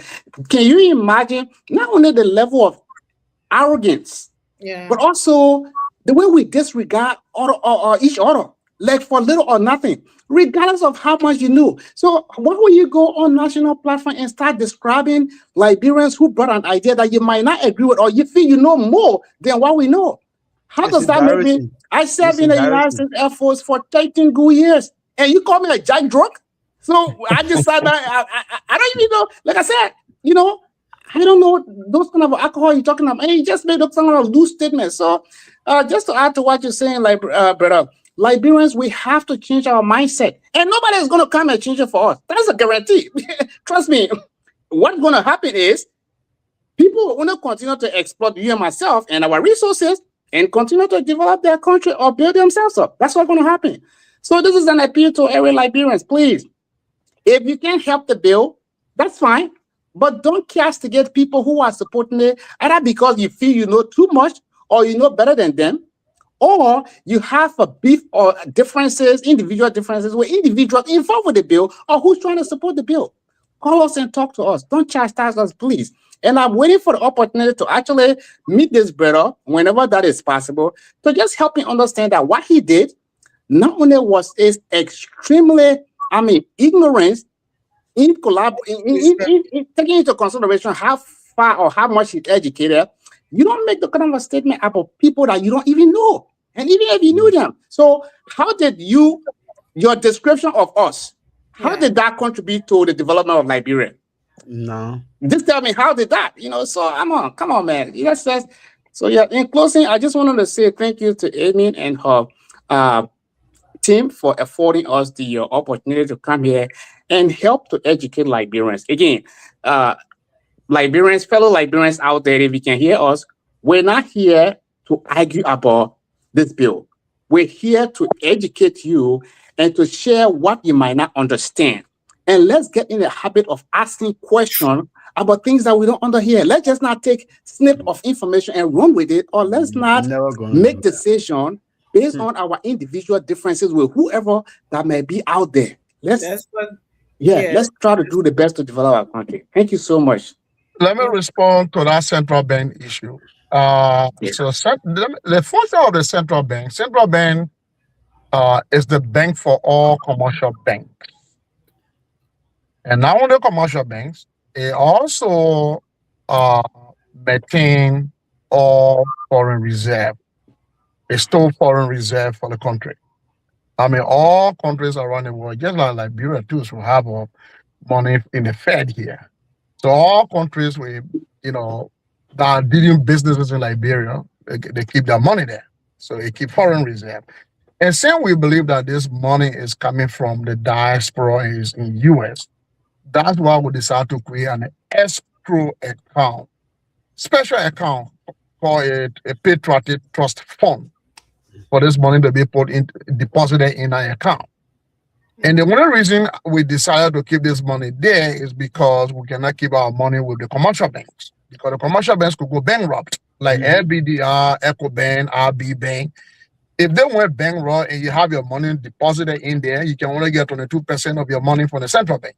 S8: Can you imagine not only the level of arrogance, but also the way we disregard each other?
S13: like for little or nothing, regardless of how much you knew. So why would you go on national platform and start describing Liberians who brought an idea that you might not agree with, or you feel you know more than what we know? How
S12: It's
S13: does that make me?
S12: embarrassing.
S13: I served
S12: It's
S13: in the United
S12: embarrassing.
S13: States Air Force for 13 good years, and you call me a jack drunk? So I decided I don't even know. Like I said, you know, I don't know those kind of alcohol you're talking about. And you just made up some kind of loose statements. So just to add to what you're saying, like brother, Liberians, we have to change our mindset, and nobody is going to come and change it for us. That's a guarantee. Trust me. What's going to happen is people want to continue to exploit you and myself and our resources and continue to develop their country or build themselves up. That's what's going to happen. So this is an appeal to every Liberians. Please, if you can help the bill, that's fine. But don't castigate people who are supporting it, either because you feel you know too much or you know better than them, or you have a beef or differences, individual differences with individuals involved with the bill or who's trying to support the bill. Call us and talk to us. Don't chastise us, please. And I'm waiting for the opportunity to actually meet this brother whenever that is possible, to just help me understand that what he did not only was is extremely, ignorance in taking into consideration how far or how much he's educated. You don't make the kind of a statement about people that you don't even know, and even if you knew them. So how did your description of us, how did that contribute to the development of Liberia?
S12: No.
S13: Just tell me, how did that? So come on, man. Yes. So yeah, in closing, I just wanted to say thank you to Amy and her team for affording us the opportunity to come here and help to educate Liberians. Again, Liberians, fellow Liberians out there, if you can hear us, we're not here to argue about this bill. We're here to educate you and to share what you might not understand. And let's get in the habit of asking questions about things that we don't understand. Let's just not take snip of information and run with it, or let's not make decisions based on our individual differences with whoever that may be out there. Let's try to do the best to develop our country. Thank you so much.
S7: Let me respond to that central bank issue. So the function of the central bank is the bank for all commercial banks. And not only commercial banks, it also maintain all foreign reserve. It store foreign reserve for the country. All countries around the world, just like Liberia too, will have money in the Fed here. So all countries that are dealing businesses in Liberia, they keep their money there. So they keep foreign reserve. And since we believe that this money is coming from the diaspora is in US, that's why we decided to create an escrow account, special account called a patriotic trust fund, for this money to be deposited in our account. And the only reason we decided to keep this money there is because we cannot keep our money with the commercial banks, because the commercial banks could go bankrupt, like LBDR, EcoBank, RB Bank. If they went bankrupt and you have your money deposited in there, you can only get 22% of your money from the central bank.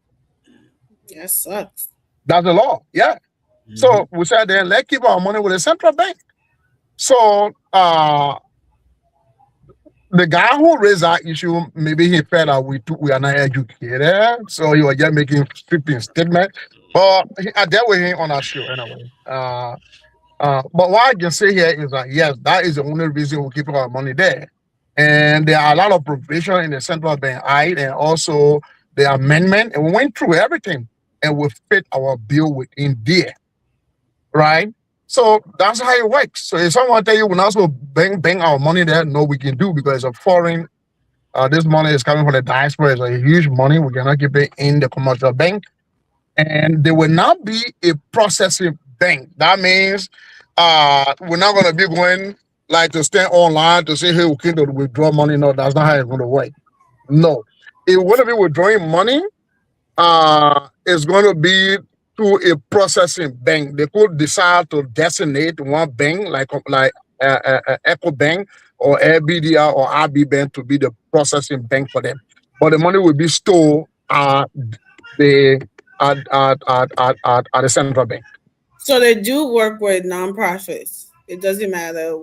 S6: That sucks.
S7: That's the law, yeah. So we said then, let's keep our money with the central bank. So the guy who raised that issue, maybe he felt that we are not educated, so he was just making sweeping statements. But I dealt with him on our show anyway. But what I can say here is that yes, that is the only reason we keep our money there. And there are a lot of provision in the central bank act and also the amendment, and we went through everything and we fit our bill within there, right? So that's how it works. So if someone tell you we're not supposed to bang our money there, no, we can do, because it's a foreign, this money is coming from the diaspora. It's a huge money. We cannot keep it in the commercial bank. And there will not be a processing bank. That means we're not going to be going like to stand online to say, hey, we can withdraw money. No, that's not how it's going to work. No. If we're going to be withdrawing money, it's going to be to a processing bank. They could decide to designate one bank like EcoBank or LBDR or RB Bank to be the processing bank for them. But the money will be stored at the central bank.
S6: So they do work with nonprofits. It doesn't matter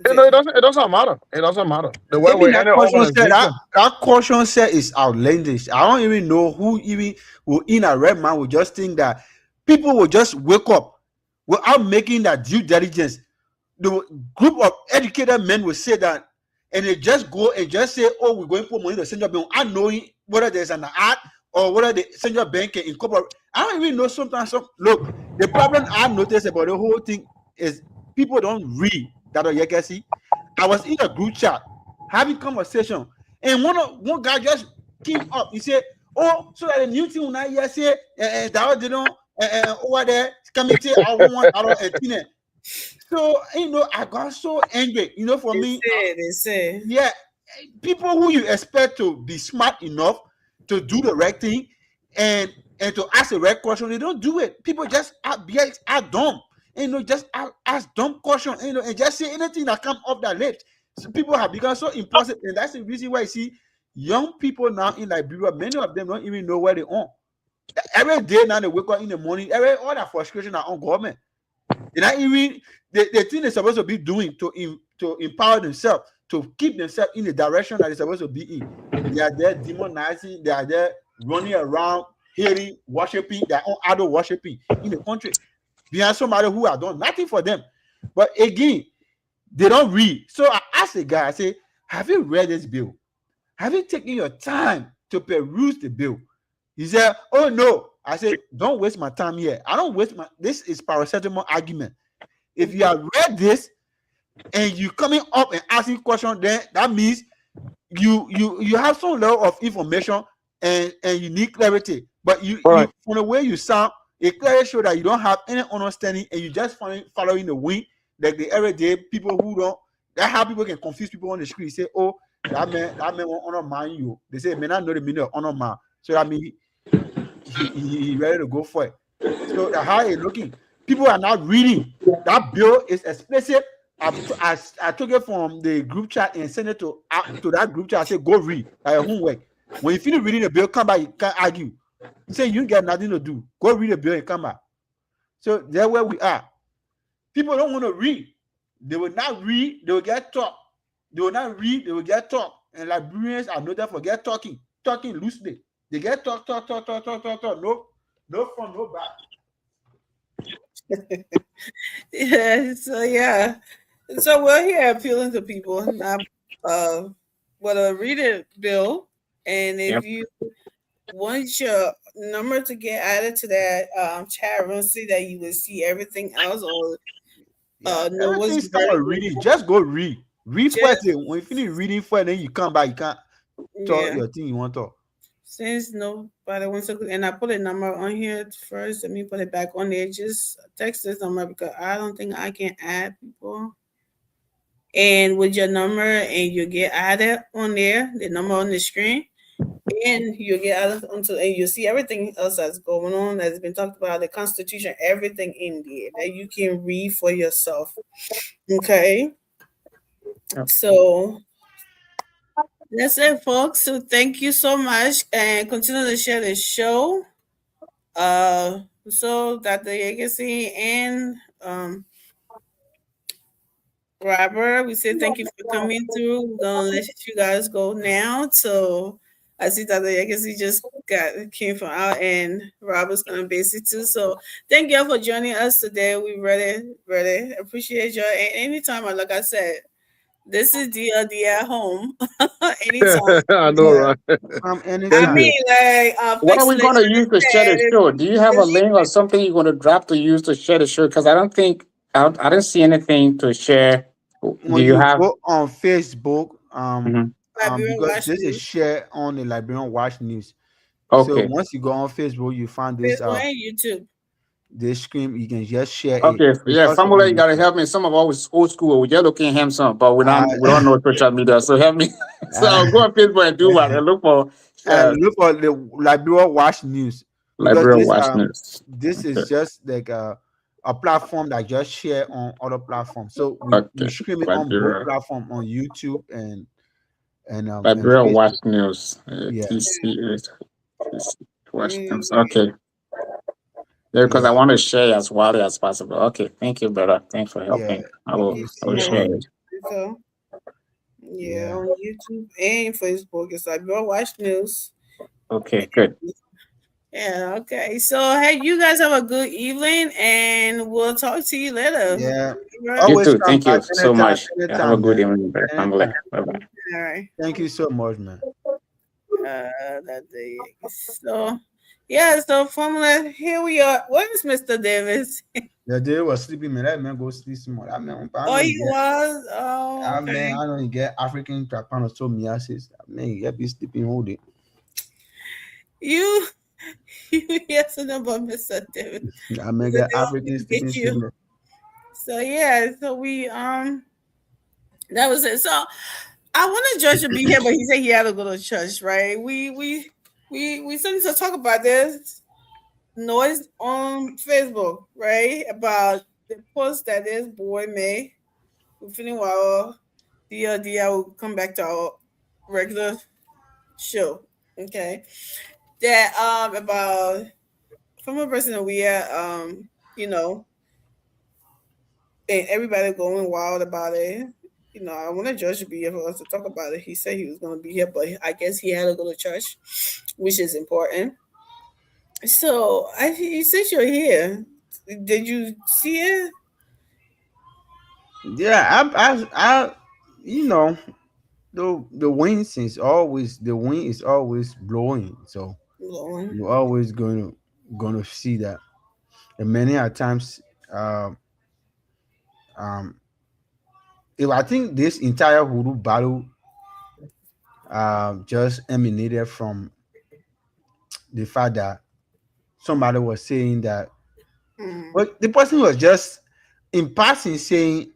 S7: It doesn't matter. It doesn't matter. The way
S12: Even
S7: with
S12: that
S7: any
S12: caution set,
S7: organization.
S12: that caution set is outlandish. I don't even know who even will in a red man will just think that people will just wake up without making that due diligence. The group of educated men will say that, and they just go and just say, "Oh, we're going to put money in the central bank," not knowing whether there's an ad or whether the central bank can incorporate. I don't even know sometimes. Look, the problem I noticed about the whole thing is people don't read that. You can see. I was in a group chat having conversation, and one guy just came up. He said, "Oh, so that the new thing now you say that they don't over there committee I want." So I got so angry. For me,
S6: they say,
S12: yeah, people who you expect to be smart enough to do the right thing and to ask the right question, they don't do it. People just are dumb. Just ask dumb question, and just say anything that comes off their lips. So people have become so impulsive, and that's the reason why you see young people now in Liberia, many of them don't even know where they are. Every day now they wake up in the morning, all that frustration are on government. They're not even the thing they're supposed to be doing to empower themselves, to keep themselves in the direction that they're supposed to be in. They are there demonizing, they are there running around, hating, worshiping, their own idol worshiping in the country. Behind somebody who have done nothing for them. But again, they don't read. So I asked the guy, I say, have you read this bill? Have you taken your time to peruse the bill? He said, oh no. I said, don't waste my time here. I don't waste this is paracetamol argument. If you have read this and you coming up and asking questions, then that means you have some level of information and you need clarity. But you from the way you sound, it clearly shows that you don't have any understanding and you just following the wind, like the everyday people who don't. That's how people can confuse people on the street. Say, oh, that man won't honor man you. They say, may not know the meaning of honor man. So that means he ready to go for it. So how it's looking, people are not reading. That bill is explicit. I took it from the group chat and sent it to that group chat. I said, go read your homework. When you finish reading the bill, come back. You can't argue. Say you got nothing to do. Go read the bill and come back. So that's where we are. People don't want to read. They will not read. They will get taught. They will not read. They will get taught. And Liberians are noted for talking loosely. They get talk. No fun, no back.
S6: Yeah. So we're here appealing to people now with a reader bill, and if you want your number to get added to that chat room, see that you will see everything else or know what's
S12: reading. Just go read. Read first. When you finish reading first, then you come back. You can't talk your thing you want to talk.
S6: Since nobody wants to, and I put a number on here first, let me put it back on there. Just text this number because I don't think I can add people. And with your number, and you get added on there, the number on the screen, and you get added onto, and you see everything else that's going on that's been talked about, the Constitution, everything in there that you can read for yourself. Okay. So that's it, folks. So thank you so much, and continue to share the show. So Dr. Yegesi and Robert, we say thank you for coming through. We're gonna let you guys go now. So I see Dr. Yegesi just came from out, and Robert's gonna base it too. So thank you all for joining us today. We really appreciate you. And anytime, like I said, this is DLD at home. Anytime.
S7: I know, right?
S6: I mean, like,
S8: what are we going to use to share the show? Do you have a link or something you're going to drop to use to share the show? Because I don't think I didn't see anything to share.
S12: When you have go on Facebook, because this is shared on the Liberian Watch News.
S8: Okay.
S12: So once you go on Facebook, you find this
S6: on YouTube.
S12: This screen, you can just share
S8: okay.
S12: it.
S8: Yeah, Famula, you gotta help me. Some of us old school, we just looking handsome, but we don't know social media. So help me. So I'll go on Facebook and do what? And look for
S12: the Liberian Watch News.
S8: Liberian Watch News.
S12: This is just like a platform that just share on other platforms. So we stream it on both platforms, on YouTube and
S8: Liberian Watch News. Watch News. Okay. Yeah, because I want to share as widely as possible. Okay, thank you, brother. Thanks for helping. I will share it.
S6: So yeah,
S12: Yeah.
S6: on YouTube and Facebook, it's Liberia Watch News.
S8: Okay, good.
S6: Yeah, okay. So hey, you guys have a good evening, and we'll talk to you later.
S12: Yeah.
S6: Right.
S8: You
S12: Always
S8: too.
S12: come
S8: Thank you
S12: back
S8: so
S12: anytime,
S8: much. Have a
S12: anytime,
S8: good
S12: man.
S8: evening, brother family.
S12: Anytime.
S8: Bye bye.
S6: All right.
S12: Thank you so much, man.
S6: So yeah, so formula, here we are. Where is Mr. Davis?
S12: The day was sleeping, man. That man go sleep small. That man, I
S6: Oh,
S12: know
S6: he
S12: he get.
S6: was. Oh,
S12: That
S6: okay.
S12: man, I know he get African trypanosomiasis. That man, he get be sleeping all day.
S6: You yes about Mr. Davis.
S12: That man
S6: So
S12: get
S6: they don't
S12: African
S6: get
S12: sleeping
S6: you.
S12: sickness.
S6: So yeah, so we that was it. So I wanted George to be here, but he said he had to go to church, right? We started to talk about this noise on Facebook, right? About the post that this boy made. We're feeling well. DLD, I will come back to our regular show. Okay. That about former President we are you know, and everybody going wild about it. You know, I wanted George to be here for us to talk about it. He said he was going to be here, but I guess he had to go to church, which is important. So, since you're here, did you see it?
S12: Yeah, I you know, the wind is always blowing. So
S6: Lord.
S12: you're always gonna see that. And many a times, if I think this entire Hoodoo battle just emanated from the fact that somebody was saying that, well, the person was just in passing saying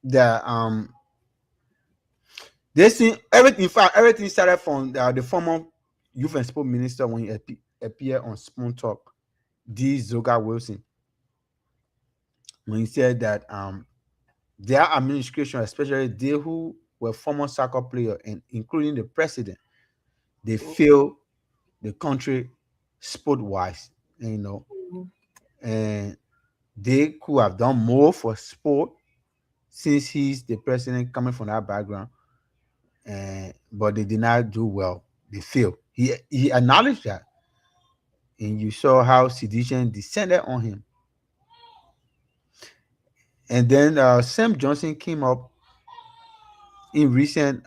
S12: that this thing, everything, in fact, everything started from the former youth and sport minister when he appeared on Spoon Talk, D. Zoga Wilson, when he said that their administration, especially they who were former soccer players and including the president, they failed the country sport wise, you know, and they could have done more for sport since he's the president coming from that background, but they did not do well. They failed. He acknowledged that, and you saw how sedition descended on him. And then Sam Johnson came up in recent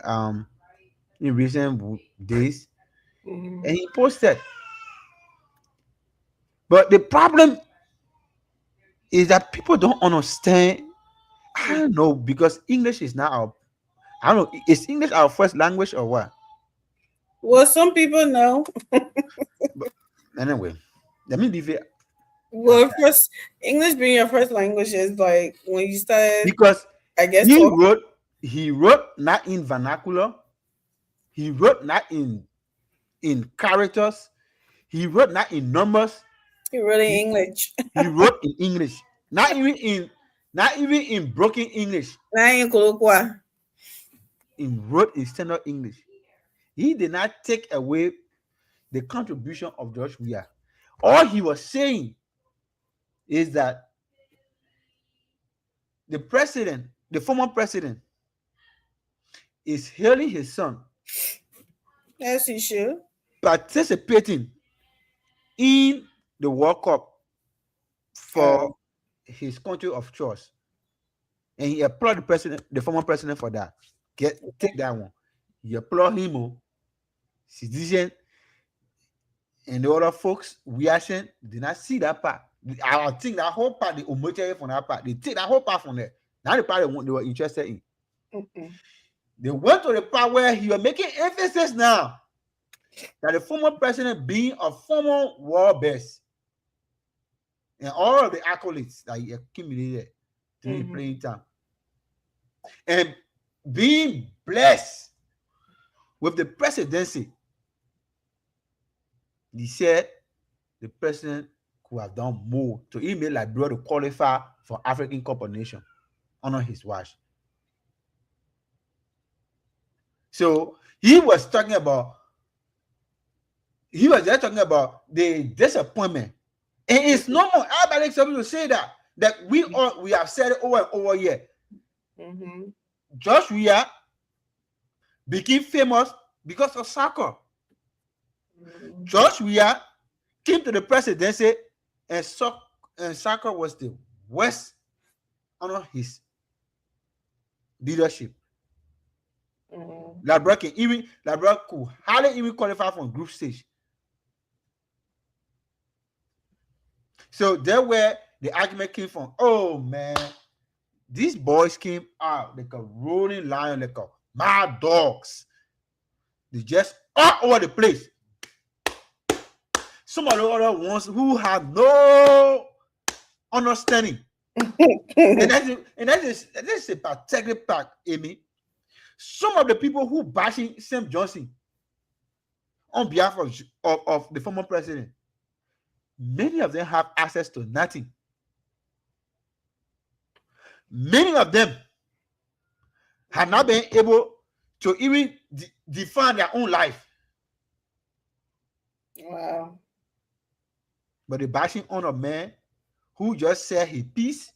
S12: days, and he posted. But the problem is that people don't understand. I don't know, because English is not our. I don't know. Is English our first language or what?
S6: Well, some people know.
S12: But anyway, let me leave it.
S6: Well, first English being your first language is like when you started.
S12: Because
S6: I guess
S12: he wrote not in vernacular. He wrote not in characters. He wrote not in numbers.
S6: He wrote in English.
S12: He wrote in English. Not even in broken English.
S6: Not in colloquial.
S12: He wrote in standard English. He did not take away the contribution of George Weah. All he was saying is that the former president, is hailing his son.
S6: Yes, he should.
S12: Participating in the World Cup for his country of choice. And he applauded the former president for that. Take that one. He applauded him. Citizen and the other folks reaction did not see that part. I think that whole part they omitted from that part. They take that whole part from there. Now the part they were interested in. They went to the part where he was making emphasis now that the former president being a former world best and all of the accolades that he accumulated during the playing time, and being blessed with the presidency. He said the president could have done more to even Liberia to qualify for African Cup of Nations under his watch. So he was just talking about the disappointment. And it's normal. Everybody is supposed to say that we have said it over and over here. Josh Weah became famous because of soccer. Josh Weah came to the presidency, and soccer was the worst under his leadership. LeBron could hardly even qualify from group stage. So there where the argument came from. Oh man, these boys came out like a rolling lion, like a mad dogs. They just all over the place. Some of the other ones who have no understanding. and that is a particular part, Amy. Some of the people who bashing Sam Johnson on behalf of the former president, many of them have access to nothing. Many of them have not been able to even define their own life.
S6: Wow.
S12: But the bashing on a man who just said his piece,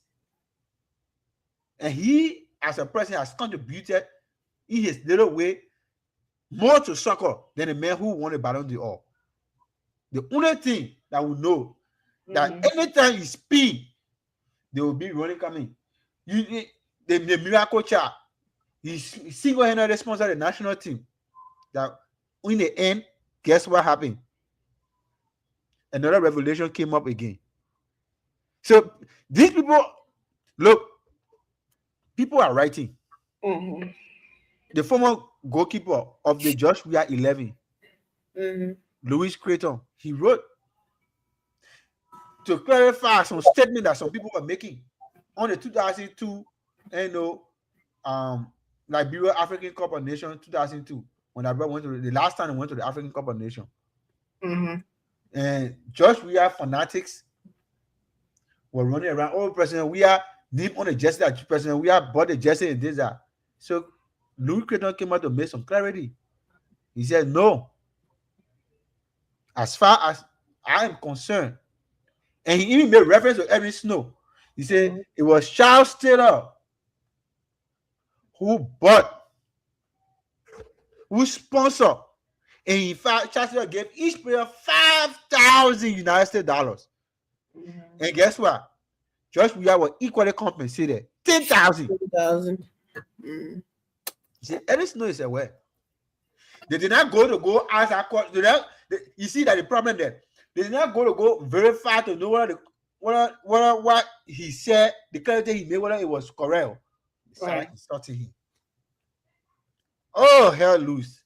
S12: and he, as a president, has contributed in his little way more to soccer than the man who won the Ballon d'Or. The only thing that we know that anytime you speak, there will be running coming. The miracle child, he's single-handedly sponsored the national team. That in the end, guess what happened? Another revelation came up again. So these people, look, people are writing. The former goalkeeper of the Josh Weah 11, Louis Creighton, he wrote to clarify some statement that some people were making on the 2002, Liberia African Cup of Nations 2002, when Liberia went to the last time they went to the African Cup of Nations. And Josh Weah fanatics were running around. Oh, President Weah name on the jersey that President Weah bought the jersey and this that. So Louis Creighton came out to make some clarity. He said, no. As far as I am concerned, and he even made reference to Edwin Snow. He said it was Charles Taylor who bought, who sponsored, and in fact, Charles Taylor gave each player $5,000 United States dollars. And guess what? Josh Weah was equally compensated $10,000. You see, Edwin Snow is aware. They did not go ask that question. You see that the problem there. They did not go verify to know whether what he said, the clarity he made, whether it was correct. Right. Insulting him. Oh, hell loose.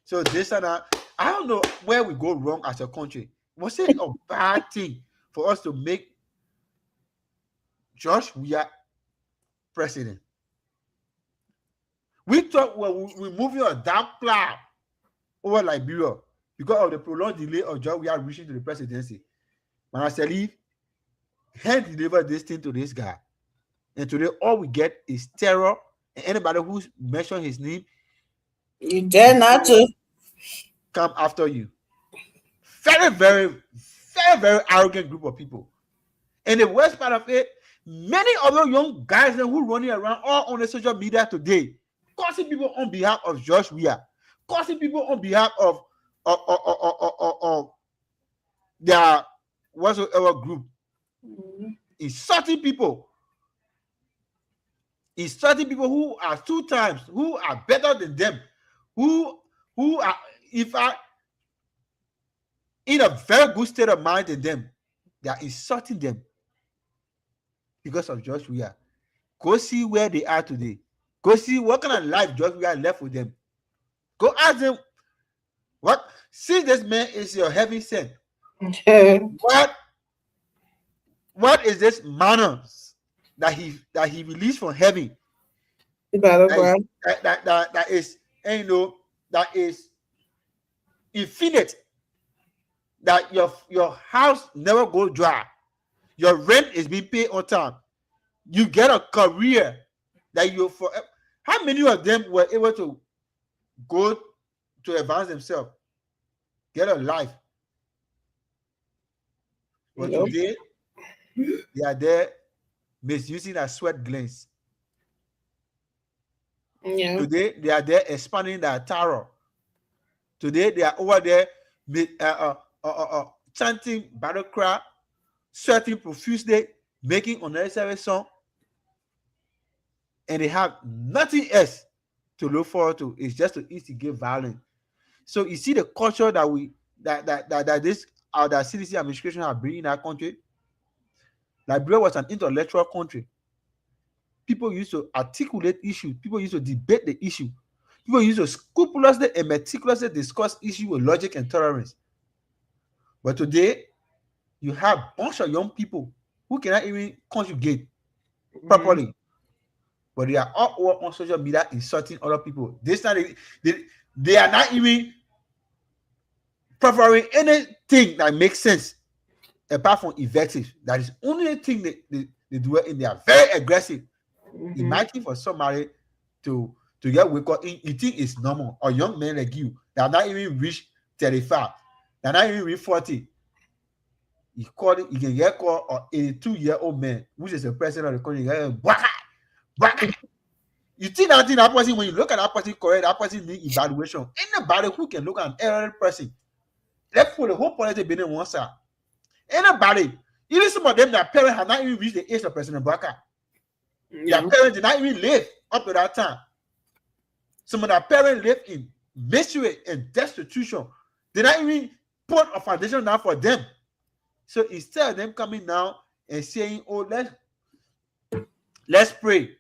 S12: So this and that, I don't know where we go wrong as a country. Was it a bad thing for us to make Josh Weah president? We thought we're moving a dark cloud over Liberia because of the prolonged delay of Josh Weah reaching to the presidency. Manaseli hand delivered this thing to this guy. And today all we get is terror. And anybody who mentioned his name,
S6: you dare not to
S12: come after you. Very, very, very, very arrogant group of people. And the worst part of it, many other young guys who running around all on the social media today, causing people on behalf of Josh Weah, causing people on behalf of their whatsoever group, insulting people who are two times, who are better than them, who are, in fact, in a very good state of mind than them. They are insulting them because of Josh Weah. Go see where they are today. Go see what kind of life Josh Weah left with them. Go ask them, what? See, this man is your heaven sent. What is this manna that he released from heaven? That is infinite. That your house never go dry. Your rent is being paid on time. You get a career that you forever. How many of them were able to go to advance themselves, get a life? But today, they are there misusing our sweat glands.
S6: Yeah.
S12: Today, they are there expanding their terror. Today, they are over there chanting battle cry, sweating profusely, making unnecessary song, and they have nothing else to look forward to. It's just to instigate violence. So you see the culture that this our CDC administration have bring in our country. Liberia was an intellectual country. People used to articulate issues. People used to debate the issue. People used to scrupulously and meticulously discuss issues with logic and tolerance. But today, you have a bunch of young people who cannot even conjugate properly. But they are all on social media insulting other people. They are not even preferring anything that makes sense apart from invective. That is only the thing they do, and they are very aggressive. Imagine for somebody to get wake up, you think it's normal, or young men like you that are not even reach 35, that are not even reach 40. You can get called a 82-year-old man, which is the president of the country. You think that person, when you look at that person, correct, that person need evaluation. Anybody who can look at an elderly person, let's put the whole politics being in one side. Anybody, even some of them, their parents have not even reached the age of President Baka. Their parents did not even live up to that time. Some of their parents live in misery and destitution. They not even put a foundation down for them. So instead of them coming now and saying, "Oh, let's pray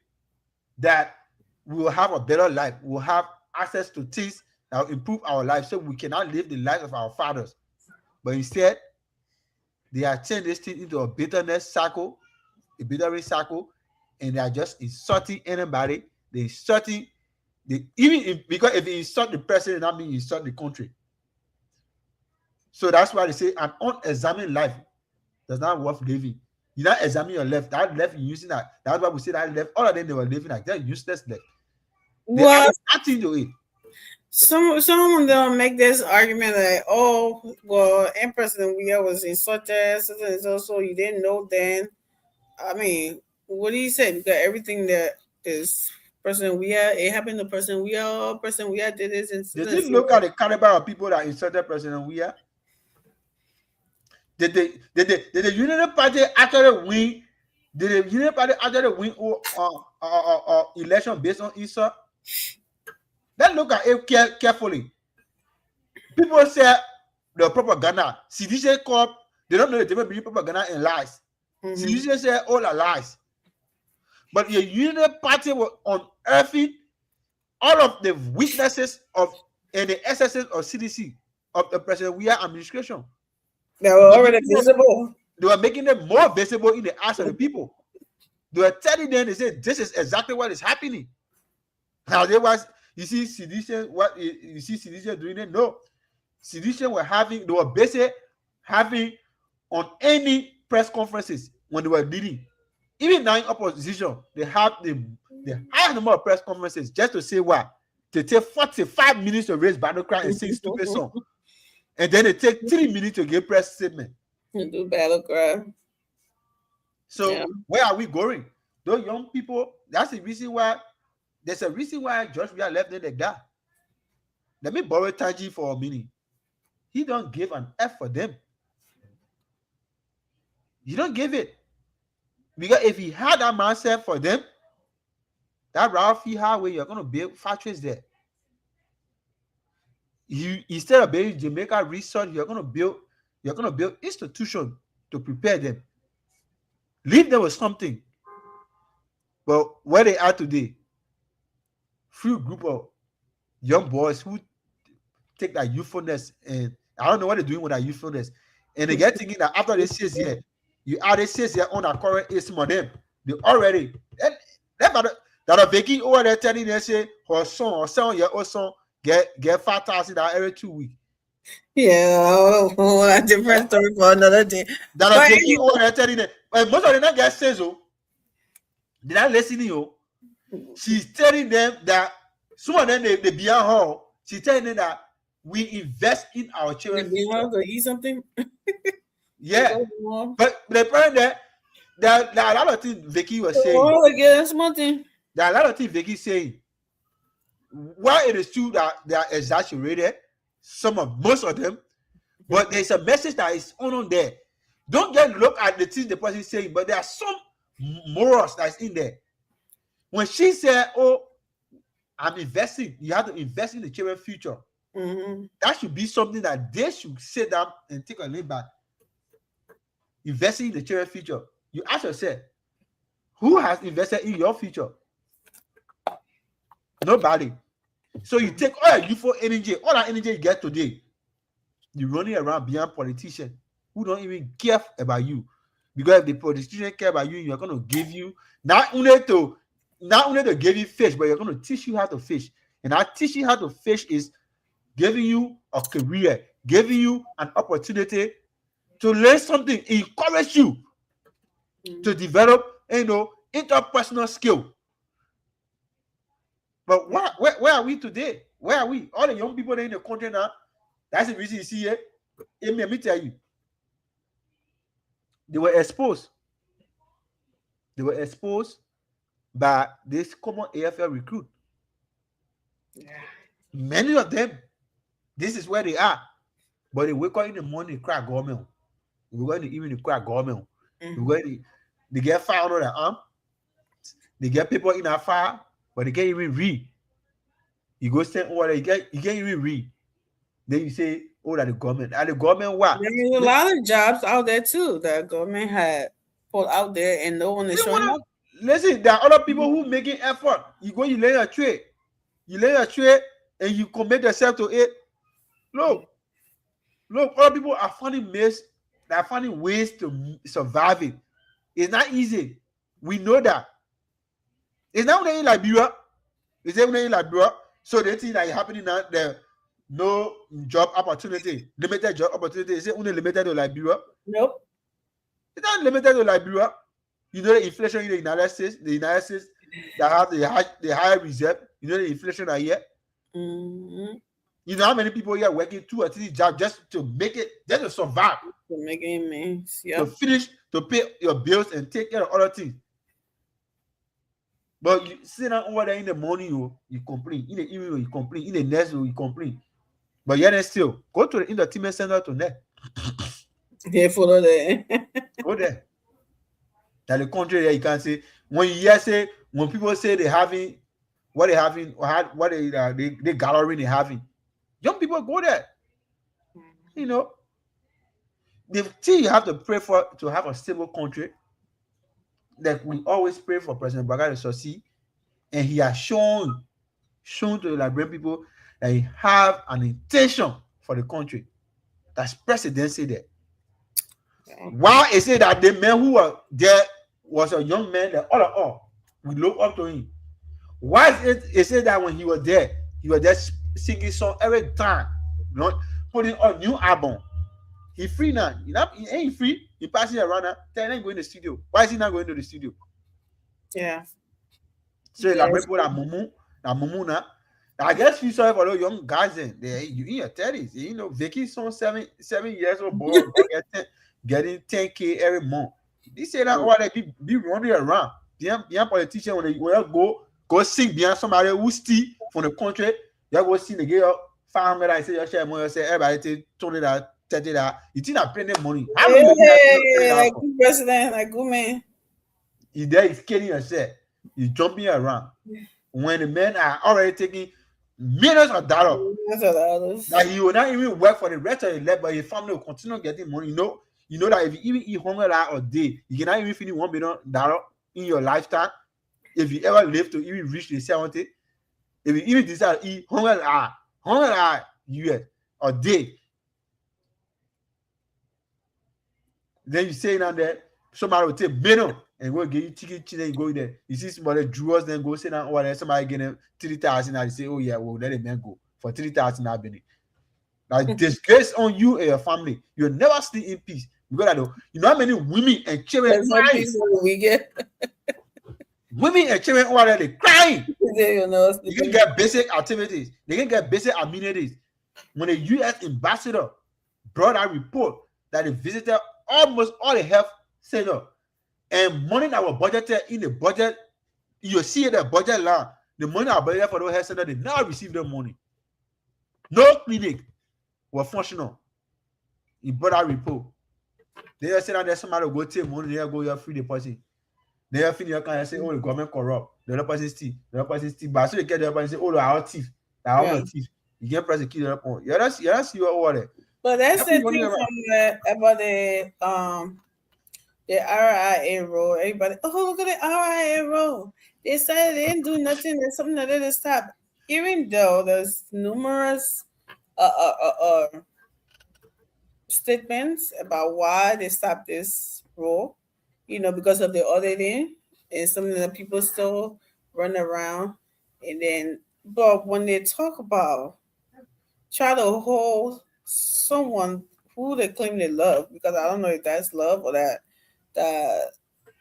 S12: that we will have a better life. We'll have access to things that will improve our life, so we cannot live the life of our fathers." But instead, they are turning this thing into a bitterness cycle, a bitterness cycle, and they are just insulting anybody. They insulting because if you insult the president, that means you insult the country. So that's why they say an unexamined life does not worth living. You not examine your left. That left you're using that. That's why we say that left. All of them they were living like they're useless left. They
S6: Well,
S12: add nothing to it.
S6: Someone they'll make this argument like, "Oh, well, President Weah was insulted, so you didn't know then." I mean, what do you say? You got everything that is President Weah. It happened to President Weah. President Weah did this.
S12: Did you look at the caliber of people that insulted President Weah? Did the Unity Party actually win? Did the Unity Party actually win election based on insult? Let's look at it carefully. People say the propaganda. CDC Corp, they don't know the difference between propaganda and lies. CDC say all are lies. But the Unity Party was unearthing all of the weaknesses and the excesses of CDC, of the President Weah administration.
S6: They were already visible.
S12: They were making them more visible in the eyes of the people. They were telling them, they said, this is exactly what is happening. Now, you see CDC doing it? No. CDC they were basically having on any press conferences when they were leading. Even now in opposition, they have the highest number of press conferences just to say what? They take 45 minutes to raise battle cry and sing stupid song. And then they take 3 minutes to give press statement.
S6: Do battle cry.
S12: So where are we going? Those young people, that's the reason why there's a reason why George Weah left them like that. Let me borrow Taji for a minute. He don't give an F for them. You don't give it. Because if he had that mindset for them, that Ralphie Highway, you're gonna build factories there. You instead of building Jamaica research, you're gonna build institutions to prepare them. Leave them with something. But where they are today, few group of young boys who take that youthfulness, and I don't know what they're doing with that youthfulness, and they get thinking that after they 6 years, you add a 6 year on a current age, some of them they already that are making over there telling them say her son or 7-year-old son get $5,000 every 2 weeks.
S6: Yeah, a different story for another day.
S12: That are making over there telling them, but most of them not get says oh, they're not listening oh. She's telling them that some of them they beyond her. She's telling them that we invest in our children.
S6: You want to eat something?
S12: Yeah, but the point that there are a lot of things Vicky was saying.
S6: Oh, again, something.
S12: There are a lot of things Vicky saying. while it is true that they are exaggerated, most of them, but there's a message that is on there. Don't just look at the things the person is saying, but there are some morals that's in there. When she said, "Oh, I'm investing," you have to invest in the children's future. That should be something that they should sit down and take a look back. Investing in the children's future. You ask yourself, who has invested in your future? Nobody. So you take all your youthful energy, all that energy you get today, you're running around beyond politicians who don't even care about you. Because if the politicians care about you, you're going to give you not only to give you fish, but you're going to teach you how to fish. And that teaching how to fish is giving you a career, giving you an opportunity to learn something, encourage you to develop, interpersonal skill. But where are we today? Where are we? All the young people in the country now, that's the reason you see it. Let me tell you. They were exposed. They were exposed by this common AFL recruit. Yeah. Many of them, this is where they are. But they wake up in the morning, cry government. They wake up in the evening, cry government. They get fire under their arm. They get people in a fire, but they can't even read. You go stand over there, you can't even read. Then you say, "Oh, that the government." And the government what?
S6: There's a lot of jobs out there too that government had put out there and no one is showing up.
S12: Listen, there are other people who making effort. You go, you lay a trade. You lay a trade and you commit yourself to it. Look, other people are finding ways to survive it. It's not easy. We know that. It's not only in Liberia. It's only in Liberia. So they think that is happening now. There no job opportunity, limited job opportunity. Is it only limited to Liberia?
S6: Nope.
S12: It's not limited to Liberia. You know the inflation in the United States. The United States that have the higher reserve. You know the inflation are here. You know how many people here working 2 or 3 jobs just to make it, just to survive,
S6: to make ends, yeah,
S12: to finish, to pay your bills and take care of other things. But you sit down over there in the morning, you complain. In the evening, you complain. In the next, you complain. But yet still, go to the entertainment center tonight.
S6: Yeah, follow there.
S12: Go there. That the country there, you can say when you hear say when people say they having what they having or what they gallery they having, young people go there. You know, the thing you have to pray for to have a stable country. Like we always pray for President Bagari to succeed, and he has shown to the Liberian people that he have an intention for the country. That's presidency there. Why is it that the man who was there was a young man that all we look up to him? Why is it that when he was there singing song every time, putting on new album? He free now. He ain't free. He passing around now. Then he going to the studio. Why is he not going to the studio?
S6: Yeah.
S12: So like people that mumu now. I guess you saw for those young guys then. You in your 30s. You know, Vicky son 7 years old boy getting 10K every month. They say that why they be running around. Behind politicians when they go sing behind somebody who steal from the country. You go see the girl 500. I say your share money. Say everybody take 20 that. 30 that you think I paying them money.
S6: Like good president, like good man.
S12: You there is kidding yourself. You jumping around. When the men are already taking millions of dollars. That he will not even work for the rest of his life, but his family will continue getting money. You know that if you even eat $100 a day, you cannot even finish $1 million in your lifetime. If you ever live to even reach the 70, if you even decide to eat $100 US a day. Then you say now that somebody will take minimum and go get you ticket and go there. You see somebody draws, then go sit down over there. Somebody get them 3,000 and they say, "Oh yeah, well let the man go for 3,000 now." Like disgrace on you and your family. You'll never sleep in peace. Because you know how many women and children crying. Women and children over there they crying. You can get basic activities. They can get basic amenities. When the U.S. ambassador brought that report that they visited almost all the health center and money that was budgeted in the budget, you see the budget line The money available for those health centers, they now receive the money. No clinic were functional. In border report. They just say that there's somebody go take money, they go your free deposit. They have finish can say, oh, the government corrupt, the other person steal, but so they get the other person say, oh, our thief, our thief. You get prosecute the other one. You don't see what it.
S6: But that's the thing about the RIA rule. Everybody, oh, look at the RIA rule. They said they didn't do nothing. There's something that they stop. Even though there's numerous statements about why they stopped this rule, because of the auditing and something that people still run around. And then, but when they talk about try to hold someone who they claim they love, because I don't know if that's love or that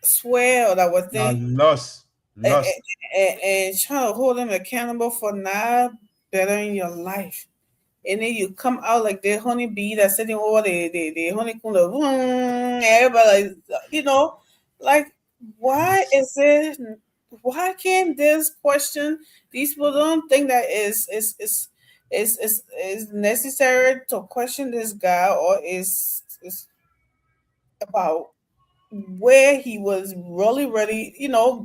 S6: swear or that was thing.
S12: Loss.
S6: And trying to hold them accountable for not bettering your life. And then you come out like the honeybee that's sitting over the honeycomb, everybody, like, why is it? Why can't this question? These people don't think that is necessary to question this guy, or is about where he was really,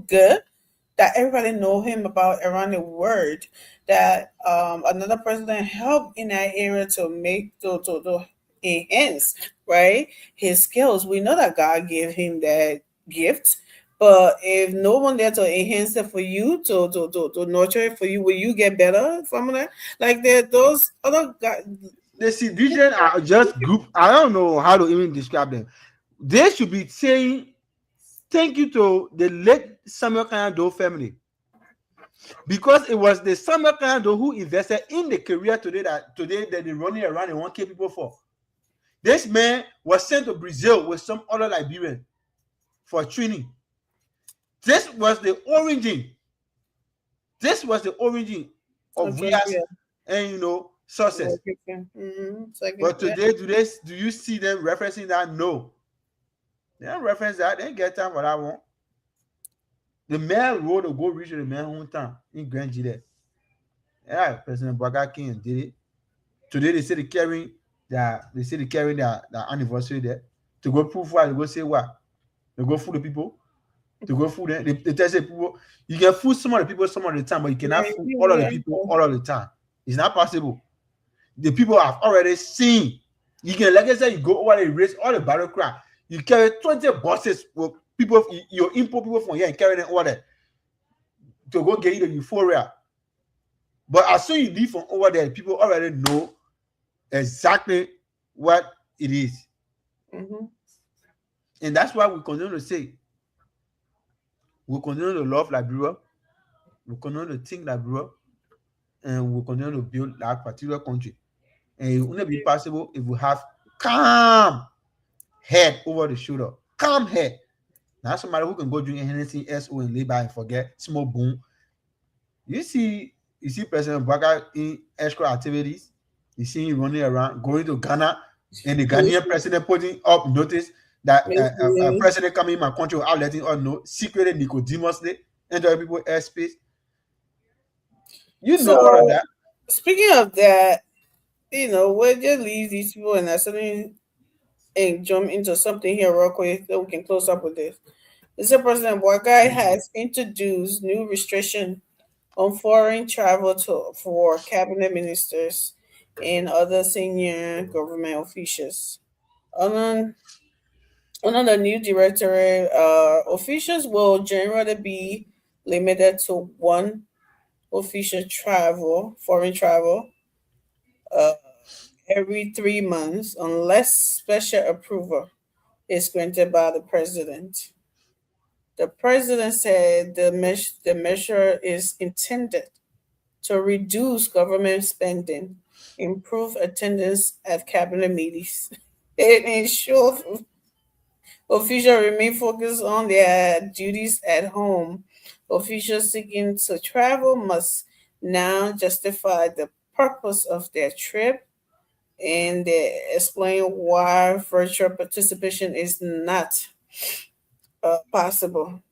S6: good, that everybody know him about around the world, that another president helped in that area to make to enhance, right, his skills. We know that God gave him that gift, but if no one there to enhance it for you, to nurture it for you, will you get better from that? Like those other guys.
S12: The citizens are just group. I don't know how to even describe them. They should be saying thank you to the late Samuel Kanyado family, because it was the Samuel Kanyado who invested in the career today that they're running around and want to kill people for. This man was sent to Brazil with some other Liberian for training. This was the origin. This was the origin of Rias and success. But today, do you see them referencing that? No. They don't reference that. They get time for that one. The man rode to go reach the man hometown in Grand Gile. Yeah, President Bwaga King did it. Today they say they're carrying their anniversary there to go prove what, to go say what. They go fool the people. To go fool them. They tell people you can fool some of the people some of the time, but you cannot fool all of the people all of the time. It's not possible. The people have already seen. You can, like I said, you go over the race, all the battle cry. You carry 20 buses with people, you import people from here and carry them over there to go get you the euphoria. But as soon as you leave from over there, people already know exactly what it is.
S6: Mm-hmm.
S12: And that's why we continue to say, we continue to love Liberia, we continue to think Liberia, and we continue to build that particular country. And it will only be possible if we have calm head over the shoulder. Calm head. Now somebody who can go drink anything SO and lay by and forget small boom. You see President Bwaga in extra activities. You see him running around, going to Ghana, and the Ghanaian president putting up notice that a president coming in my country without letting us know, secretly Nicodemously enter people airspace. You know all of that.
S6: Speaking of that, we'll just leave these people and suddenly and jump into something here real quick so we can close up with this. Mr. President Bwaga has introduced new restriction on foreign travel for cabinet ministers and other senior government officials. Under the new directorate, officials will generally be limited to one official foreign travel, every 3 months, unless special approval is granted by the president. The president said the measure is intended to reduce government spending, improve attendance at cabinet meetings, and ensure officials remain focused on their duties at home. Officials seeking to travel must now justify the purpose of their trip, and they explain why virtual participation is not possible.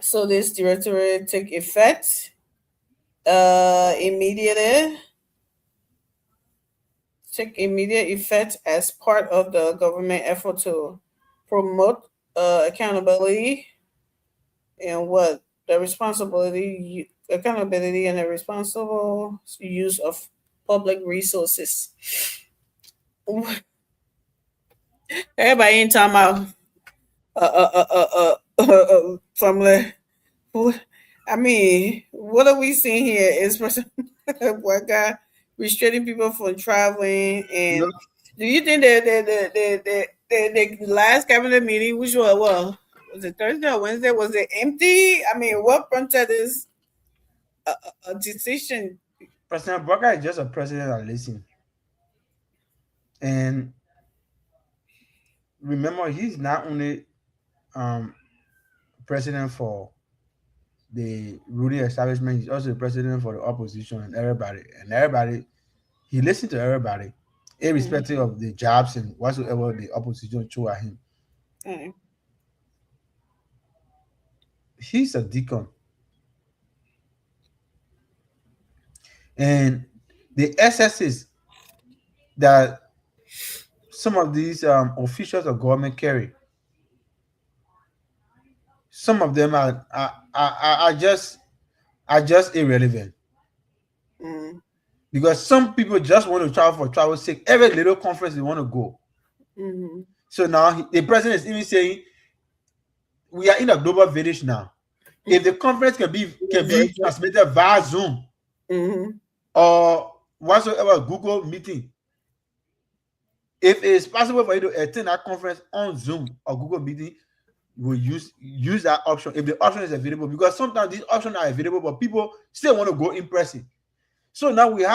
S6: So this directorate take effect immediately. Take immediate effect as part of the government effort to promote accountability and what the accountability and the responsible use of public resources. Everybody ain't talking about formula. I mean, what are we seeing here? Is what guy restricting people from traveling? And do you think that the last cabinet meeting, which was it Thursday or Wednesday, was it empty? I mean, what prompted this a decision?
S12: President Baka is just a president that listens. And remember, he's not only president for the ruling establishment, he's also the president for the opposition and everybody. And everybody, he listens to everybody, irrespective of the jobs and whatsoever the opposition throw at him. He's a deacon. And the excesses that some of these officials of government carry, some of them are just irrelevant. Because some people just want to travel for travel's sake. Every little conference they want to go. So now the president is even saying, we are in a global village now. If the conference can be transmitted via Zoom or whatsoever Google meeting, if it is possible for you to attend that conference on Zoom or Google meeting, will use that option if the option is available, because sometimes these options are available, but people still want to go in person. So now they're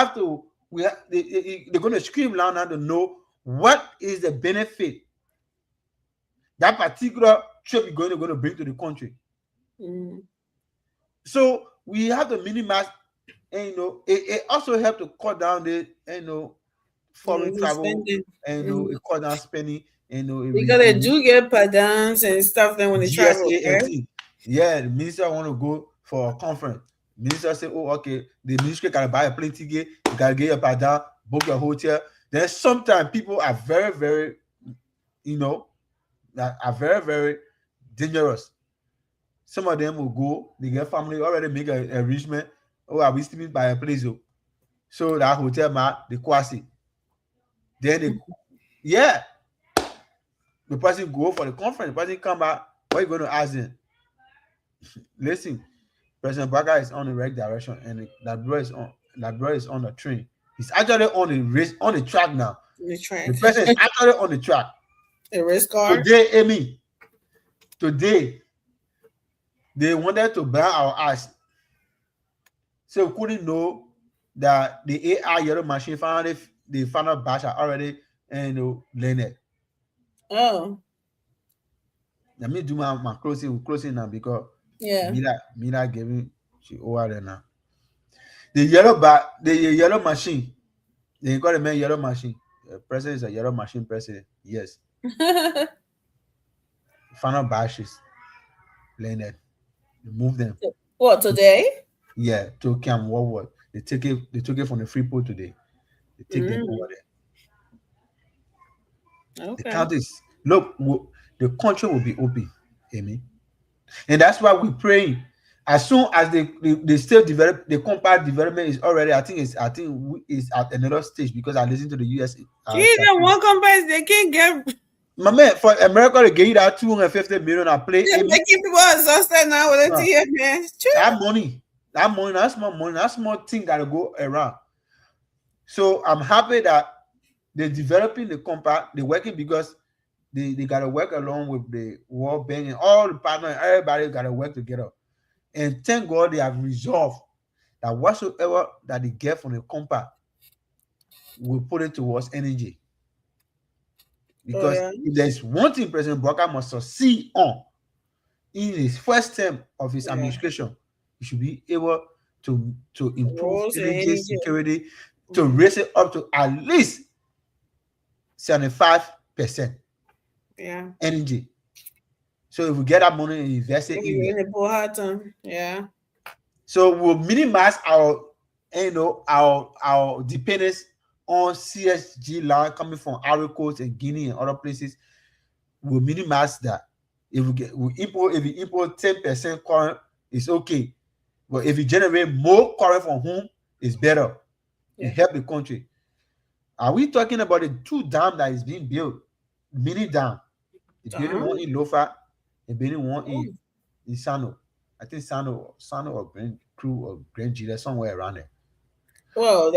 S12: going to scream loud now to know what is the benefit that particular trip is going to bring to the country. So we have to minimize, and it also helps to cut down the foreign travel,
S6: spending.
S12: And it cut down spending.
S6: Because they do get pardons and stuff then when they travel.
S12: Yeah, the minister want to go for a conference. Minister say, oh, okay, the ministry can buy a plane ticket, you can get a pardon, book your hotel. Then sometimes people are very, very, are very, very dangerous. Some of them will go, they get family already make an arrangement. Oh, are we sleeping by a place? So that hotel man, they quasi. Then the person go for the conference, the person come back, what are you going to ask them? Listen, President Baka is on the right direction, and that bro is on the train. He's actually on the track now. The president is actually on the track.
S6: A race car.
S12: Today, they wanted to ban our eyes. So we couldn't know that the AI yellow machine the final batch are already learned.
S6: Oh.
S12: Let me do my closing now, because Mira giving she over there now. The yellow machine. They call the man yellow machine. The president is a yellow machine president. Yes. Final batches. Learned. Remove them.
S6: What, today?
S12: Yeah, to Camp Warwood. They took it from the Freeport today. They take them over there.
S6: Okay.
S12: The countries, look, the country will be open, Amy. And that's why we're praying. As soon as they still develop, the compact development is already, I think it's at another stage, because I listen to the US.
S6: One compact, they can't get.
S12: My man, for America to get you that 250 million a play.
S6: They're making people exhausted now with it, man.
S12: That money, that's more money, that's more thing gotta go around. So I'm happy that they're developing the compact, they're working, because they gotta work along with the World Bank and all the partners, everybody gotta work together. And thank God they have resolved that whatsoever that they get from the compact, will put it towards energy. Because if there's one thing President Baka must succeed on in his first term of his administration, he should be able to improve energy security, to raise it up to at least 75% energy. So if we get that money and invest it in
S6: You're
S12: there,
S6: in a poor hard time. Yeah.
S12: so we'll minimize our, our dependence on CSG land coming from Ivory Coast and Guinea and other places. We'll minimize that. If we import 10% current, it's okay. But if you generate more current from home, it's better. It help the country. Are we talking about the 2 dams that is being built? Mini dam. The building one in Lofa, the building one in Sano. I think Sano or Grand Crew or Grand G, somewhere around there.
S6: Well,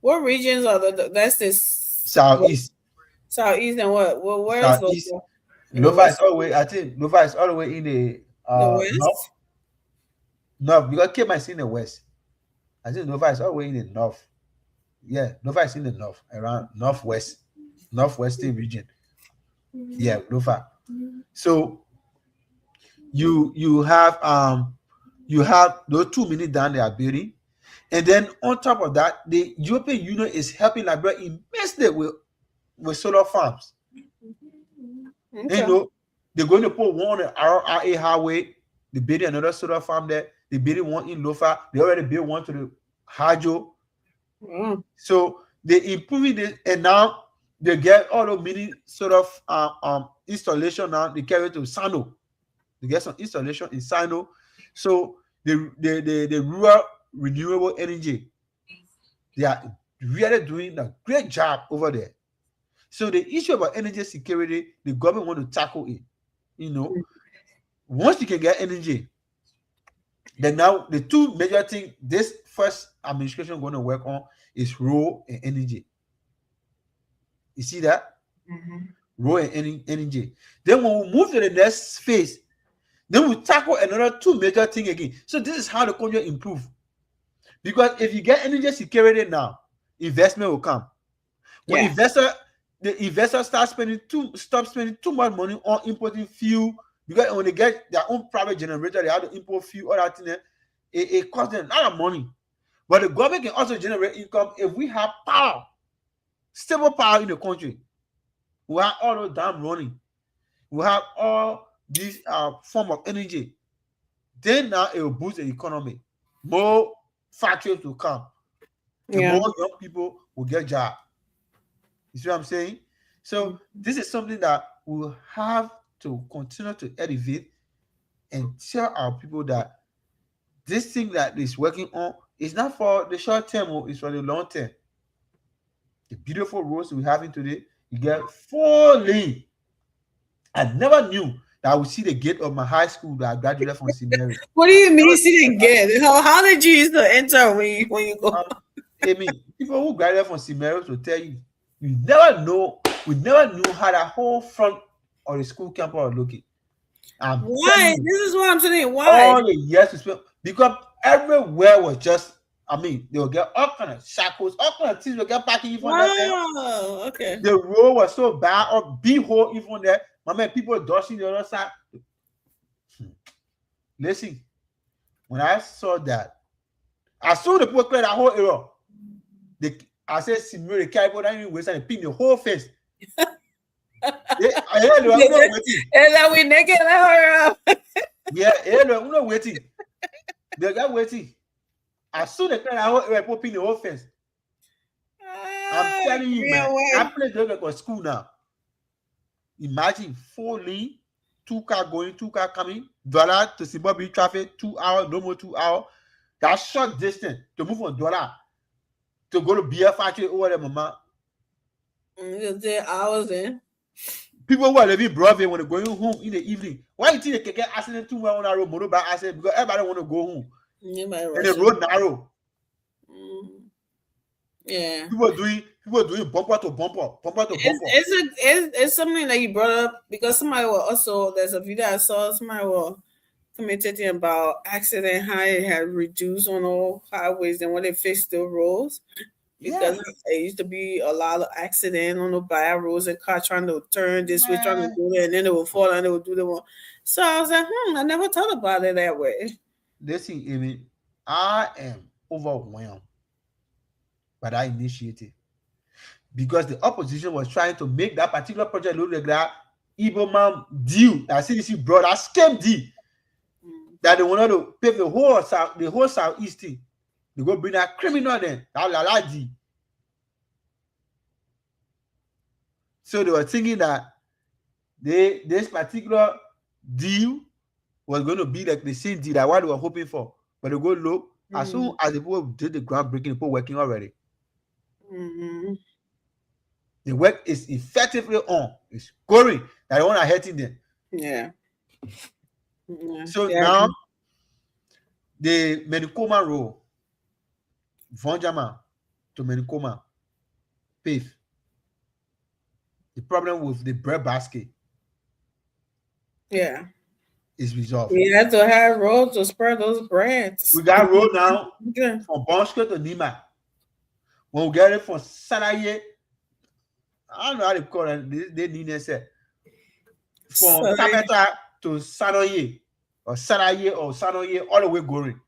S6: what regions are that's this
S12: Southeast.
S6: Southeast and what? Well, where is
S12: Southeast.
S6: Lofa?
S12: Lofa is all the way. I think Lofa is all the way in the
S6: west.
S12: north. No, because Cape is in the west. I think Lofa is all the way in the north. Yeah, Lofa is in the north, around northwestern region. Yeah, Lofa. So you have those 2 minutes down they are building, and then on top of that, the European Union is helping Liberia immensely with solar farms.
S6: Okay.
S12: You know, they're going to put one on the RRA highway. They building another solar farm there. They building one in Lofa. They already built one to the Hajo. So they improving this, and now they get all the mini sort of installation now. They carry it to Sano. They get some installation in Sano. So the rural renewable energy, they are really doing a great job over there. So the issue about energy security, the government want to tackle it. You know, once you can get energy, then now the 2 major things this first administration is going to work on is road and energy. You see that? Road and energy. Then when we move to the next phase, then we tackle another 2 major things again. So this is how the country improve. Because if you get energy security now, investment will come. When the investor stop spending too much money on importing fuel, because when they get their own private generator, they have to import fuel, all that thing, it costs them a lot of money. But the government can also generate income if we have power, stable power in the country. We have all those dams running. We have all these form of energy. Then now it will boost the economy. More factories will come. And more young people will get jobs. You see what I'm saying? So this is something that we'll have to continue to elevate and tell our people that this thing that is working on is not for the short term, it's for the long term. The beautiful roads we're having today, you get 4 lanes. I never knew that I would see the gate of my high school that I graduated from St. Mary.
S6: What do you mean see the gate? How did you used to enter when you go?
S12: I mean, people who graduated from St. Mary will tell you, we never knew how that whole front of the school campus was looking.
S6: Why? This is what I'm saying. Why?
S12: All the years to spend, because everywhere was just, I mean, they will get all kind of shackles, all kind of things will get packing even there.
S6: Okay.
S12: The road was so bad, or big hole even there. My man, people dodging the other side. Listen, when I saw that, I saw the people clear that whole area. I said, Simone, the caribou that even wasted and pin the whole face.
S6: And then we naked her up.
S12: Yeah, we're not waiting. They got waiting. As soon as I put in the whole fence. I'm telling you, man. I play the for school now. Imagine 4 lanes, 2 cars going, 2 cars coming. Douala to Zimbabwe traffic, 2 hours, no more 2 hours. That short distance to move from Douala to go to beer factory over there, mama.
S6: There hours in.
S12: People who are living Broadway when they're going home in the evening. Why you think they can get accident too well on that road, motorbike accident? Because everybody want to go home. And the road narrow.
S6: Yeah.
S12: People doing bumper to bumper.
S6: It's something that you brought up because somebody will also, there's a video I saw, somebody will commenting about accident, how it had reduced on all highways and when they fixed the roads. Because it used to be a lot of accident on the bad roads and car trying to turn this way, trying to do that, and then they would fall and they would do the one. So I was like, I never thought about it that way.
S12: Listen, Amy, I am overwhelmed by that initiative because the opposition was trying to make that particular project look like that Igbo man deal that CDC brought, that scam deal, that they wanted to pay the whole southeast thing. They go bring that criminal then, that Laladi. So they were thinking that this particular deal was going to be like the same deal that what they were hoping for. But they go look, as soon as the people did the groundbreaking, the people working already. The work is effectively on. It's going. That they want to hurting them.
S6: Yeah.
S12: So now, the Menicoma road, Vonjama to Menicoma, pave. The problem with the bread basket
S6: Yeah.
S12: is resolved.
S6: We had to have roads to spread those breads.
S12: We got road now
S6: Okay.
S12: from Bonske to Nima. When we get it from Sanaye, I don't know how they call it. They need it. From
S6: Sorry.
S12: Kapeta to Sanoye, or Sanaye or Sanoye, all the way going.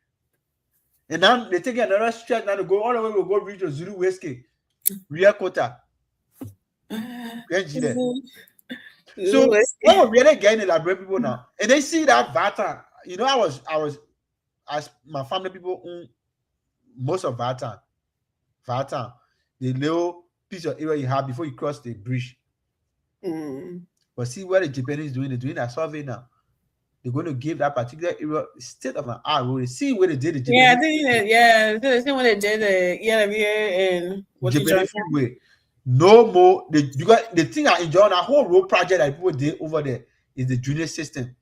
S12: And now they take another stretch now to go all the way, we go reach to Zulu Westgate, Ria Kota. So when we really getting elaborate people now, and they see that Vata, you know, I was as my family people own most of Vata, the little piece of area you have before you cross the bridge. But see what the Japanese doing, they're doing a survey now. They're going to give that particular area state of an art where they see where they did the Japanese.
S6: Yeah, I think that, yeah, the same when they did the and what
S12: Japanese freeway. No more. Because the thing I enjoy that whole road project that people did over there is the junior system.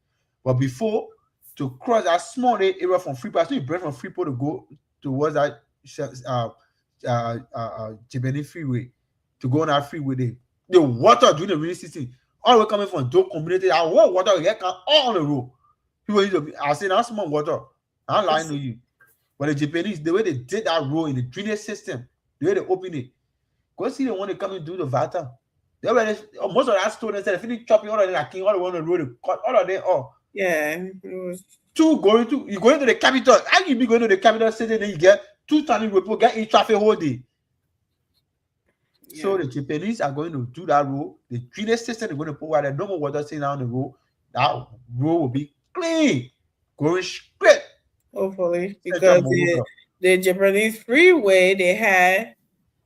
S12: But before, to cross that small area from Freeport, so you break from Freeport to go towards that Japanese freeway, to go on that freeway, the water during the rainy season, all the way coming from those community, that whole water will get all on the road. People need to be, I say that's small water. I'm lying to you. But the Japanese, the way they did that road in the drainage system, the way they open it, go see the one they come and do the Vata. They already, most of that students said, if you chopping all of them, like all the one on the road, cut all of them off.
S6: Yeah, it was
S12: You going to the capital. How you be going to the capital city, then you get 2 turning people get in traffic whole day. So the Japanese are going to do that road. The drainage system they're going to put where there's no more water sitting down the road. That road will be clean, going straight.
S6: hopefully because the Japanese freeway they had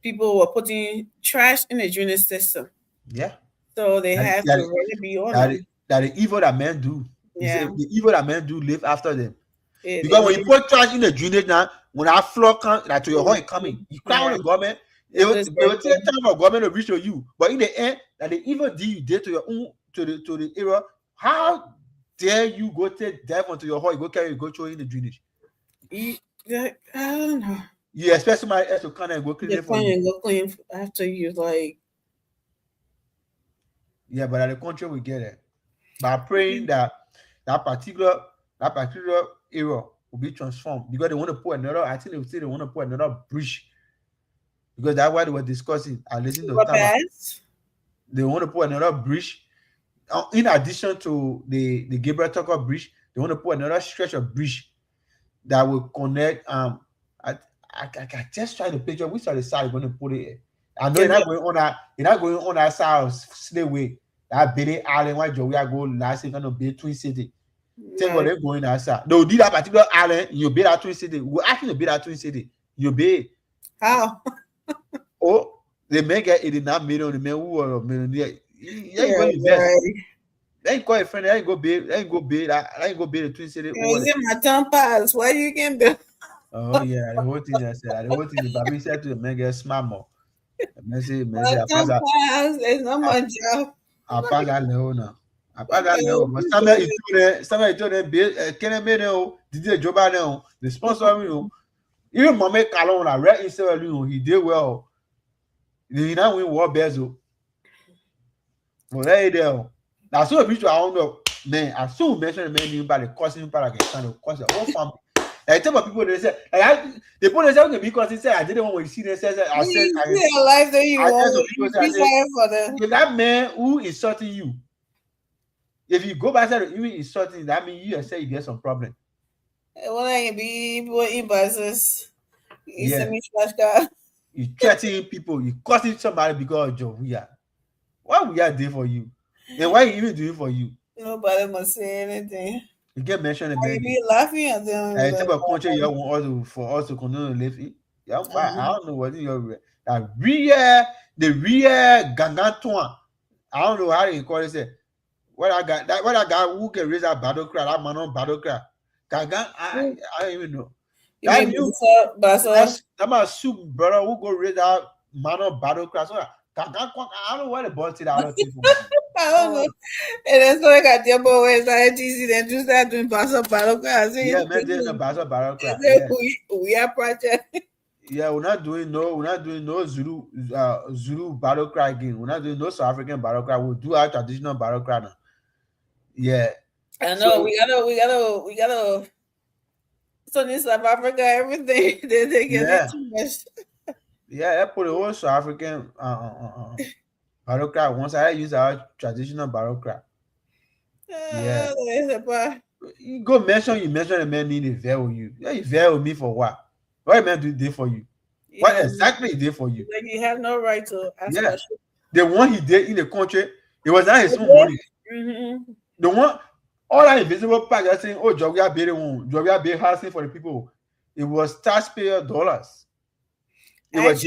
S6: people were putting trash in the drainage system.
S12: Yeah.
S6: So they have to really be on
S12: that.
S6: it.
S12: That the evil that men do.
S6: Yeah.
S12: The evil that men do live after them. Because when you put trash in the drainage now, when that floor comes, like to your home coming, you cry on the government. It will take time for government to reach to you. But in the end, that the evil deed you did to your own to the area, how dare you go take dive onto your home, you go carry, you go throw in the drainage?
S6: I don't know.
S12: You expect somebody else to come and go clean it for you.
S6: Go clean after you, like.
S12: Yeah, but at the country we get it. By praying that particular area will be transformed, because they want to put another. I think they say they want to put another bridge, because that's why they were discussing. I listened to Tama. They want to put another bridge in addition to the Gabriel Tucker bridge. They want to put another stretch of bridge that will connect. I just try to picture which of the side you're going to put it. I know you're not going on that. You're not going on that side of Slayway. That Betty Island, why Joey go last, going to be Twin City. Tell what they're going outside. They'll do that particular island. You be that Twin City. We're actually be that Twin City. You be
S6: how?
S12: Oh, they may get $89 million. The man who are a millionaire. Yeah, you go invest. They ain't call a friend. They ain't go build. They ain't go build. I ain't go build a Twin City.
S6: Is it my tongue pass? What you can do?
S12: Oh yeah, the whole thing I said. The whole thing. Baby said to the man, get smart more. Messi,
S6: My tongue pass. It's not my job.
S12: I pass that level now. I pass that level. But somebody told them, can they know? Did the job now? The sponsor, you know, even Mohamed Kalon, I read himself, he did well. He now win World Bezo. But there you go. Now, so I don't know, man. I so mentioned the man by the cousin, by the kind of cousin, whole family. I tell my people, they say, they put themselves because they said, I didn't want to see them. I said, I
S6: life that you want.
S12: If that man who insulting you, if you go back to even insulting, that means you say you get some problem.
S6: Well, I can be people in buses.
S12: Yeah.
S6: You
S12: threatening people, you causing somebody because of Joe. What we are there for you? And why he even do it for you?
S6: Nobody must say anything.
S12: You get mentioned the
S6: Or you
S12: man.
S6: be laughing at them.
S12: And
S6: like,
S12: type of country you want us to, for us to continue to live in. Yeah, I don't know what your the real gangantuan. I don't know how they call it. What I got who can raise that battle cry, that man on battle cry. Gangan, I don't even know.
S6: You
S12: That
S6: mean
S12: new
S6: Basa?
S12: that my soup brother who go raise that man on battle cry. So Gangan, I don't know what the ball to the other people.
S6: I don't know. And then so I got your boy where it's GC, then just start doing Basa battle cry.
S12: Yeah, man, doing the Basa battle cry.
S6: Yeah. We are project.
S12: Yeah, we're not doing no Zulu battle cry again. We're not doing no South African battle cry. We'll do our traditional battle cry now. Yeah.
S6: I know we gotta so in South Africa, everything they get it too much.
S12: Yeah, I put the whole South African battle cry. Once I use our traditional battle cry. Yeah. You go mention the man need a veil with you. Yeah, you veil with me for what? What man do they for you? What exactly he did for you?
S6: Like you have no right to ask
S12: yeah. The one he did in the country, it was not his own money.
S6: Mm-hmm.
S12: The one, all that invisible part just saying, oh, Jovia Bay housing for the people. It was taxpayer dollars. It was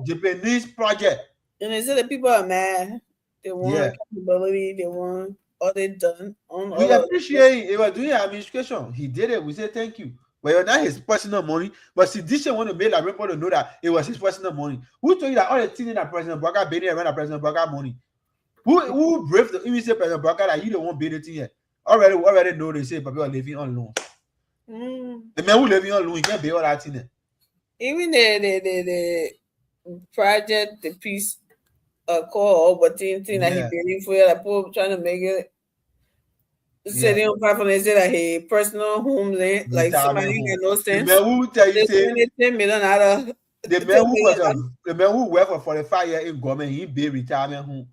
S12: Japanese project.
S6: And they said the people are mad. They want accountability. They want all they done.
S12: We appreciate it. It was doing administration. He did it. We say thank you. But it was not his personal money. But Sidisha want to make like people to know that it was his personal money. Who told you that all the things in that President Baka Benny around that President Baka money? Who briefed the immediate President Baka that you don't want Benny thing yet? Already know they say people are living on loan. The man who living on loan, he can't pay all that thing.
S6: Even the project, the peace call, but thing that he paying for, like people trying to make it. Sitting on platform, they say that he personal homes, like somebody got no sense.
S12: The man who tell you say
S6: $10 million out of
S12: the man who work for 45 years in government, he be retirement home.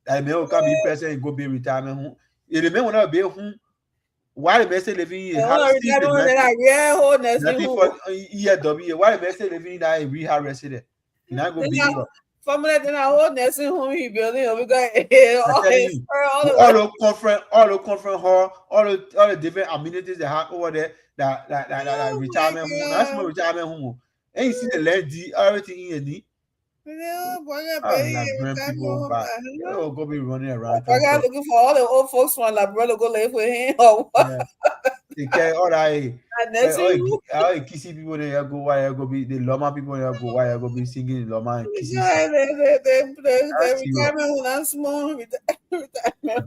S12: That man who can be president and go be retirement home. If the man will not be home, why the man say living in house? Nothing for EW. Why the man say living in that rehab resident? He not go be here.
S6: From that, then I whole nursing home he building, we got
S12: all the conference hall, all the different amenities they have over there. That retirement home. That's my retirement home. And you see the land, everything in the people back. Go be running around.
S6: I got looking for all the old folks from like brother go live with him or what?
S12: They carry all that. All the kissy people they go why go be the Loma people they go why go be singing in Loma and kissing.
S6: The retirement that's small retirement.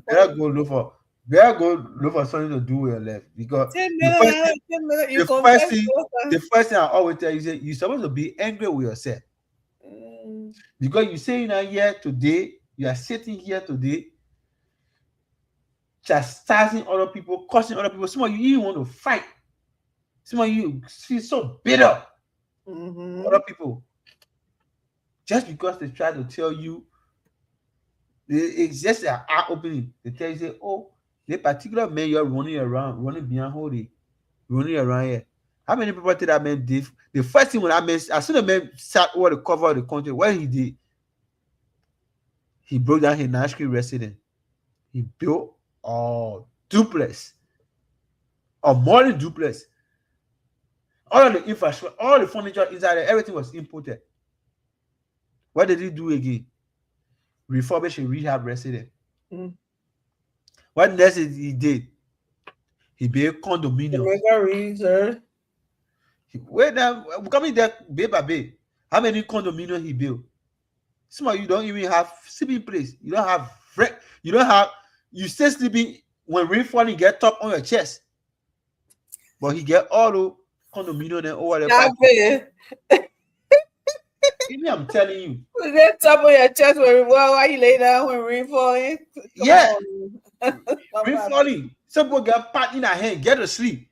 S12: Better go look for something to do with your life because the first thing I always tell you is you're supposed to be angry with yourself. Because you say you're here today, you are sitting here today, chastising other people, cursing other people. Some of you even want to fight. Some of you feel so bitter. Other people. Just because they try to tell you, it's just an eye opening. They tell you, say, oh, the particular man you're running behind Holy, running around here. How many people did that man did? The first thing when I saw the man sat over the cover of the country, what he did, he broke down his Nashville residence. He built a duplex, a modern duplex. All of the infrastructure, all the furniture inside there, everything was imported. What did he do again? Refurbish a rehab residence. What next he did? He built condominium. Wait now, coming there bay by bay. How many condominiums he built? Some of you don't even have sleeping place. You don't have you stay sleeping when rain falling, get top on your chest. But he get all the condominium and over there. I'm telling you.
S6: Was that top on your chest why you lay down when rain falling?
S12: Yeah. Rain falling. Some people get pat in their hand, get to sleep.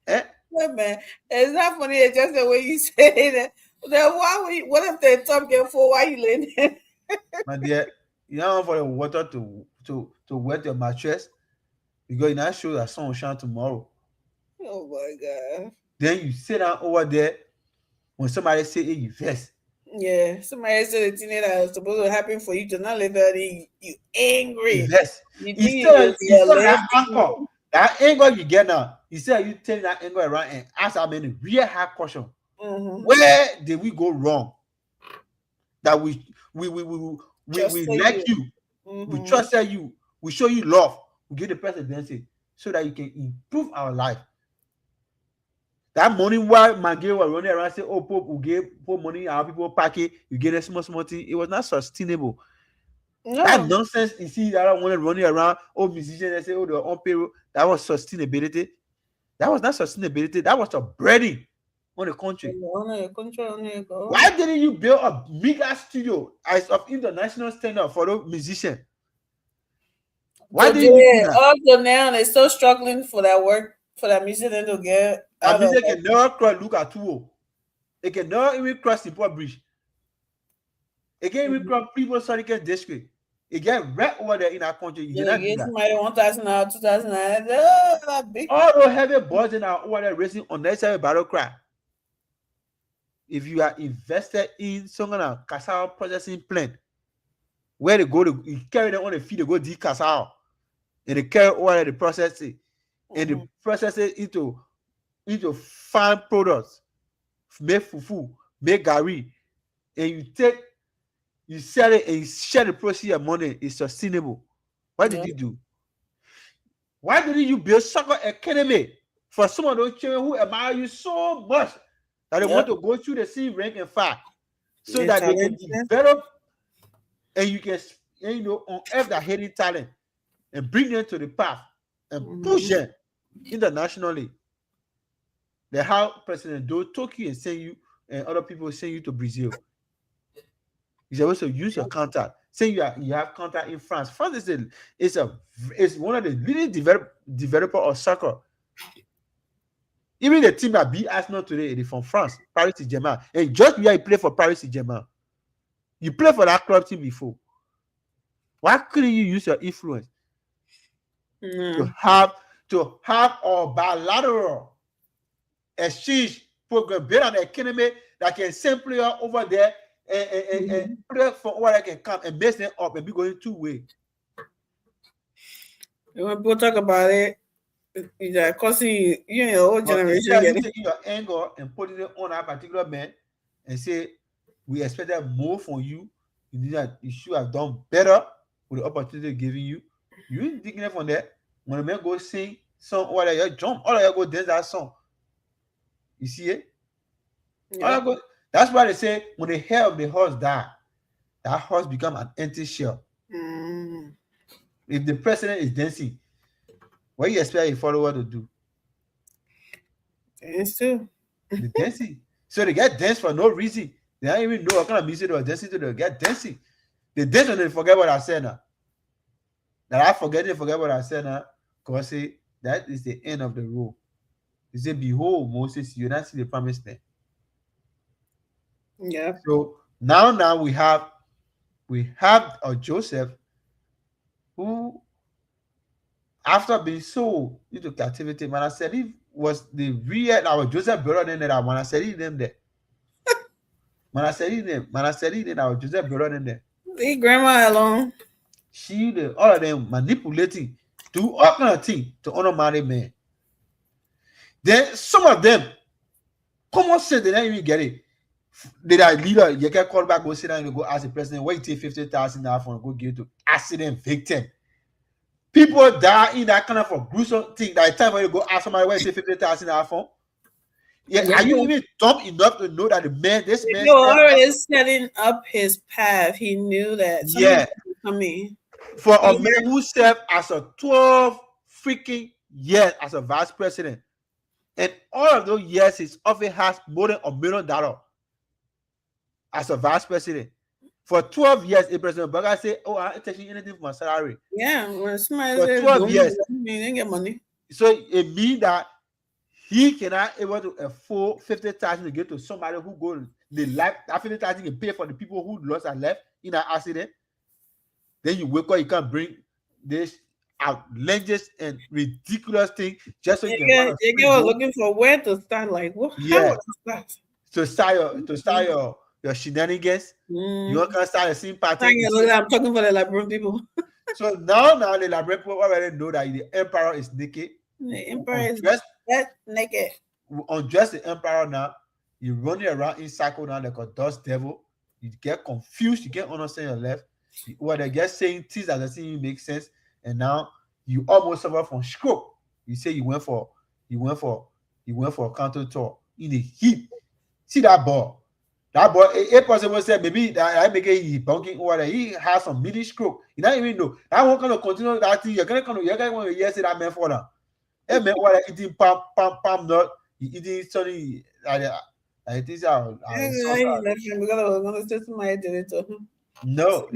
S6: Yeah, man. It's not funny, it's just the way you say that. Then what if the top get full? Why you laying there?
S12: My dear, you don't want for the water to wet your mattress because you're not sure that sun will shine tomorrow.
S6: Oh my God.
S12: Then you sit down over there when somebody say, hey, you vest.
S6: Yeah, somebody said the thing that was supposed to happen for you to not let that in. You angry.
S12: Yes.
S6: You
S12: He
S6: think you
S12: said,
S6: will be a
S12: that
S6: lesbian.
S12: anchor. That anger you get now. He said you turn that anger around and ask how many real hard question.
S6: Mhm.
S12: Where did we go wrong? That we
S6: Trusted
S12: like you. We
S6: Mhm.
S12: trusted you. We show you love. We give the presidency so that you can improve our life. That money while Maggie was running around say, oh, Pope will give Pope money, our people pack it, you get a small thing. It was not sustainable. That
S6: No.
S12: nonsense you see that I wanted running around, oh, musicians, they say, oh, they're on payroll. That was sustainability. That was not sustainability. That was a breading on the country. Why didn't you build a bigger studio as of international standard for those musicians? Why didn't you do that?
S6: Also now they're still struggling for that work, for that musician to get out of
S12: music can never cross look at 2. It can never even cross the Port Bridge. It can't even cross people Sonic district. It get right over there in our country. You
S6: Yeah,
S12: cannot do
S6: get
S12: that.
S6: somebody 1,000 or 2,000. That big.
S12: All those heavy boys in our over there racing unnecessary battle cry. If you are invested in some kind of cassava processing plant, where they go to you carry them on the feed, they go deep cassava, and they carry over there, they process it, and they process it into fine products, make fufu, make gari, and you sell it and you share the proceeds of money. It's sustainable. What did you do? Why didn't you build soccer academy for some of those children who admire you so much that they want to go through the same rank and file so that they can develop and you can unearth that hidden talent and bring them to the path and push them internationally? They have President Do Tokyo and send you and other people send you to Brazil. You're supposed to use your contact. Say you have contact in France. France is one of the leading developer of soccer. Even the team that beat Arsenal today is from France, Paris Saint-Germain. And just where you play for Paris Saint-Germain, you played for that club team before. Why couldn't you use your influence to have a bilateral exchange program built on an economy that can send players over there and play for what I can come and mess them up and be going 2 ways?
S6: When people talk about it, it's causing you in your old generation.
S12: You taking your anger and putting it on that particular man and say, we expected more from you. You should have done better with the opportunity given you. You ain't taking it from there. When a man go sing song, or you jump, or you go dance that song. You see it? Yeah. That's why they say when the hair of the horse die, that horse become an empty shell. If the president is dancing, what do you expect your follower to do?
S6: Dance too.
S12: The dancing. So they get dance for no reason. They don't even know what kind of music they were dancing to. They get dancing. They dance and they forget what I said now. That I forget what I said now. Because say that is the end of the road. He said, behold, Moses, you not see the promised land.
S6: Yeah.
S12: So now we have a Joseph who, after being sold into captivity, Manasseh was the real our Joseph brother than that. Manasseh them there. Manasseh them our Joseph brother than there.
S6: Leave grandma alone.
S12: All of them manipulating, do all kind of things to honor married men. Then some of them, common sense, they don't even get it. They are leader, you can call back, go sit down and go ask the president, why you take $50,000 for go give to accident victim. People die in that kind of a gruesome thing. That time when you go ask somebody why you take $50,000 for. Yeah, are you even dumb enough to know that this man
S6: already setting up his path? He knew that something was coming.
S12: For a man who served as a 12 freaking years as a vice president, and all of those years his office has more than $1 million as a vice president. For 12 years, a president Burger said, "Oh, I'm not taking anything from my salary."
S6: Yeah, when somebody
S12: for 12 years,
S6: he didn't get money.
S12: So it means that he cannot able to afford $50,000 to give to somebody who go the life. That $50,000 can pay for the people who lost their life in an accident. Then you wake up, you can bring this outlandish and ridiculous thing just so you can.
S6: They were looking for where to start. Like what?
S12: Yeah.
S6: How to start?
S12: To start your shenanigans. You want to start a scene party.
S6: I'm talking for the Liberian people.
S12: So now the Liberian people already know that the emperor is naked.
S6: The emperor is naked.
S12: Undress the emperor now. You running around in circle now like a dust devil. You get confused. You can't understand your left. Or they get saying things that doesn't even make sense. And now you almost suffer from stroke. You say you went for a counter tour in the heat. See that ball. That boy, a person will say maybe that I make a bunking or he has some mini stroke. You don't even know. I won't gonna continue that thing. You're gonna say that man for now. Hey man, what eating palm nut, eating sunny I think so. No,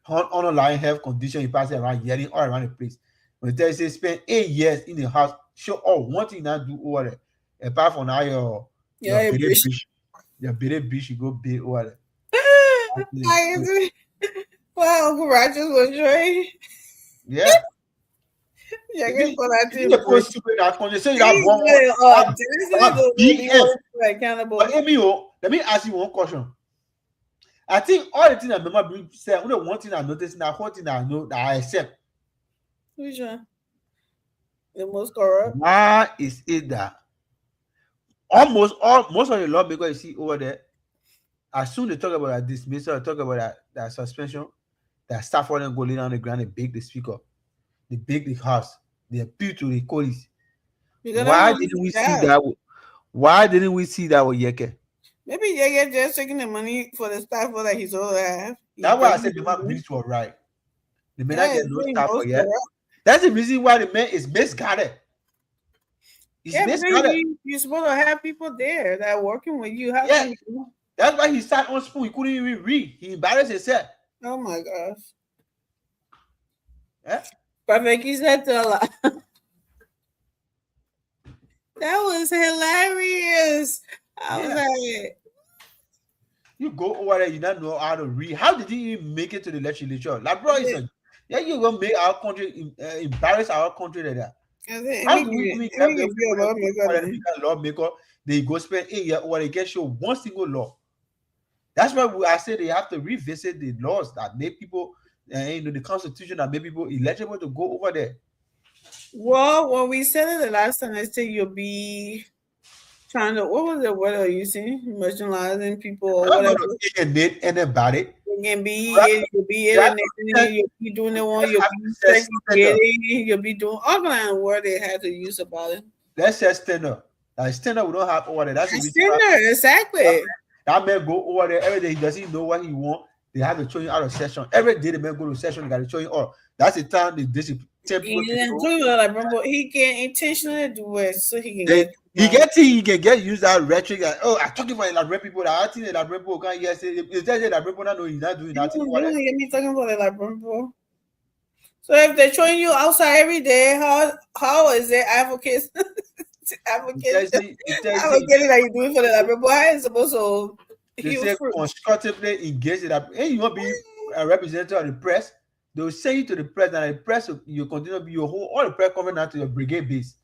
S12: underlying health condition you pass around yelling all around the place. When they say spend 8 years in the house, show all one thing that do over there. Apart from now your baby bitch, you go big over there.
S6: Wow, Uncle Rogers was right.
S12: Yeah.
S6: Yeah, get for that
S12: thing. You're stupid that when you say that accountable. But Amy, let me ask you one question. I think all the things I remember being said, only one thing I noticed, now one thing I know that I accept.
S6: Which one? The most corrupt?
S12: Why is it that most of the lawmakers you see over there, as soon as they talk about that dismissal, talk about that suspension, that staff for them go lay down the ground and bake the speaker, they bake the house, they appeal to the police. Why didn't we see that? Why didn't we see that with Yeke?
S6: Maybe Yeke just taking the money for the staff for that he's all that.
S12: That's why I said the man brings were right. The man not get no staff for yet. That's the reason why the man is misguided.
S6: You're supposed to have people there that are working with you.
S12: That's why he sat on spoon. He couldn't even read. He embarrassed himself.
S6: Oh my gosh.
S12: Yeah.
S6: Perfect. He said a lot. That was hilarious. I was like,
S12: you go over there, you don't know how to read. How did he even make it to the legislature? Like, bro, you're gonna make our country embarrass our country like that. How do we even get lawmaker? They go spend 8 years or they get show one single law. That's why I say they have to revisit the laws that make people, the constitution that made people eligible to go over there.
S6: Well, when we said it the last time, I said you'll be trying to, what was the word are you using? Marginalizing people or whatever.
S12: Alienate anybody.
S6: You can be, you'll be alienating, you'll be doing the one, you'll be segregating, you'll be doing all kind of word they had to use about it.
S12: Let's say stand up. Like stand up, we don't have over there. That's
S6: exactly.
S12: That man go over there every day. He doesn't know what he want. They have to throw him out of session. Every day the man go to session, they got to throw him out. That's the time they discipline. He
S6: can intentionally do it so he can
S12: get use that rhetoric. Like, oh, I'm talking about elaborate people. I think elaborate people can't hear. Say if they elaborate people not know he's not doing nothing.
S6: Me talking about elaborate people. So if they're showing you outside every day, how is it advocates? Advocating that you do it for the elaborate people? How is supposed to?
S12: They say constructively engage in that. Hey, you want to be a representative of the press? They will send you to the press, and the press you continue to be your whole all the press coming out to your brigade base.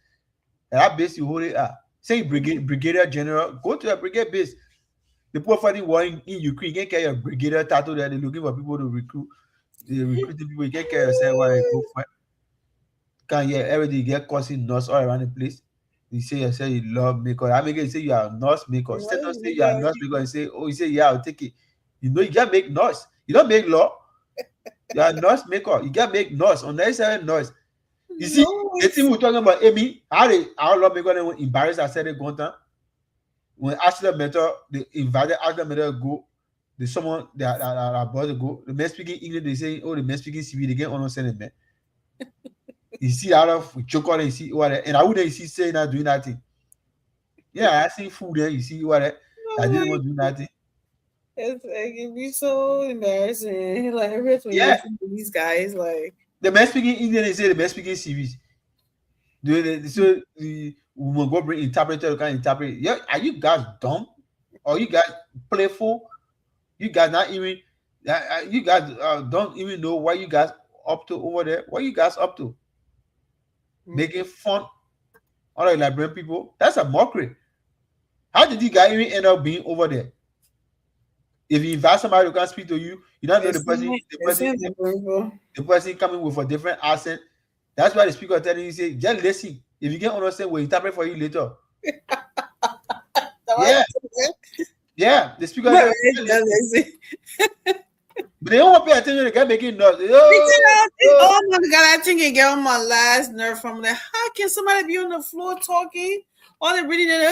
S12: And that base you hold it up. Say brigadier general, go to your brigade base. The people fighting war in Ukraine, you can't carry your brigadier title there. They're looking for people to recruit. They're recruiting people, you can't carry yourself while you go fight. Can't hear everything get causing nurse all around the place. You say yourself you love maker. I make it say you are a nurse maker. Instead of say you are a nurse maker and say, oh, you say, yeah, I'll take it. You know, you can't make nurse. You don't make law. You are a noise maker. You can make noise, unnecessary noise. You see, the thing we're talking about, Amy, our lawmaker they embarrassed us said they go down. When Ashton Mentor, they invited Ashton Mentor to go, there's someone that are about to go. The man speaking English, they say, oh, the man speaking CV, they get on sending man. You see out of joke on you see what, and I wouldn't see saying that doing that thing. Yeah, I see food there, you see what I didn't want to do that thing.
S6: It can be so embarrassing. Like these guys, like
S12: the man speaking Indian, they say the man speaking CVs. So we will go bring interpreter, can interpret. Yeah, are you guys dumb? Or you guys playful? You guys not even you guys don't even know what you guys up to over there. What you guys up to? Making fun of the Liberian people? That's a mockery. How did you guys even end up being over there? If you invite somebody to come speak to you, you don't know the person coming with a different accent. That's why the speaker telling you, say, just listen. If you can't understand, we'll interpret for you later. Yeah, the speaker. But they don't want to pay attention. They can't make it noise.
S6: Oh my God, I think it got on my last nerve from that. How can somebody be on the floor talking? All they reading it,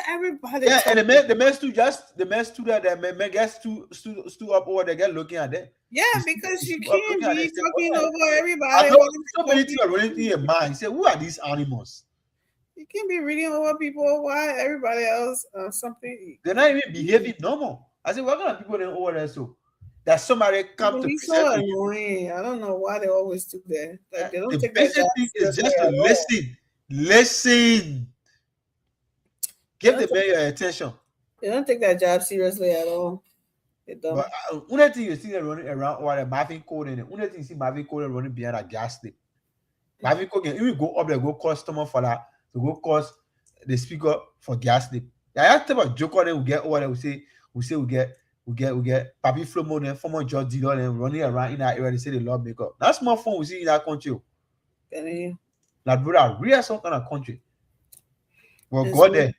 S6: everybody.
S12: Yeah, and the men stood there. The men get stood up over there, get looking at them.
S6: Yeah, because you can't be talking over everybody.
S12: So many things are running through your mind. You say, who are these animals?
S6: You can't be reading over people while everybody else something.
S12: They're not even behaving normal. I said, what kind of people are over there? So that somebody come to
S6: so annoying. I don't know why they always do that. Like they don't
S12: the
S6: take
S12: basic thing is just to listen. Give the man your attention.
S6: They don't take that job seriously at all. They don't.
S12: But one thing you see them running around or the Marvin Code in it. One thing you see Marvin Code running behind a gas station. Marvin Code can even go up there, go customer for that, to go cost the speaker for gas station. That type of joke on them we get over there. We get Papi Flomo and former George Dillon and running around in that area. They say they love makeup. That's more fun we see in that country. Like brother, real some kind of country. Well, go there.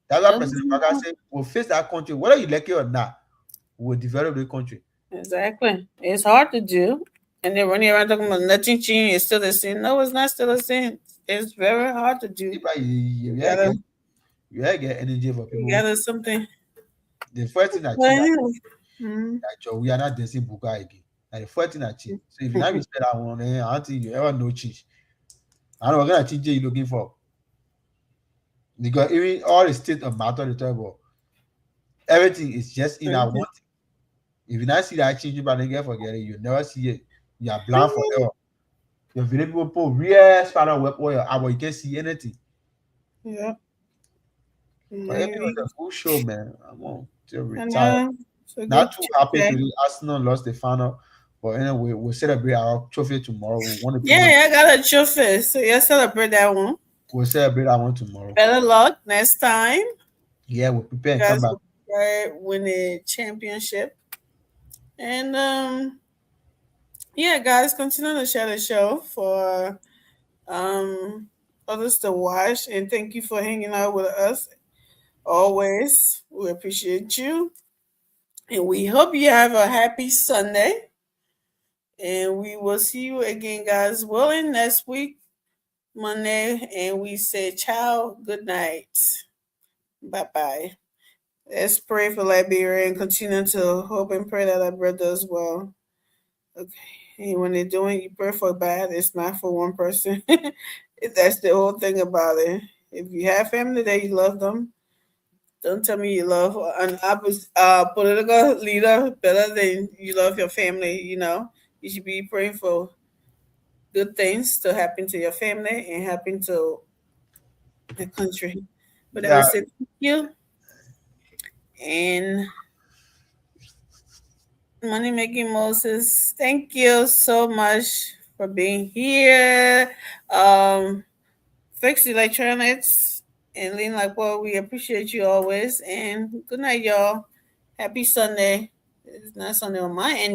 S12: That's why President Baga said, we'll face that country, whether you like it or not, we'll develop the country.
S6: Exactly. It's hard to do. And they're running around talking about nothing changing, it's still the same. No, it's not still the same. It's very hard to do.
S12: You gotta get energy for people.
S6: You gotta something.
S12: The first thing that we are not dancing Buga again. And the first thing that change. So if you have said that one, I don't think you ever know change. I don't know what kind of change you're looking for. Because even all the state of matter, the trouble, everything is just in our one thing. If you not see that change, but then forget it, you never see it. You are blind forever. You're very people real spinal web oil, but you can't see anything.
S6: Yeah.
S12: But it was a good show, man. I'm on to retire. Not too happy today. Arsenal lost the final. But anyway, we'll celebrate our trophy tomorrow. We want to
S6: I got a trophy. So you celebrate that one.
S12: We'll celebrate that one tomorrow.
S6: Better luck next time.
S12: Yeah, we'll prepare and come back.
S6: Win the championship. And guys, continue to share the show for others to watch. And thank you for hanging out with us always. We appreciate you. And we hope you have a happy Sunday. And we will see you again, guys, willing, next week, Monday. And we say ciao, good night. Bye-bye. Let's pray for Liberia and continue to hope and pray that our brother does well. Okay. And when they're doing, you pray for bad. It's not for one person. That's the whole thing about it. If you have family that you love them, don't tell me you love an political leader better than you love your family. You know, you should be praying for good things to happen to your family and happen to the country. But I would say thank you. And Money Making Moses, thank you so much for being here. Fix Electronics and Lean Like Well, we appreciate you always. And good night, y'all. Happy Sunday. It's not Sunday on my end yet.